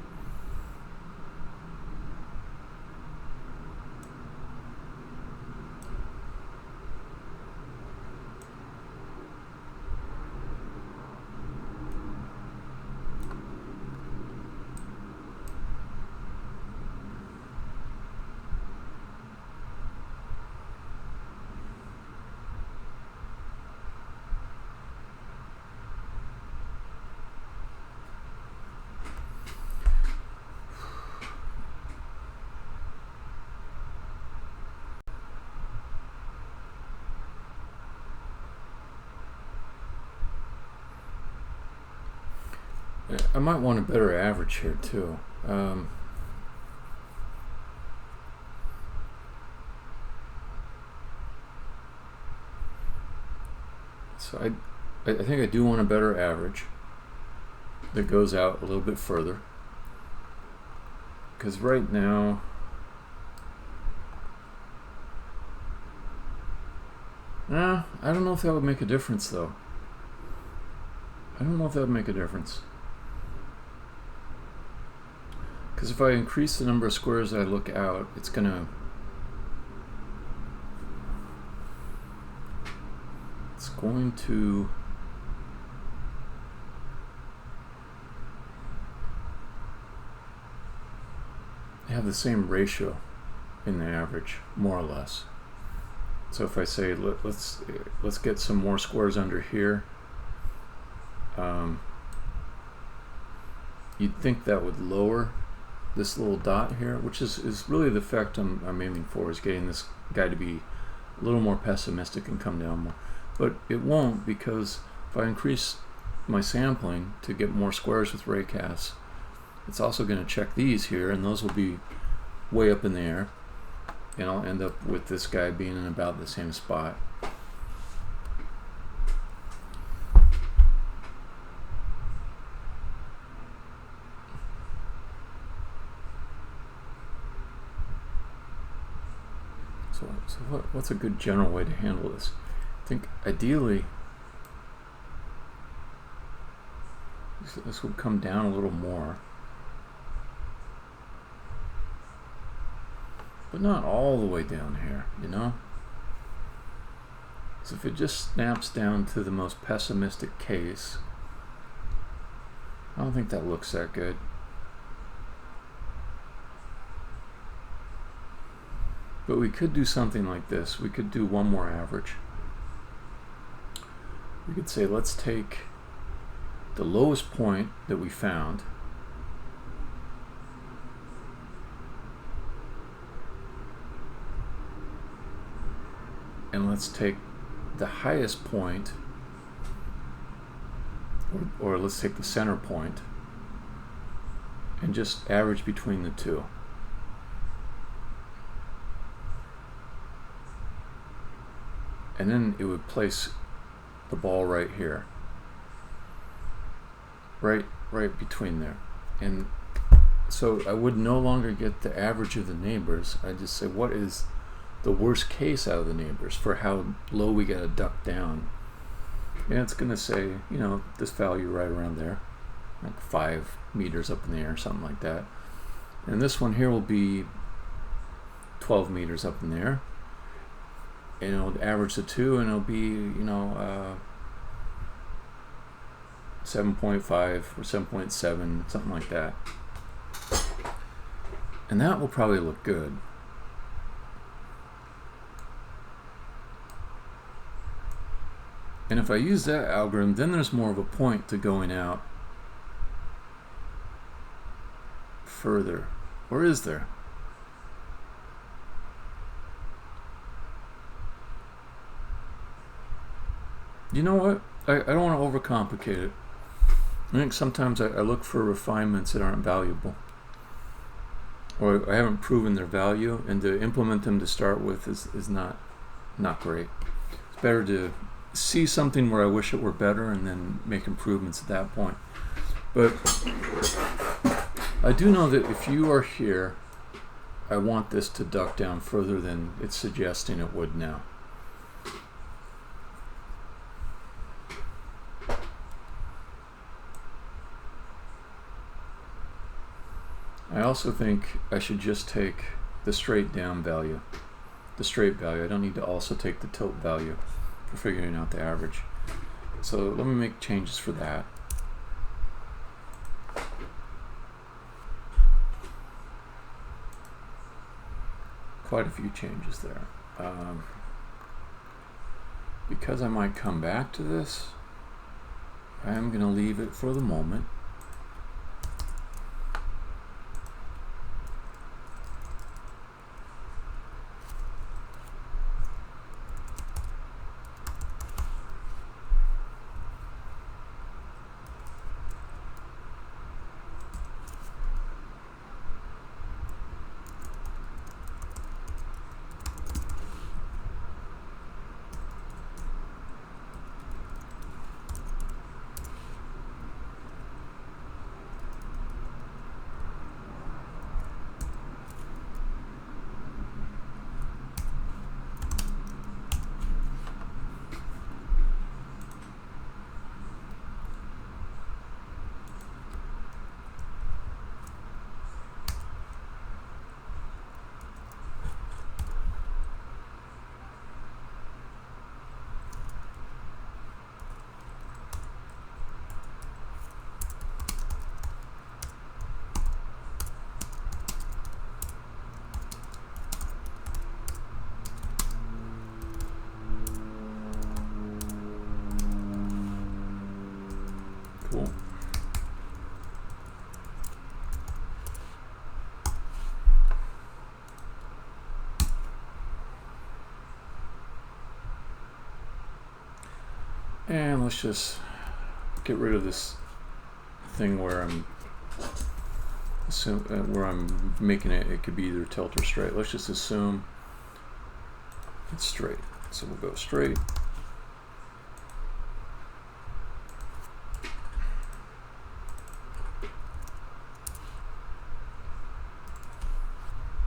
I might want a better average here too. So I think I do want a better average that goes out a little bit further, because right now I don't know if that would make a difference though. I don't know if that would make a difference. Because if I increase the number of squares I look out, it's going to have the same ratio in the average, more or less. So if I say let's get some more squares under here, you'd think that would lower this little dot here, which is really the effect I'm aiming for, is getting this guy to be a little more pessimistic and come down more. But it won't, because if I increase my sampling to get more squares with raycasts, it's also going to check these here, and those will be way up in the air, and I'll end up with this guy being in about the same spot. So what's a good general way to handle this? I think ideally this would come down a little more, but not all the way down here, you know? So if it just snaps down to the most pessimistic case, I don't think that looks that good. But we could do something like this. We could do one more average. We could say, let's take the lowest point that we found, and let's take the highest point, or let's take the center point, and just average between the two. And then it would place the ball right here, right between there. And so I would no longer get the average of the neighbors. I just say, what is the worst case out of the neighbors for how low we got to duck down? And it's going to say, you know, this value right around there, like 5 meters up in the air, something like that. And this one here will be 12 meters up in there, and it'll average the two, and it'll be, you know, 7.5 or 7.7, something like that. And that will probably look good. And if I use that algorithm, then there's more of a point to going out further. Or is there? You know what? I don't want to overcomplicate it. I think sometimes I look for refinements that aren't valuable, or I haven't proven their value, and to implement them to start with is not great. It's better to see something where I wish it were better and then make improvements at that point. But I do know that if you are here, I want this to duck down further than it's suggesting it would now. I also think I should just take the straight down value, the straight value. I don't need to also take the tilt value for figuring out the average. So let me make changes for that. Quite a few changes there. Because I might come back to this, I am going to leave it for the moment. Cool. And let's just get rid of this thing where I'm making it could be either tilt or straight. Let's just assume it's straight. So we'll go straight.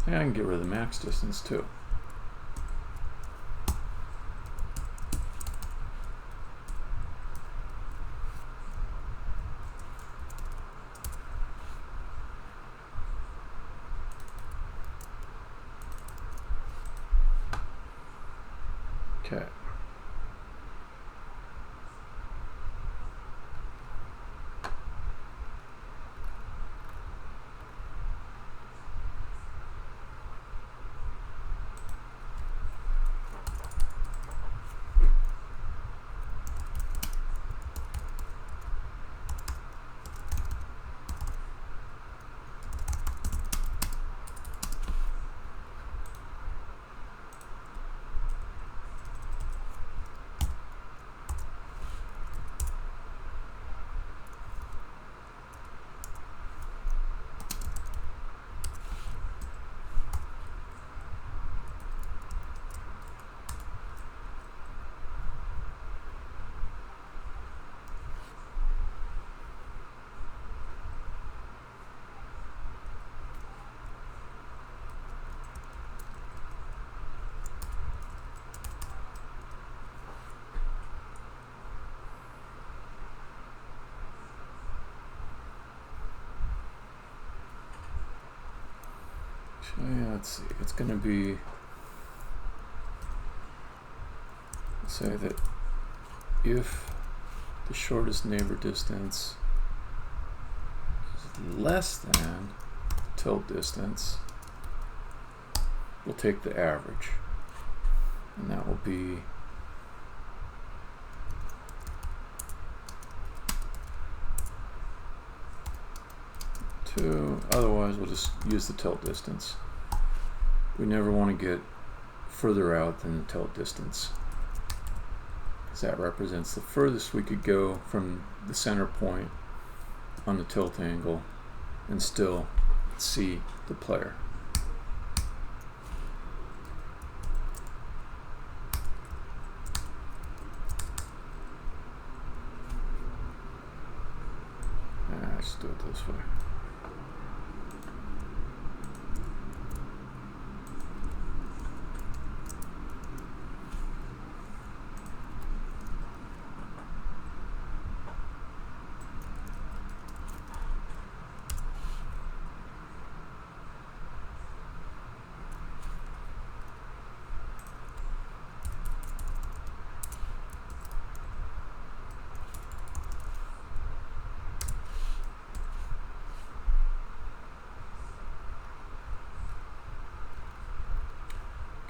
And I can get rid of the max distance too. Okay. Yeah, let's see. It's going to be, say that if the shortest neighbor distance is less than the tilt distance, we'll take the average. And that will be otherwise we'll just use the tilt distance. We never want to get further out than the tilt distance, because that represents the furthest we could go from the center point on the tilt angle and still see the player. Let's do it this way.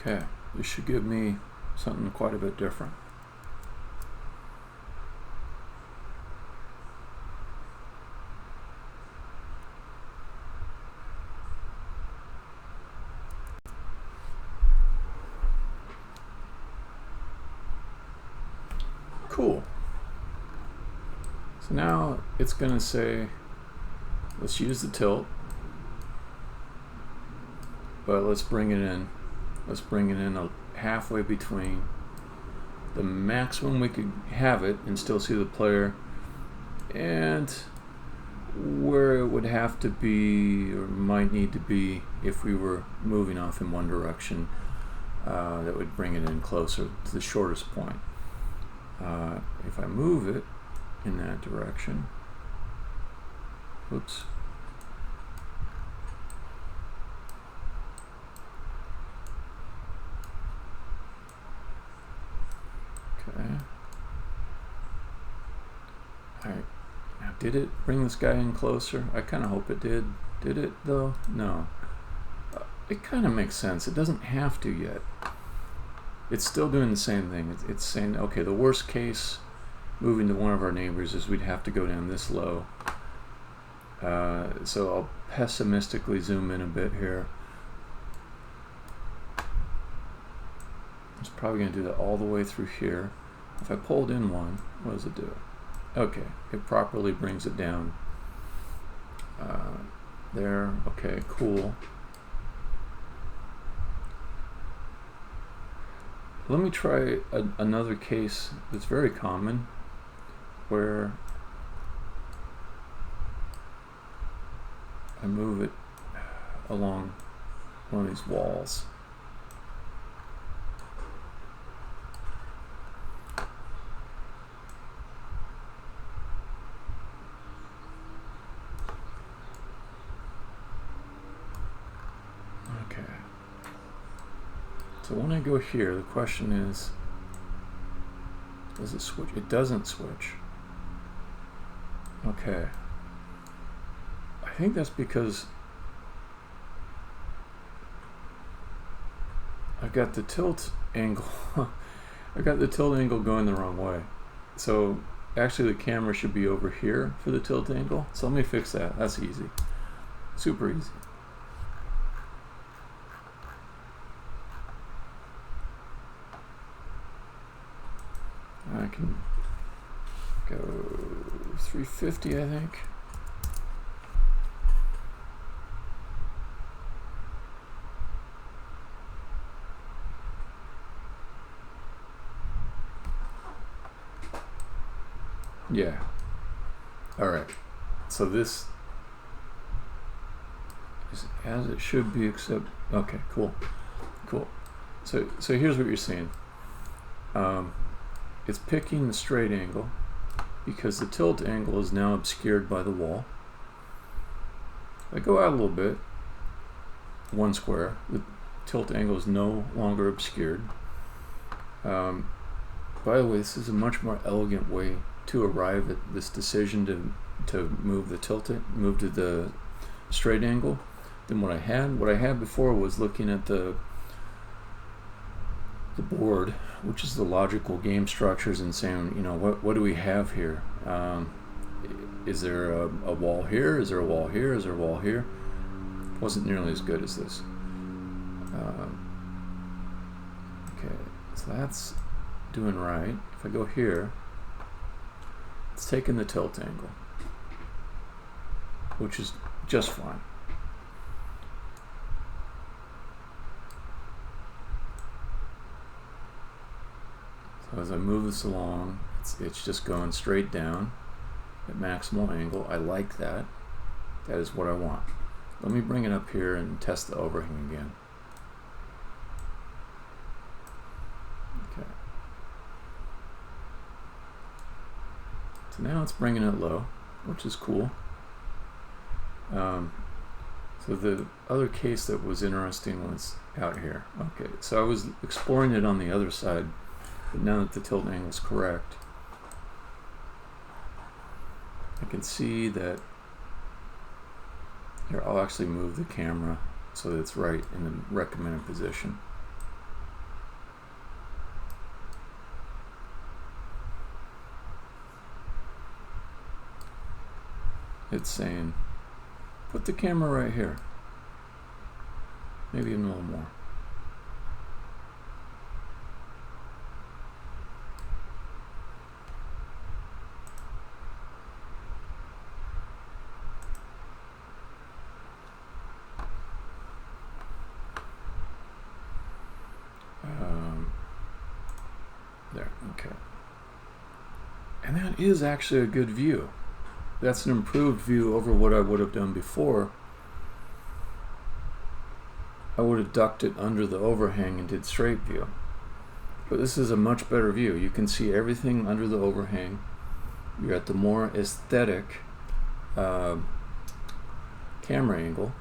Okay, this should give me something quite a bit different. Cool. So now it's going to say, let's use the tilt, but let's bring it in. Let's bring it in halfway between the maximum we could have it and still see the player, and where it would have to be or might need to be if we were moving off in one direction. That would bring it in closer to the shortest point. If I move it in that direction, oops. Okay. Alright. Now, did it bring this guy in closer? I kind of hope it did. Did it, though? No. It kind of makes sense. It doesn't have to yet. It's still doing the same thing. It's saying, okay, the worst case moving to one of our neighbors is we'd have to go down this low. So I'll pessimistically zoom in a bit here. It's probably going to do that all the way through here. If I pulled in one, what does it do? Okay, it properly brings it down. There, okay, cool. Let me try another case that's very common, where I move it along one of these walls. Okay. So when I go here, the question is, does it switch? It doesn't switch. Okay. I think that's because I've got the tilt angle. I got the tilt angle going the wrong way. So actually the camera should be over here for the tilt angle. So let me fix that. That's easy. Super easy. I can go 350, I think. Yeah. All right. So this is as it should be, except okay, cool. So here's what you're seeing. It's picking the straight angle because the tilt angle is now obscured by the wall. I go out a little bit. one square. The tilt angle is no longer obscured. By the way, this is a much more elegant way to arrive at this decision to move to the straight angle than what I had. What I had before was looking at the board, which is the logical game structures, and saying, what do we have here? Is there a wall here? Is there a wall here? Is there a wall here? It wasn't nearly as good as this. Okay, so that's doing right. If I go here, it's taking the tilt angle, which is just fine. So as I move this along, it's just going straight down at maximal angle. I like that. That is what I want. Let me bring it up here and test the overhang again. Okay. So now it's bringing it low, which is cool. So the other case that was interesting was out here. Okay, so I was exploring it on the other side, but now that the tilt angle is correct, I can see that here. I'll actually move the camera so that it's right in the recommended position. It's saying, put the camera right here. Maybe even a little more. There, okay. And that is actually a good view. That's an improved view over what I would have done before. I would have ducked it under the overhang and did straight view. But this is a much better view. You can see everything under the overhang. You're at the more aesthetic camera angle.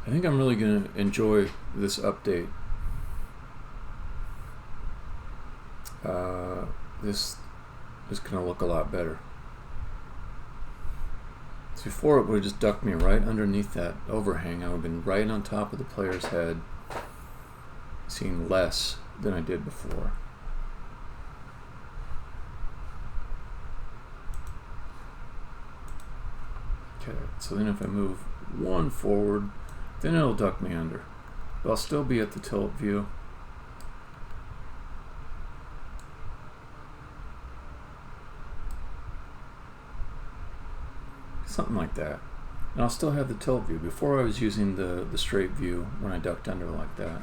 I think I'm really going to enjoy this update. This is going to look a lot better. So before, it would have just ducked me right underneath that overhang. I would have been right on top of the player's head, seeing less than I did before. Okay, so then if I move one forward, then it'll duck me under. But I'll still be at the tilt view. Something like that. And I'll still have the tilt view. Before I was using the straight view when I ducked under like that.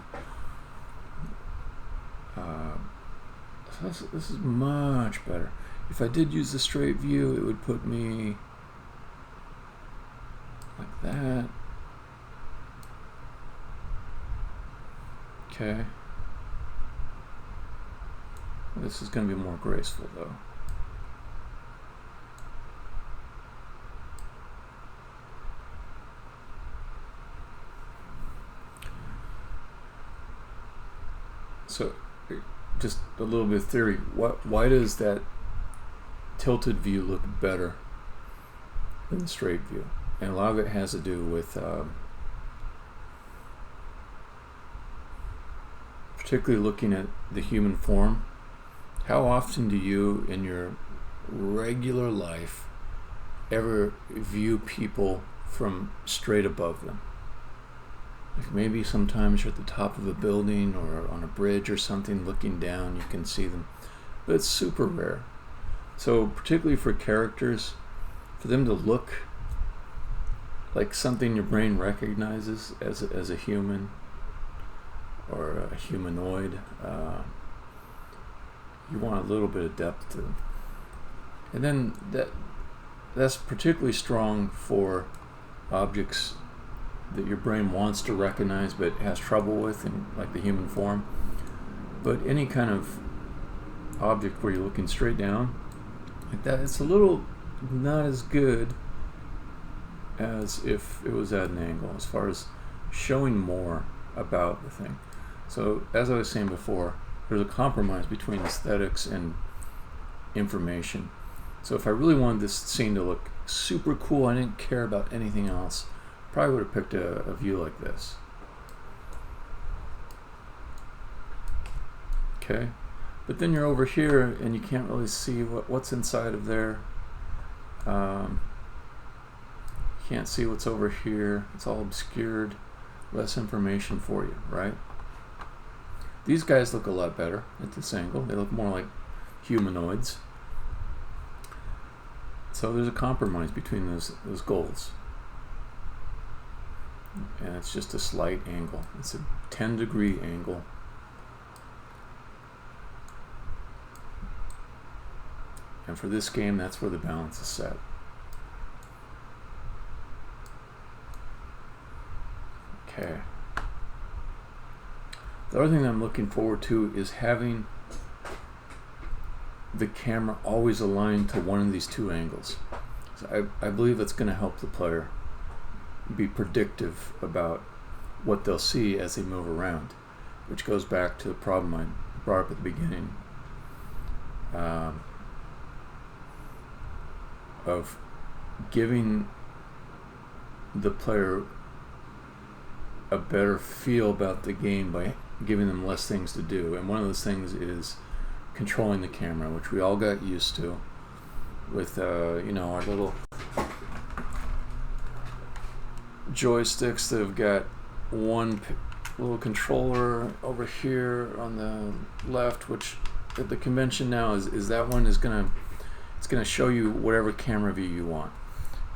So this is much better. If I did use the straight view, it would put me like that. Okay. This is going to be more graceful though. So, just a little bit of theory. Why does that tilted view look better than the straight view? And a lot of it has to do with particularly looking at the human form. How often do you, in your regular life, ever view people from straight above them? Like maybe sometimes you're at the top of a building or on a bridge or something, looking down, you can see them. But it's super rare. So particularly for characters, for them to look like something your brain recognizes as a human or a humanoid, you want a little bit of depth to them. And then that's particularly strong for objects that your brain wants to recognize but has trouble with, in like the human form. But any kind of object where you're looking straight down like that, it's a little not as good as if it was at an angle, as far as showing more about the thing. So as I was saying before, there's a compromise between aesthetics and information. So if I really wanted this scene to look super cool, I didn't care about anything else, probably would have picked a view like this. Okay, but then you're over here and you can't really see what's inside of there. Can't see what's over here. It's all obscured. Less information for you, right? These guys look a lot better at this angle. They look more like humanoids. So there's a compromise between those goals. And it's just a slight angle. It's a 10-degree angle. And for this game, that's where the balance is set. Okay. The other thing that I'm looking forward to is having the camera always aligned to one of these two angles. So I believe that's going to help the player be predictive about what they'll see as they move around, which goes back to the problem I brought up at the beginning of giving the player a better feel about the game by giving them less things to do. And one of those things is controlling the camera, which we all got used to with you know, our little joysticks that have got one little controller over here on the left, which at the convention now is that one is gonna show you whatever camera view you want,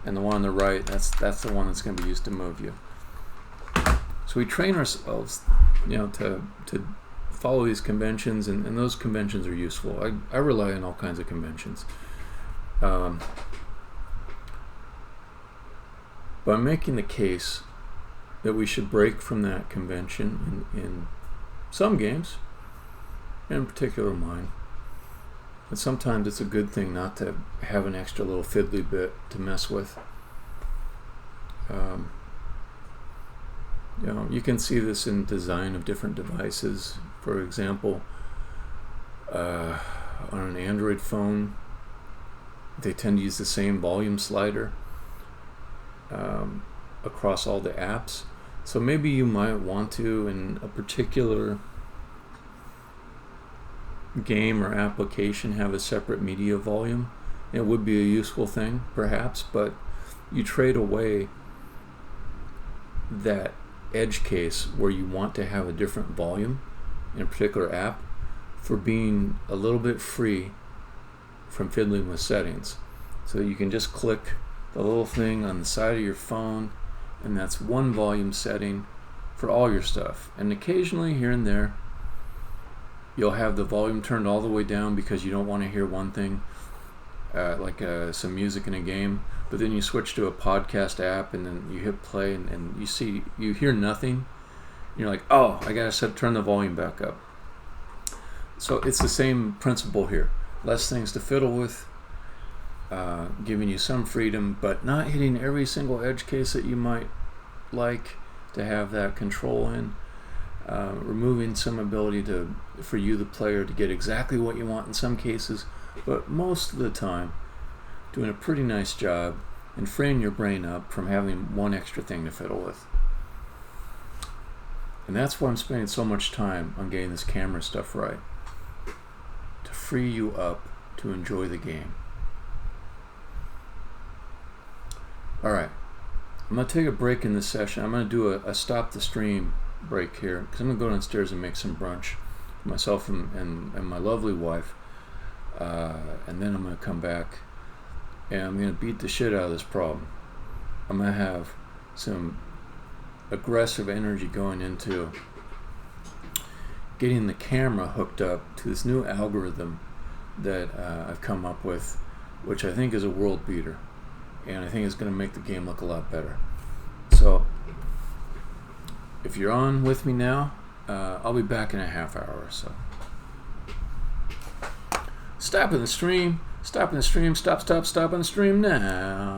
and the one on the right, that's the one that's gonna be used to move you. So we train ourselves, you know, to follow these conventions, and those conventions are useful. I rely on all kinds of conventions. But I'm making the case that we should break from that convention in some games, in particular mine. But sometimes it's a good thing not to have an extra little fiddly bit to mess with. You know, you can see this in design of different devices. For example, on an Android phone, they tend to use the same volume slider across all the apps. So maybe you might want to, in a particular game or application, have a separate media volume. It would be a useful thing, perhaps, but you trade away that edge case where you want to have a different volume in a particular app for being a little bit free from fiddling with settings. So you can just click the little thing on the side of your phone, and that's one volume setting for all your stuff. And occasionally, here and there, you'll have the volume turned all the way down because you don't want to hear one thing, like some music in a game, but then you switch to a podcast app and then you hit play and you hear nothing. You're like, oh, I gotta turn the volume back up. So it's the same principle here. Less things to fiddle with, giving you some freedom, but not hitting every single edge case that you might like to have that control in. Removing some ability for you, the player, to get exactly what you want in some cases, but most of the time doing a pretty nice job and freeing your brain up from having one extra thing to fiddle with. And that's why I'm spending so much time on getting this camera stuff right, to free you up to enjoy the game. Alright, I'm going to take a break in this session. I'm going to do a stop the stream break here, because I'm going to go downstairs and make some brunch for myself and my lovely wife, and then I'm going to come back and I'm going to beat the shit out of this problem. I'm going to have some aggressive energy going into getting the camera hooked up to this new algorithm that I've come up with, which I think is a world beater, and I think it's going to make the game look a lot better. So if you're on with me now, I'll be back in a half hour or so. Stopping the stream, stopping the stream, stopping the stream now.